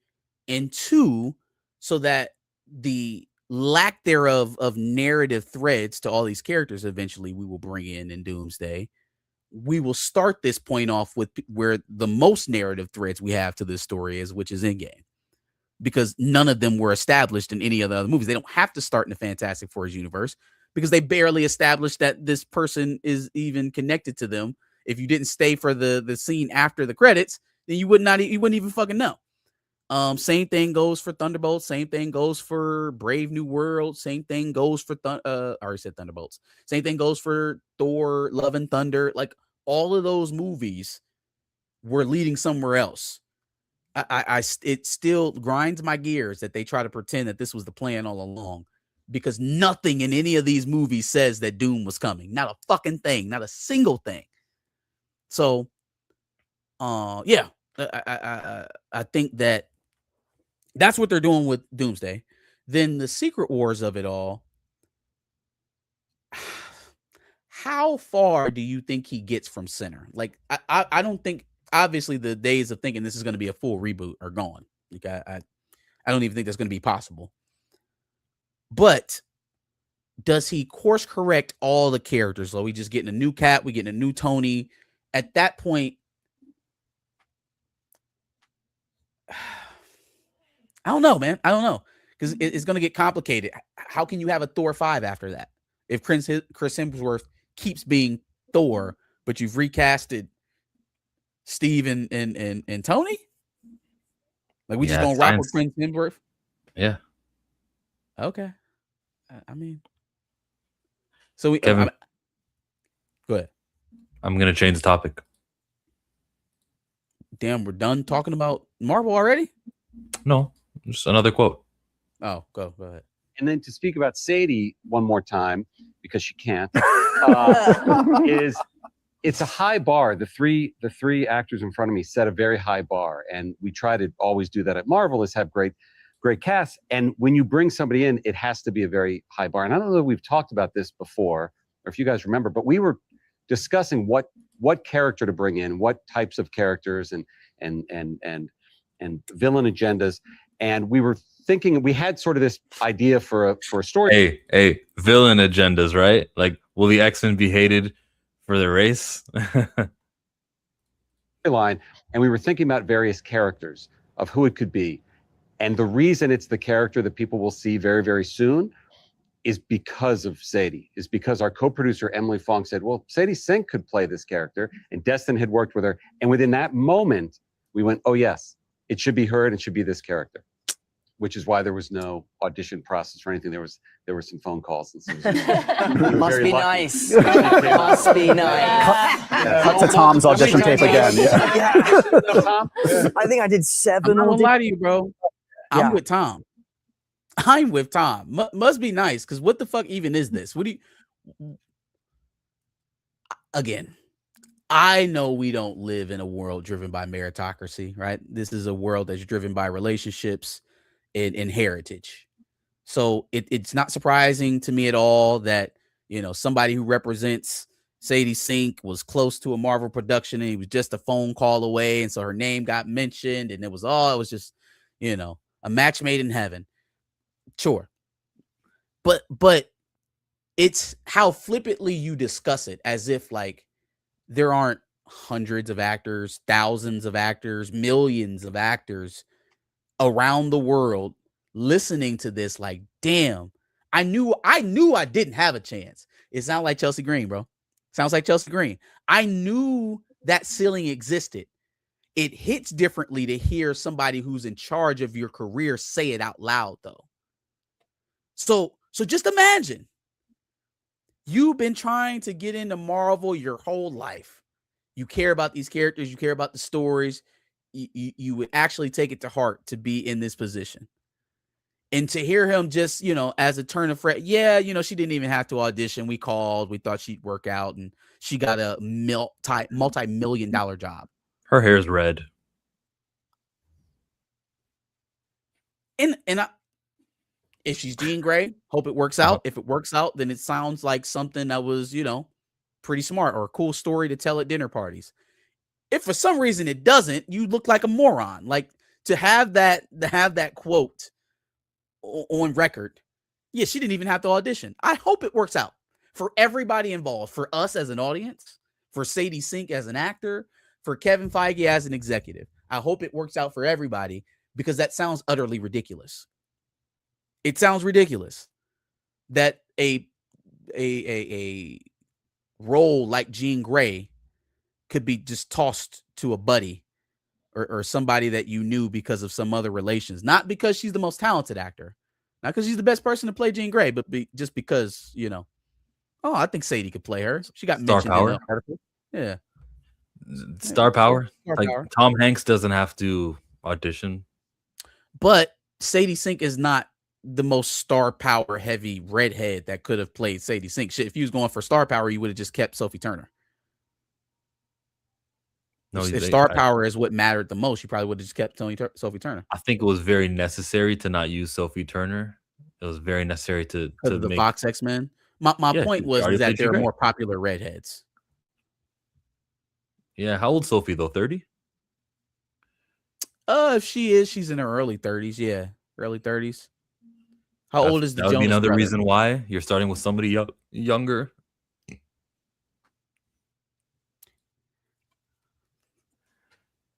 and two, so that the lack thereof of narrative threads to all these characters eventually we will bring in Doomsday. We will start this point off with where the most narrative threads we have to this story is, which is Endgame, because none of them were established in any of the other movies. They don't have to start in the Fantastic Four universe because they barely established that this person is even connected to them. If you didn't stay for the scene after the credits, then you wouldn't even fucking know. Same thing goes for Thunderbolts. Same thing goes for Brave New World. Same thing goes for I already said Thunderbolts. Same thing goes for Thor: Love and Thunder. Like, all of those movies were leading somewhere else. It still grinds my gears that they try to pretend that this was the plan all along, because nothing in any of these movies says that Doom was coming. Not a fucking thing. Not a single thing. So, yeah, I think that's what they're doing with Doomsday. Then the Secret Wars of it all. How far do you think he gets from center? Like, I don't think, obviously the days of thinking this is going to be a full reboot are gone. Like, I don't even think that's going to be possible. But does he course correct all the characters? So we just getting a new Cap, we getting a new Tony. At that point, I don't know, man. I don't know, because it's going to get complicated. How can you have a Thor 5 after that if Chris Hemsworth keeps being Thor, but you've recasted Steve and Tony? Like, we just gonna rock with Chris Hemsworth?
Yeah.
Okay. I mean, so we.
Kevin,
go ahead.
I'm gonna change the topic.
Damn, we're done talking about Marvel already?
No, just another quote.
Oh, go ahead.
And then to speak about Sadie one more time, because she can't, is it's a high bar. The three actors in front of me set a very high bar, and we try to always do that at Marvel, is have great casts. And when you bring somebody in, it has to be a very high bar. And I don't know if we've talked about this before, or if you guys remember, but we were discussing what character to bring in, what types of characters and villain agendas, and we were thinking, we had sort of this idea for a story.
Hey, villain agendas, right? Like, will the X-Men be hated for their race?
Line, and we were thinking about various characters of who it could be, and the reason it's the character that people will see very, very soon is because of Sadie, is because our co-producer Emily Fong said, well, Sadie Sink could play this character, and Destin had worked with her, and within that moment we went, oh yes, it should be her and it should be this character, which is why there was no audition process or anything. There were some phone calls and some.
Must be nice. Must be nice.
Cut to Tom's audition tape again. Yeah.
Tom?
I think I did 7.
I'm not gonna lie to you, bro.
Yeah.
I'm with Tom. Must be nice, because what the fuck even is this? What do you? Again, I know we don't live in a world driven by meritocracy, right? This is a world that's driven by relationships and heritage. So it's not surprising to me at all that, you know, somebody who represents Sadie Sink was close to a Marvel production and he was just a phone call away, and so her name got mentioned, and it was just, you know, a match made in heaven. Sure. But it's how flippantly you discuss it, as if like there aren't hundreds of actors, thousands of actors, millions of actors around the world listening to this. Like, damn, I knew I didn't have a chance. It sounds like Chelsea Green, bro. Sounds like Chelsea Green. I knew that ceiling existed. It hits differently to hear somebody who's in charge of your career say it out loud, though. So just imagine you've been trying to get into Marvel your whole life. You care about these characters. You care about the stories. You would actually take it to heart to be in this position. And to hear him just, you know, as a turn of phrase, yeah, you know, she didn't even have to audition. We called. We thought she'd work out, and she got a multi-million-dollar job.
Her hair's red.
And if she's Jean Grey, hope it works out. If it works out, then it sounds like something that was, you know, pretty smart or a cool story to tell at dinner parties. If for some reason it doesn't, you look like a moron. Like, to have that quote on record. Yeah, she didn't even have to audition. I hope it works out for everybody involved, for us as an audience, for Sadie Sink as an actor, for Kevin Feige as an executive. I hope it works out for everybody, because that sounds utterly ridiculous. It sounds ridiculous that a role like Jean Grey could be just tossed to a buddy or somebody that you knew because of some other relations, not because she's the most talented actor, not because she's the best person to play Jean Grey, but just because, you know, oh, I think Sadie could play her. She got mentioned in the article. Yeah.
Star power.
Star
Like
power.
Tom Hanks doesn't have to audition.
But Sadie Sink is not the most star power heavy redhead that could have played Sadie Sink. Shit, if you was going for star power, you would have just kept Sophie Turner.
No,
if star power is what mattered the most, you probably would have just kept Sophie Turner.
I think it was very necessary to not use Sophie Turner. It was very necessary to
the
make
Fox X-Men. My point was that there are more popular redheads.
Yeah, how old Sophie though? 30?
If she's in her early 30s. Yeah, early 30s. How old is the Jonas
That would be another
brother?
reason why you're starting with somebody younger.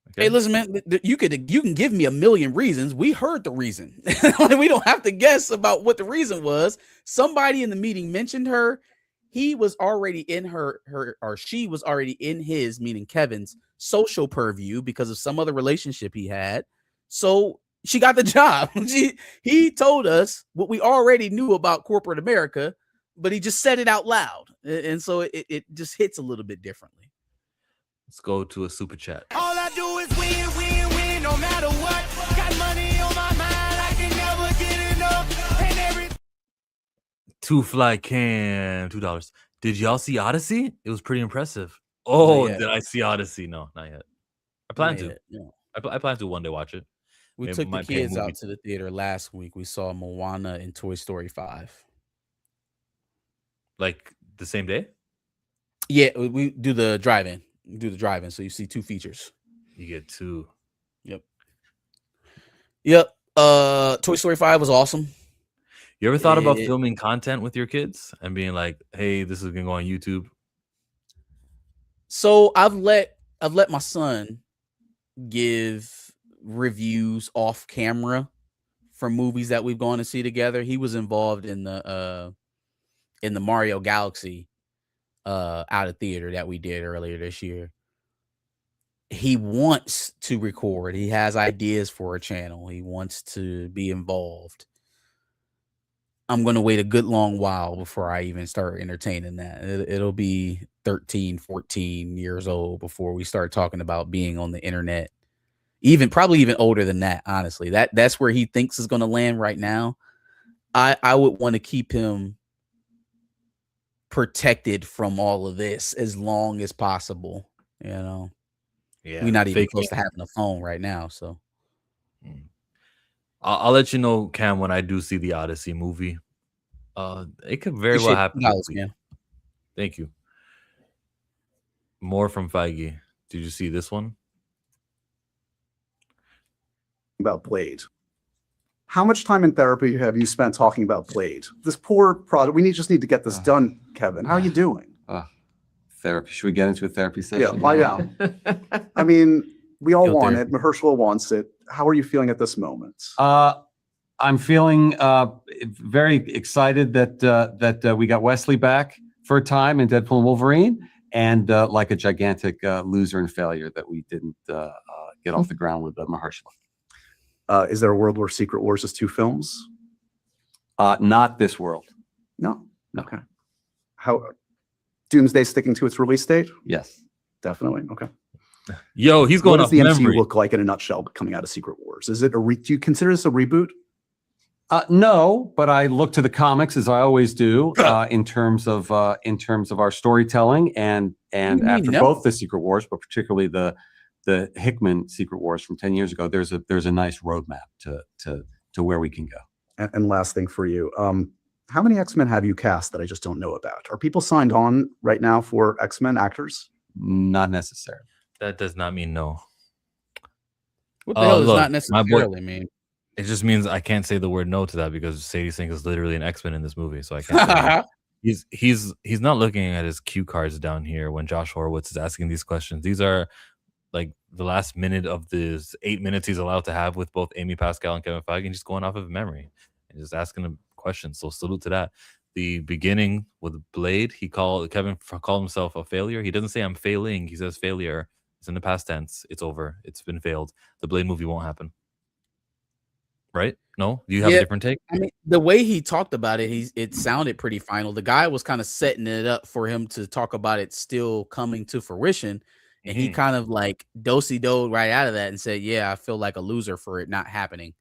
Okay.
Hey, listen, man, you can give me a million reasons. We heard the reason. We don't have to guess about what the reason was. Somebody in the meeting mentioned her. He was already in her or she was already in his, meaning Kevin's, social purview because of some other relationship he had. So she got the job. He told us what we already knew about corporate America, but he just said it out loud. And so it just hits a little bit differently.
Let's go to a super chat.
All I do is win, no matter what. Got money on my mind, I can never get enough. And every
Two fly cam, $2. Did y'all see Odyssey? It was pretty impressive. Oh,
yet.
did I see Odyssey? No, not yet. I plan
Not
to.
yet, no.
I plan to one day watch it.
We
Maybe
took the
might pay a
kids
movie.
out to the theater last week. We saw Moana and Toy Story 5.
Like the same day?
Yeah, we do the drive-in. We do the drive-in, so you see 2 features.
You get 2.
Yep. Toy Story 5 was awesome.
You ever thought about
It-
filming content with your kids and being like, "Hey, this is gonna go on YouTube"?
So I've let my son give reviews off camera for movies that we've gone to see together. He was involved in the Mario Galaxy out of theater that we did earlier this year. He wants to record. He has ideas for a channel. He wants to be involved. I'm going to wait a good long while before I even start entertaining that. It'll be 13, 14 years old before we start talking about being on the internet. Probably even older than that, honestly. That's where he thinks is going to land right now. I would want to keep him protected from all of this as long as possible.
Yeah,
We're not even
fake
close
it.
to having a phone right now. So
I'll let you know, Cam, when I do see the Odyssey movie. It could very well
appreciate
happen.
$2,
this week.
man.
Thank you. More from Feige. Did you see this one?
About Blade. How much time in therapy have you spent talking about Blade? This poor product. We just need to get this done, Kevin. How are you doing?
Therapy. Should we get into a therapy
Yeah,
session?
lie down. I mean, we all
Guilt
want
therapy.
it. Mahershala wants it. How are you feeling at this moment?
I'm feeling very excited that we got Wesley back for a time in Deadpool and Wolverine, and like a gigantic loser and failure that we didn't get off the ground with Mahershala.
Is there a world where Secret Wars is 2 films?
Not this world.
No.
No.
Okay. How Doomsday sticking to its release date?
Yes.
Definitely. Okay.
Yo, he's going
What
off
does the
memory.
MCU look like in a nutshell coming out of Secret Wars? Is it do you consider this a reboot?
No, but I look to the comics as I always do in terms of our storytelling and after both the Secret Wars, but particularly the Hickman Secret Wars from 10 years ago, there's a nice roadmap to where we can go.
And last thing for you, how many X-Men have you cast that I just don't know about? Are people signed on right now for X-Men actors?
Not necessarily.
That does not mean no.
What the hell does
look,
not
my boy-
necessarily mean?
It just means I can't say the word no to that because Sadie Sink is literally an X-Men in this movie, so I can't. Say no. He's not looking at his cue cards down here when Josh Horowitz is asking these questions. These are like the last minute of this 8 minutes he's allowed to have with both Amy Pascal and Kevin Feige, and just going off of memory and just asking him questions. So salute to that. The beginning with Blade, Kevin called himself a failure. He doesn't say I'm failing. He says failure. It's in the past tense. It's over. It's been failed. The Blade movie won't happen. Right? No? Do you have a different take?
I mean, the way he talked about it, it sounded pretty final. The guy was kind of setting it up for him to talk about it still coming to fruition. And he kind of like do-si-doed right out of that and said, yeah, I feel like a loser for it not happening.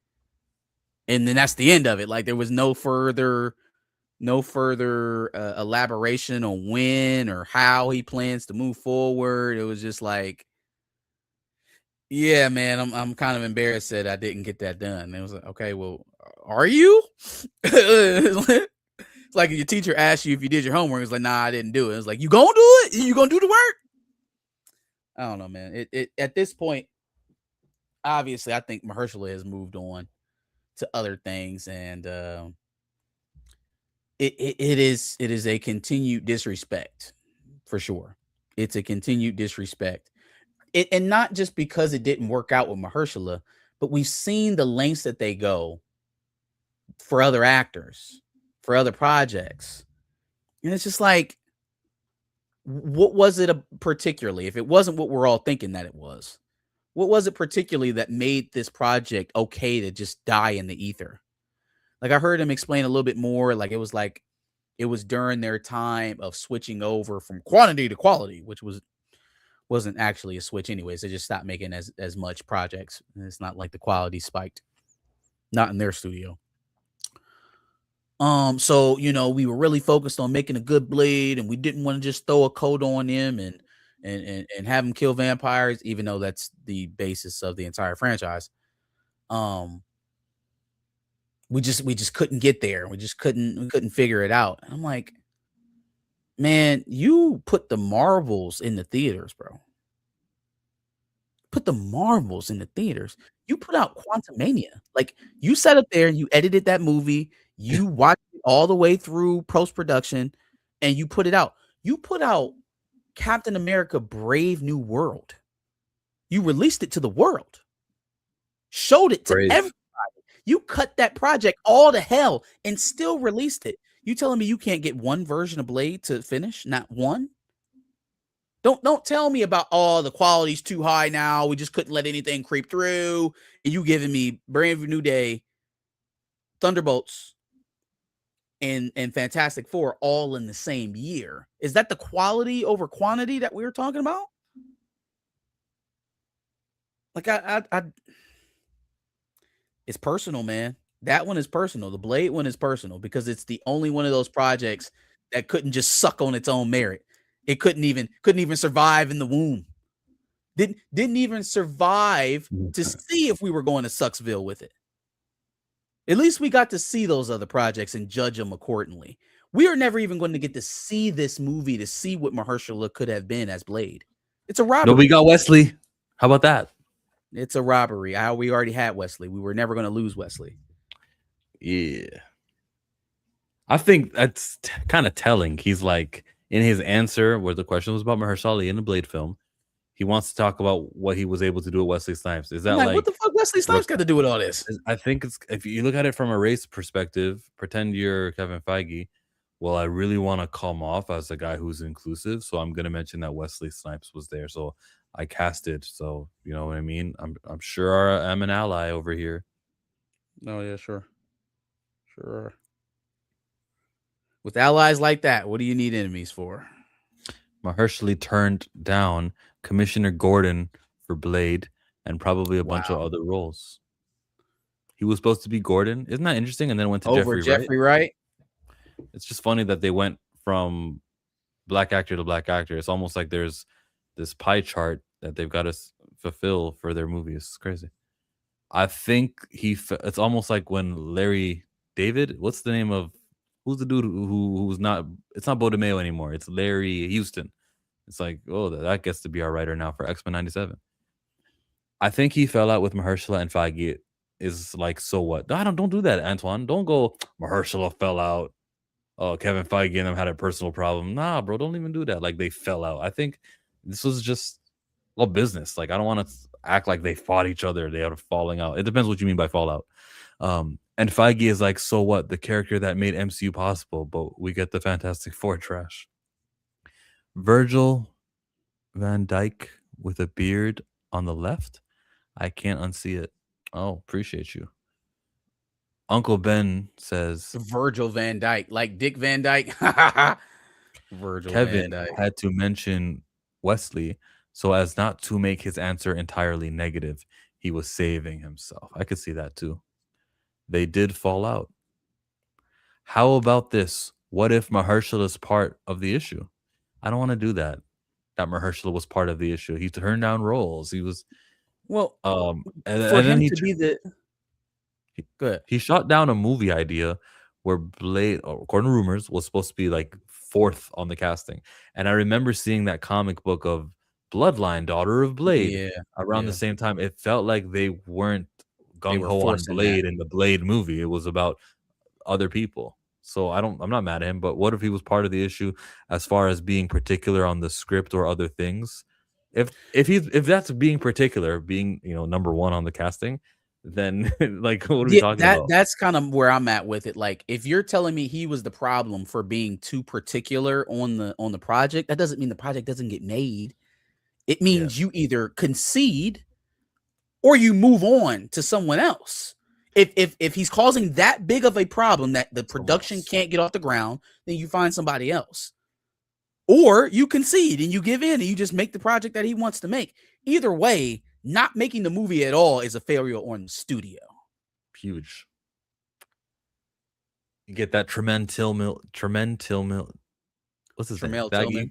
And then that's the end of it. Like there was no further elaboration on when or how he plans to move forward. It was just like, yeah, man, I'm kind of embarrassed that I didn't get that done. It was like, okay, well, are you? It's like your teacher asked you if you did your homework. It's like, nah, I didn't do it. It's like, you gonna do it? You gonna do the work? I don't know, man. It at this point, obviously, I think Mahershala has moved on to other things, and it is a continued disrespect for sure. It's a continued disrespect. And not just because it didn't work out with Mahershala, but we've seen the lengths that they go for other actors, for other projects. And it's just like, what was it particularly? If it wasn't what we're all thinking that it was, what was it particularly that made this project okay to just die in the ether? Like I heard him explain a little bit more. Like it was during their time of switching over from quantity to quality, which wasn't actually a switch anyways. They just stopped making as much projects. And it's not like the quality spiked. Not in their studio. So we were really focused on making a good Blade, and we didn't want to just throw a coat on him and have him kill vampires, even though that's the basis of the entire franchise. We just couldn't get there. We couldn't figure it out. And I'm like, man, you put the Marvels in the theaters, bro. Put the Marvels in the theaters. You put out Quantumania. Like, you sat up there and you edited that movie. You watched it all the way through post-production and you put it out. You put out Captain America Brave New World. You released it to the world. Showed it to everybody. You cut that project all to hell and still released it. You telling me you can't get one version of Blade to finish? Not one? Don't tell me about the quality's too high now. We just couldn't let anything creep through. And you giving me Brave New Day, Thunderbolts, and Fantastic Four all in the same year. Is that the quality over quantity that we were talking about? Like it's personal, man. That one is personal. The Blade one is personal because it's the only one of those projects that couldn't just suck on its own merit. It couldn't even survive in the womb. Didn't even survive to see if we were going to Sucksville with it. At least we got to see those other projects and judge them accordingly. We are never even going to get to see this movie to see what Mahershala could have been as Blade. It's a robbery.
No, we got Wesley. How about that?
It's a robbery. We already had Wesley. We were never going to lose Wesley.
Yeah. I think that's kind of telling. He's like, in his answer, where the question was about Mahershala in the Blade film, he wants to talk about what he was able to do with Wesley Snipes. Is that like
what the fuck Wesley Snipes got to do with all this?
I think it's, if you look at it from a race perspective, pretend you're Kevin Feige. Well, I really want to come off as a guy who's inclusive, so I'm gonna mention that Wesley Snipes was there. So I casted. So you know what I mean. I'm sure I'm an ally over here.
Oh yeah, sure. With allies like that, what do you need enemies for?
Mahershala turned down Commissioner Gordon for Blade and probably a bunch of other roles. He was supposed to be Gordon. Isn't that interesting? And then went to
Jeffrey Wright.
It's just funny that they went from black actor to black actor. It's almost like there's this pie chart that they've got to fulfill for their movies. It's crazy. I think it's almost like when Larry David, what's the name of, who's the dude who's not, it's not Bo DeMeo anymore. It's Larry Houston. It's like, oh, that gets to be our writer now for X-Men 97. I think he fell out with Mahershala, and Feige is like, so what? Don't do that, Antoine. Don't go, Mahershala fell out. Oh, Kevin Feige and them had a personal problem. Nah, bro, don't even do that. Like, they fell out. I think this was just a business. Like, I don't want to act like they fought each other. They are falling out. It depends what you mean by fallout. And Feige is like, so what? The character that made MCU possible, but we get the Fantastic Four trash. Virgil Van Dyke with a beard on the left. I can't unsee it. Oh, appreciate you. Uncle Ben says
Virgil Van Dyke, like Dick Van Dyke. Virgil
Kevin
Van Dyke
had to mention Wesley so as not to make his answer entirely negative. He was saving himself. I could see that too. They did fall out. How about this? What if Mahershala is part of the issue? I don't want to do that. That Mahershala was part of the issue. He turned down roles. He was and then he
be the good.
He shot down a movie idea where Blade, according to rumors, was supposed to be like fourth on the casting. And I remember seeing that comic book of Bloodline, Daughter of Blade, around the same time. It felt like they weren't gung ho on Blade in the Blade movie. It was about other people. So I'm not mad at him, but what if he was part of the issue as far as being particular on the script or other things? If that's being particular, being number one on the casting, then like what are we talking about?
That's kind of where I'm at with it. Like, if you're telling me he was the problem for being too particular on the project, that doesn't mean the project doesn't get made. It means you either concede or you move on to someone else. If he's causing that big of a problem that the production can't get off the ground, then you find somebody else. Or you concede and you give in and you just make the project that he wants to make. Either way, not making the movie at all is a failure on the studio.
Huge. You get that Tremaine Tillman. What's his name?
Tremel
Feige?
Tillman.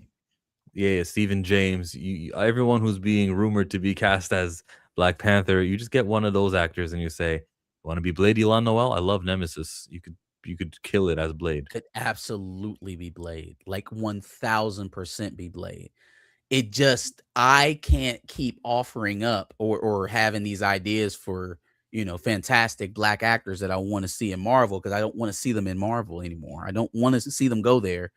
Yeah, Stephen James. Everyone who's being rumored to be cast as Black Panther, you just get one of those actors and you say, "Want to be Blade Elon Noel? I love Nemesis. You could kill it as Blade."
Could absolutely be Blade, like 1000% be Blade. It just, I can't keep offering up or having these ideas for, fantastic black actors that I want to see in Marvel, because I don't want to see them in Marvel anymore. I don't want to see them go there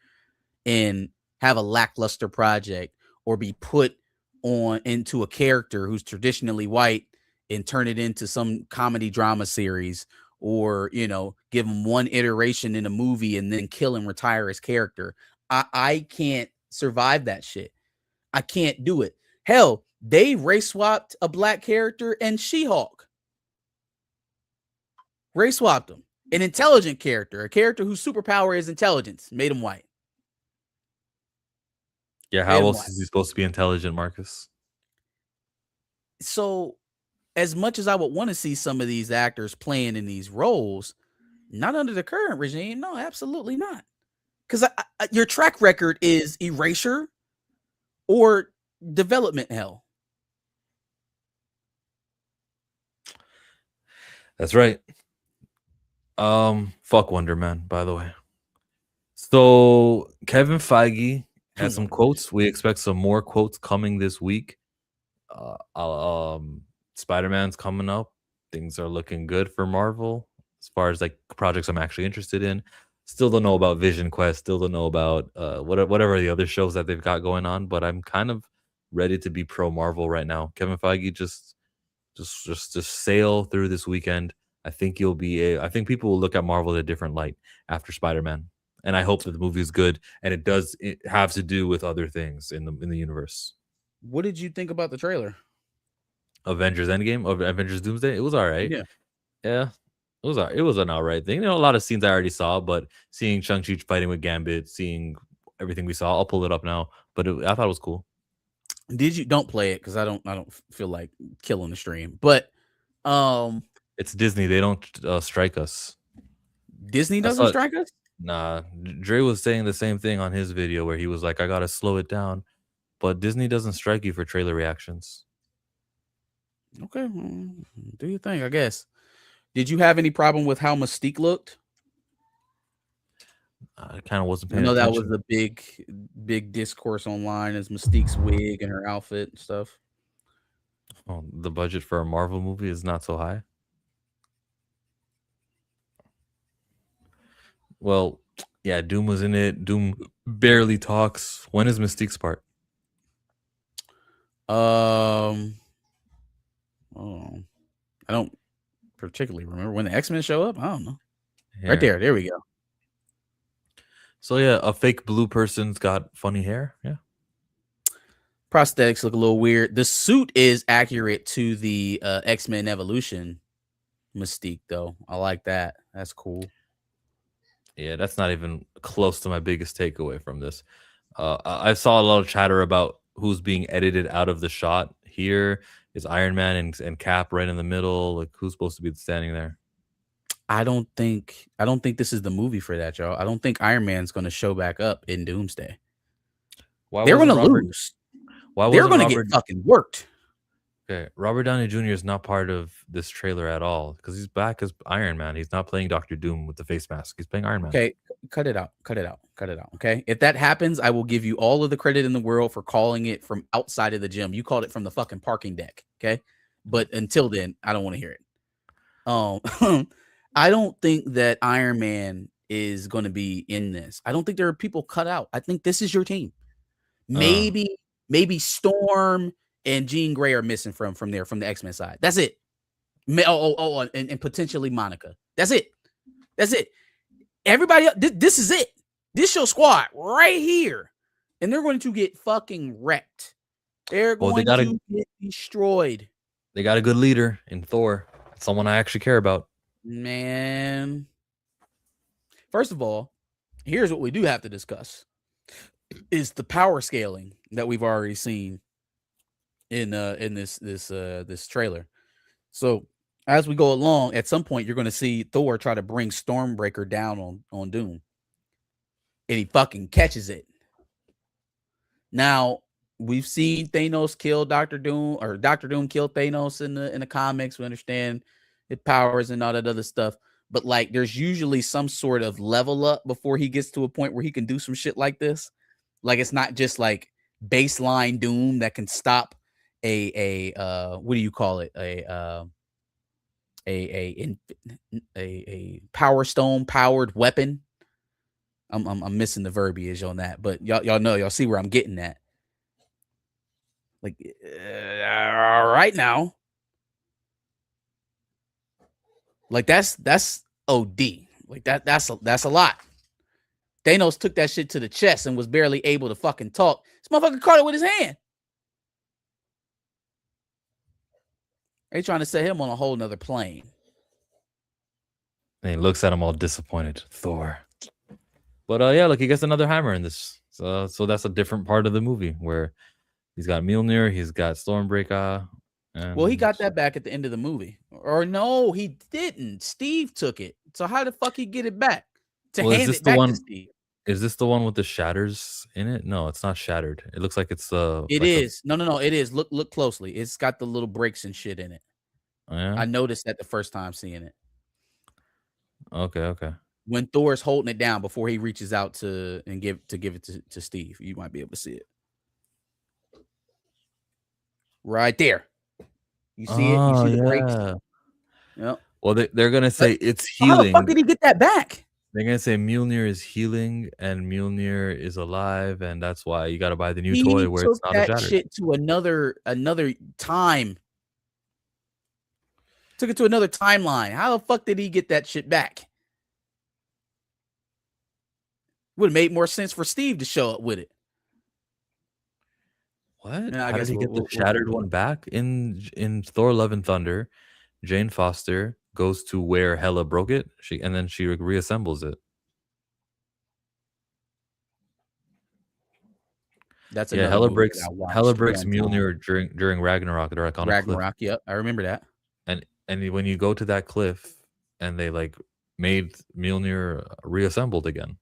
and have a lackluster project or be put on into a character who's traditionally white and turn it into some comedy drama series, or give him one iteration in a movie and then kill and retire his character. I can't survive that shit. I can't do it. Hell, they race swapped a black character and She-Hulk. Race swapped him. An intelligent character, a character whose superpower is intelligence, made him white.
Yeah, how else is he supposed to be intelligent, Marcus?
So, as much as I would want to see some of these actors playing in these roles, not under the current regime. No, absolutely not. Because your track record is erasure or development hell.
That's right. Fuck Wonder Man, by the way. So Kevin Feige has some quotes. We expect some more quotes coming this week. Spider-Man's coming up. Things are looking good for Marvel as far as like projects I'm actually interested in. Still don't know about Vision Quest. Still don't know about whatever the other shows that they've got going on. But I'm kind of ready to be pro Marvel right now. Kevin Feige, just sail through this weekend. I think I think people will look at Marvel in a different light after Spider-Man, and I hope that the movie is good and it have to do with other things in the universe.
What did you think about the trailer?
Avengers Endgame, or Avengers Doomsday? It was all right. Yeah. It was an all right thing. A lot of scenes I already saw, but seeing Shang-Chi fighting with Gambit, seeing everything we saw, I'll pull it up now. But I thought it was cool.
Don't play it because I don't feel like killing the stream. But
it's Disney. They don't strike us.
Disney doesn't strike us?
Nah. Dre was saying the same thing on his video where he was like, I gotta slow it down. But Disney doesn't strike you for trailer reactions.
Okay. Do you think? I guess. Did you have any problem with how Mystique looked?
I kind of wasn't
paying attention. That was a big discourse online, is Mystique's wig and her outfit and stuff.
Oh, the budget for a Marvel movie is not so high. Well, yeah, Doom was in it. Doom barely talks. When is Mystique's part?
I don't particularly remember when the X-Men show up. I don't know. Yeah. Right there we go.
So yeah, a fake blue person's got funny hair. Yeah.
Prosthetics look a little weird. The suit is accurate to the X-Men Evolution Mystique, though. I like that. That's cool.
Yeah, that's not even close to my biggest takeaway from this. I saw a lot of chatter about who's being edited out of the shot. Here is Iron Man and Cap right in the middle. Like, who's supposed to be standing there?
I don't think this is the movie for that, y'all. I don't think Iron Man's going to show back up in Doomsday. They're going to lose. They're going to get fucking worked.
Okay, Robert Downey Jr. is not part of this trailer at all because he's back as Iron Man. He's not playing Dr. Doom with the face mask. He's playing Iron Man.
Okay, cut it out. Okay, if that happens, I will give you all of the credit in the world for calling it from outside of the gym. You called it from the fucking parking deck. Okay, but until then, I don't want to hear it. I don't think that Iron Man is going to be in this. I don't think there are people cut out. I think this is your team. Maybe Storm and Jean Grey are missing from the X-Men side. That's it. And potentially Monica. That's it. Everybody else, this is it. This your squad right here. And they're going to get fucking wrecked. They're going to get destroyed.
They got a good leader in Thor. Someone I actually care about.
Man. First of all, here's what we do have to discuss. Is the power scaling that we've already seen in this trailer. So as we go along, at some point you're going to see Thor try to bring Stormbreaker down on Doom, and he fucking catches it. Now we've seen Thanos kill Dr. Doom, or Dr. Doom kill Thanos in the comics. We understand his powers and all that other stuff, but like there's usually some sort of level up before he gets to a point where he can do some shit like this. Like it's not just like baseline Doom that can stop a what do you call it, a Power Stone powered weapon. I'm missing the verbiage on that, but y'all know, y'all see where I'm getting at. Like right now, like that's OD. Like that's a lot. Thanos took that shit to the chest and was barely able to fucking talk. This motherfucker caught it with his hand. They trying to set him on a whole nother plane.
And he looks at him all disappointed. Thor. But yeah, look, he gets another hammer in this. So that's a different part of the movie where he's got Mjolnir, he's got Stormbreaker.
Well, he got that back at the end of the movie. Or no, he didn't. Steve took it. So how the fuck he get it back? Hand it back to Steve.
Is this the one with the shatters in it? No, it's not shattered. It looks like it's
It is. No, it is. Look closely. It's got the little breaks and shit in it.
Yeah?
I noticed that the first time seeing it.
Okay.
When Thor's holding it down before he reaches out to give it to Steve, you might be able to see it. Right there. You see it? You see the breaks? Yep.
Well, they're gonna say it's healing.
How the fuck did he get that back?
They're gonna say Mjolnir is healing and Mjolnir is alive, and that's why you got to buy the new toy where it's not a shatter.
Shit to another time. Took it to another timeline. How the fuck did he get that shit back? Would have made more sense for Steve to show up with it.
What? How did he get the shattered one back? In Thor: Love and Thunder, Jane Foster goes to where Hela broke it, and then she reassembles it.
That's
Hela breaks Mjolnir during Ragnarok. They're like on
Ragnarok.
a cliff.
Yep, I remember that.
And when you go to that cliff, and they like made Mjolnir reassembled again.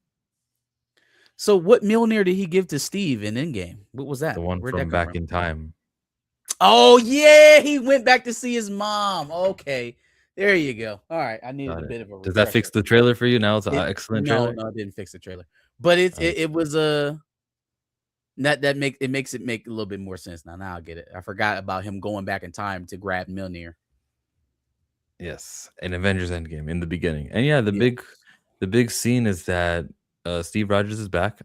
So what Mjolnir did he give to Steve in Endgame? What was that?
The one from Back in Time.
Oh yeah, he went back to see his mom. Okay, there you go. All right, I needed a bit of a.
Does that fix the trailer for you? Now it's an excellent trailer.
No, it didn't fix the trailer, but it was a. That makes it make a little bit more sense now. Now I get it. I forgot about him going back in time to grab Mjolnir.
Yes, in Avengers Endgame in the beginning, and yeah, the big scene is that Steve Rogers is back.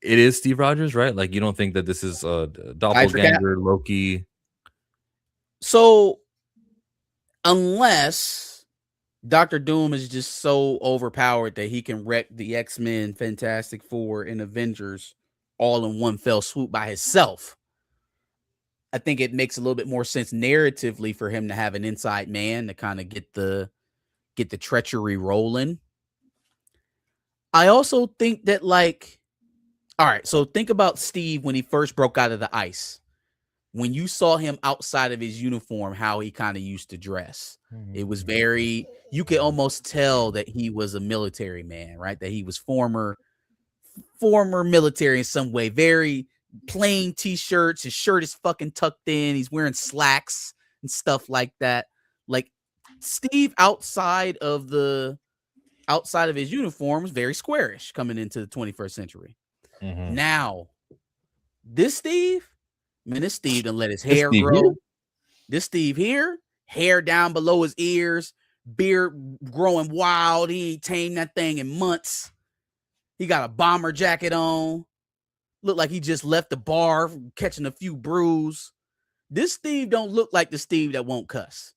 It is Steve Rogers, right? Like you don't think that this is a doppelganger Loki?
So, unless Dr. Doom is just so overpowered that he can wreck the X-Men, Fantastic Four, and Avengers all in one fell swoop by himself, I think it makes a little bit more sense narratively for him to have an inside man to kind of get the treachery rolling. I also think that, like, all right, so think about Steve when he first broke out of the ice. When you saw him outside of his uniform, how he kind of used to dress. It was very, you could almost tell that he was a military man, right? That he was former military in some way. Very plain t-shirts. His shirt is fucking tucked in. He's wearing slacks and stuff like that. Like Steve outside of his uniform is very squarish coming into the 21st century. Now, this Steve done let his hair grow. This Steve here, hair down below his ears, beard growing wild. He ain't tamed that thing in months. He got a bomber jacket on. Look like he just left the bar catching a few brews. This Steve don't look like the Steve that won't cuss.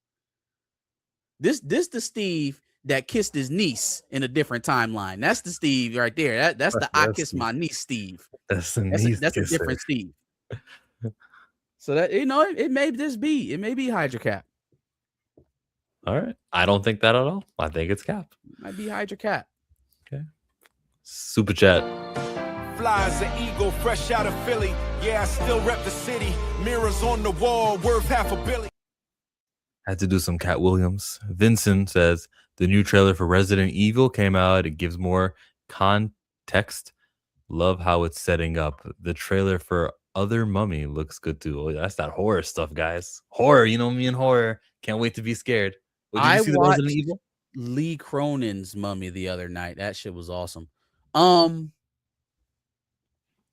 This the Steve that kissed his niece in a different timeline. That's the Steve right there. That's the I kissed my niece Steve.
That's a
different Steve. So that it may be Hydra Cap.
All right. I don't think that at all. I think it's Cap.
Might be Hydra Cap.
Okay. Super chat.
Fly as an eagle, fresh out of Philly. Yeah, I still rep the city. Mirrors on the wall, worth $500 million.
Had to do some Cat Williams. Vincent says the new trailer for Resident Evil came out. It gives more context. Love how it's setting up. The trailer for Other Mummy looks good too. Oh, that's that horror stuff, guys. Horror, you know me and horror. Can't wait to be scared. Wait, did you see the Resident
watched
Evil?
Lee Cronin's Mummy the other night. That shit was awesome. No,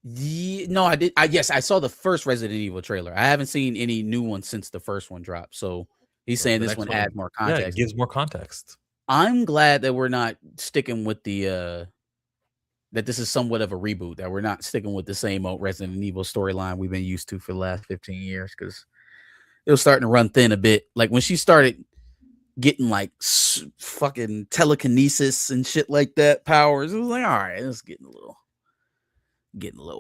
I did. Yes, I saw the first Resident Evil trailer. I haven't seen any new ones since the first one dropped. So he's saying
The
this
next
one
one-
adds more
Yeah, it
context.
gives more context.
I'm glad that we're not sticking with the that this is somewhat of a reboot, that we're not sticking with the same old Resident Evil storyline we've been used to for the last 15 years, because it was starting to run thin a bit. Like when she started getting like fucking telekinesis and shit like that powers, it was like, all right, it's getting a little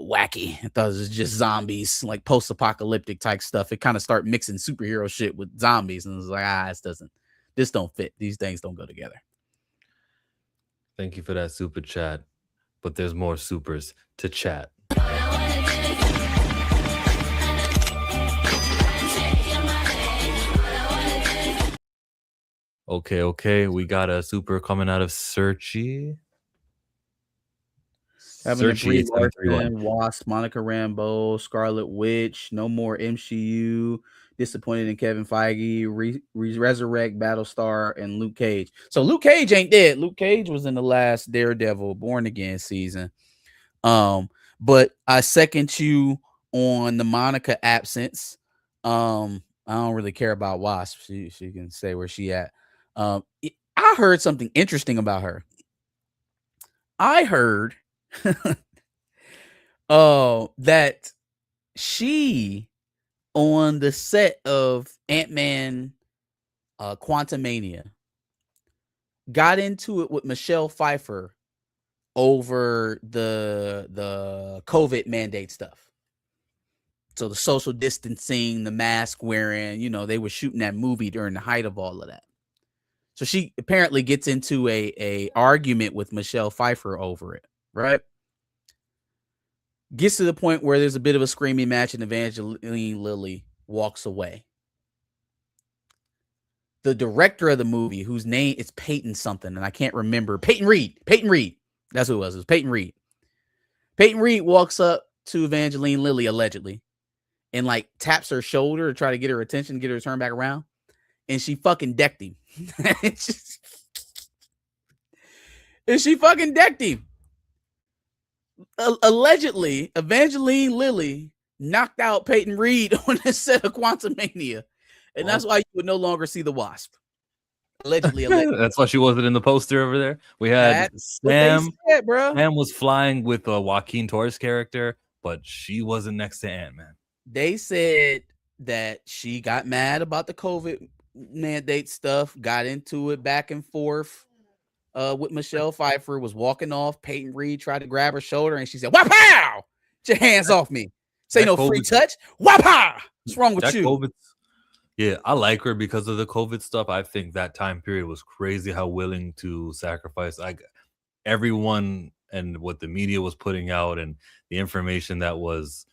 wacky. I thought it was just zombies, like post-apocalyptic type stuff. It kind of started mixing superhero shit with zombies, and it was like, this don't fit. These things don't go together.
Thank you for that super chat. But there's more supers to chat. Okay. We got a super coming out of Searchy.
Having a Brie
8731.
Larson, Wasp, Monica Rambeau, Scarlet Witch, no more MCU, disappointed in Kevin Feige, resurrect Battlestar, and Luke Cage. So Luke Cage ain't dead. Luke Cage was in the last Daredevil Born Again season. But I second you on the Monica absence. I don't really care about Wasp. She can stay where she at. I heard something interesting about her. I heard that she on the set of Ant-Man Quantumania got into it with Michelle Pfeiffer over the COVID mandate stuff. So the social distancing, the mask wearing, they were shooting that movie during the height of all of that. So she apparently gets into a argument with Michelle Pfeiffer over it, right? Gets to the point where there's a bit of a screaming match and Evangeline Lilly walks away. The director of the movie, whose name is Peyton something, and I can't remember. Peyton Reed. That's who it was. It was Peyton Reed. Peyton Reed walks up to Evangeline Lilly, allegedly, and like taps her shoulder to try to get her attention, get her to turn back around. And she fucking decked him. And she fucking decked him. Allegedly, Evangeline Lilly knocked out Peyton Reed on the set of Quantumania. And that's why you would no longer see the Wasp. Allegedly.
That's why she wasn't in the poster over there. We had Sam. Sam was flying with a Joaquin Torres character, but she wasn't next to Ant-Man.
They said that she got mad about the COVID mandate stuff, got into it back and forth with Michelle Pfeiffer, was walking off. Peyton Reed tried to grab her shoulder, and she said, "Wow-pow! Get your hands off me. Say no free touch. Wow-pow! What's wrong with you?"
Yeah, I like her because of the COVID stuff. I think that time period was crazy how willing to sacrifice everyone and what the media was putting out and the information that was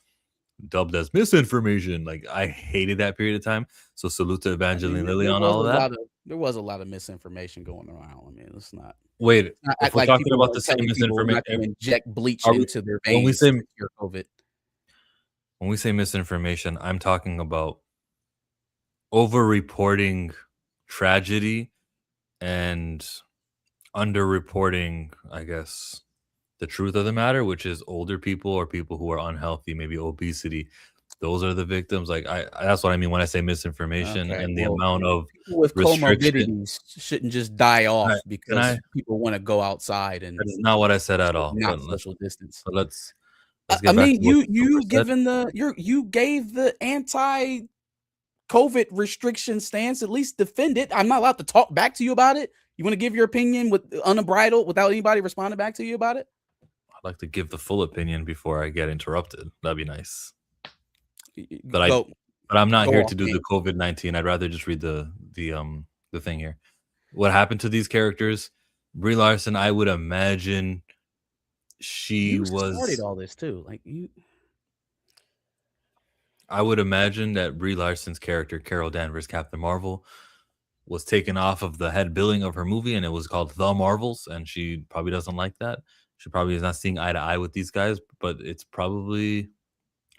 dubbed as misinformation. Like, I hated that period of time. So salute to Evangeline Lilly on all of that.
There was a lot of misinformation going around. I mean, it's not.
Wait,
if we're talking about the same misinformation, inject bleach into their veins.
When we say misinformation, I'm talking about over-reporting tragedy and under-reporting, I guess, the truth of the matter, which is older people or people who are unhealthy, maybe obesity. Those are the victims. Like, that's what I mean when I say misinformation. And the amount of
with comorbidities shouldn't just die off because people want to go outside. And
that is not what I said at all.
Not social distance.
But let's
I mean, you gave the anti-COVID restriction stance, at least defend it. I'm not allowed to talk back to you about it. You want to give your opinion with unbridled without anybody responding back to you about it?
I'd like to give the full opinion before I get interrupted. That'd be nice. But I'm not here to do the COVID-19. I'd rather just read the thing here. What happened to these characters? Brie Larson, I would imagine she
started all this too.
I would imagine that Brie Larson's character, Carol Danvers, Captain Marvel, was taken off of the head billing of her movie, and it was called The Marvels, and she probably doesn't like that. She probably is not seeing eye to eye with these guys, but it's probably,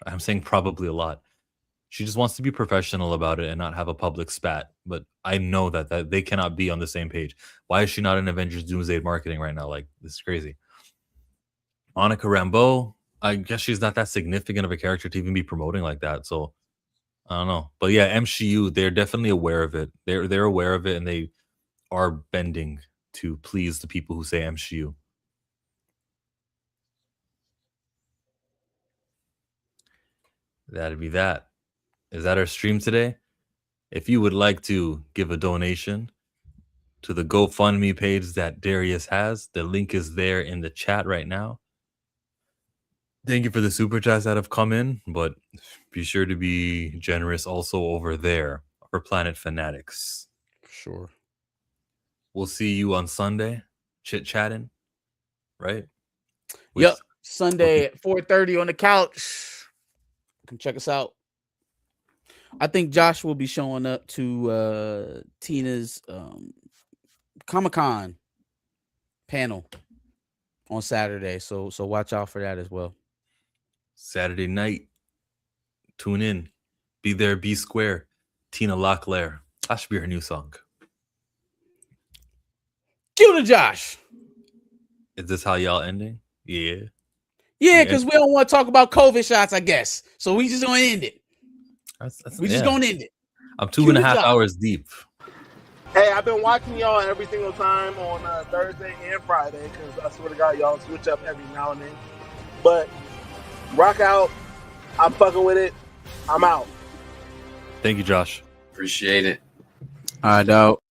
I'm saying probably a lot. She just wants to be professional about it and not have a public spat. But I know that they cannot be on the same page. Why is she not in Avengers Doomsday marketing right now? Like, this is crazy. Monica Rambeau, I guess she's not that significant of a character to even be promoting like that. So I don't know. But yeah, MCU, they're definitely aware of it. They're aware of it, and they are bending to please the people who say MCU. That'd be that. Is that our stream today? If you would like to give a donation to the GoFundMe page that Darius has, the link is there in the chat right now. Thank you for the super chats that have come in, but be sure to be generous also over there for Planet Fanatics.
Sure.
We'll see you on Sunday, chit-chatting, right?
Yep. Sunday at 4:30 on the couch. Come check us out. I think Josh will be showing up to Tina's Comic-Con panel on Saturday. So watch out for that as well.
Saturday night. Tune in. Be there, be square. Tina Locklear. That should be her new song.
Cue to Josh.
Is this how y'all ending? Yeah.
Yeah, because we don't want to talk about COVID shots, I guess. So we just gonna end it. We just gonna end it.
I'm 2.5 hours deep.
Hey, I've been watching y'all every single time on Thursday and Friday because I swear to God, y'all switch up every now and then. But rock out. I'm fucking with it. I'm out.
Thank you, Josh.
Appreciate it.
I doubt.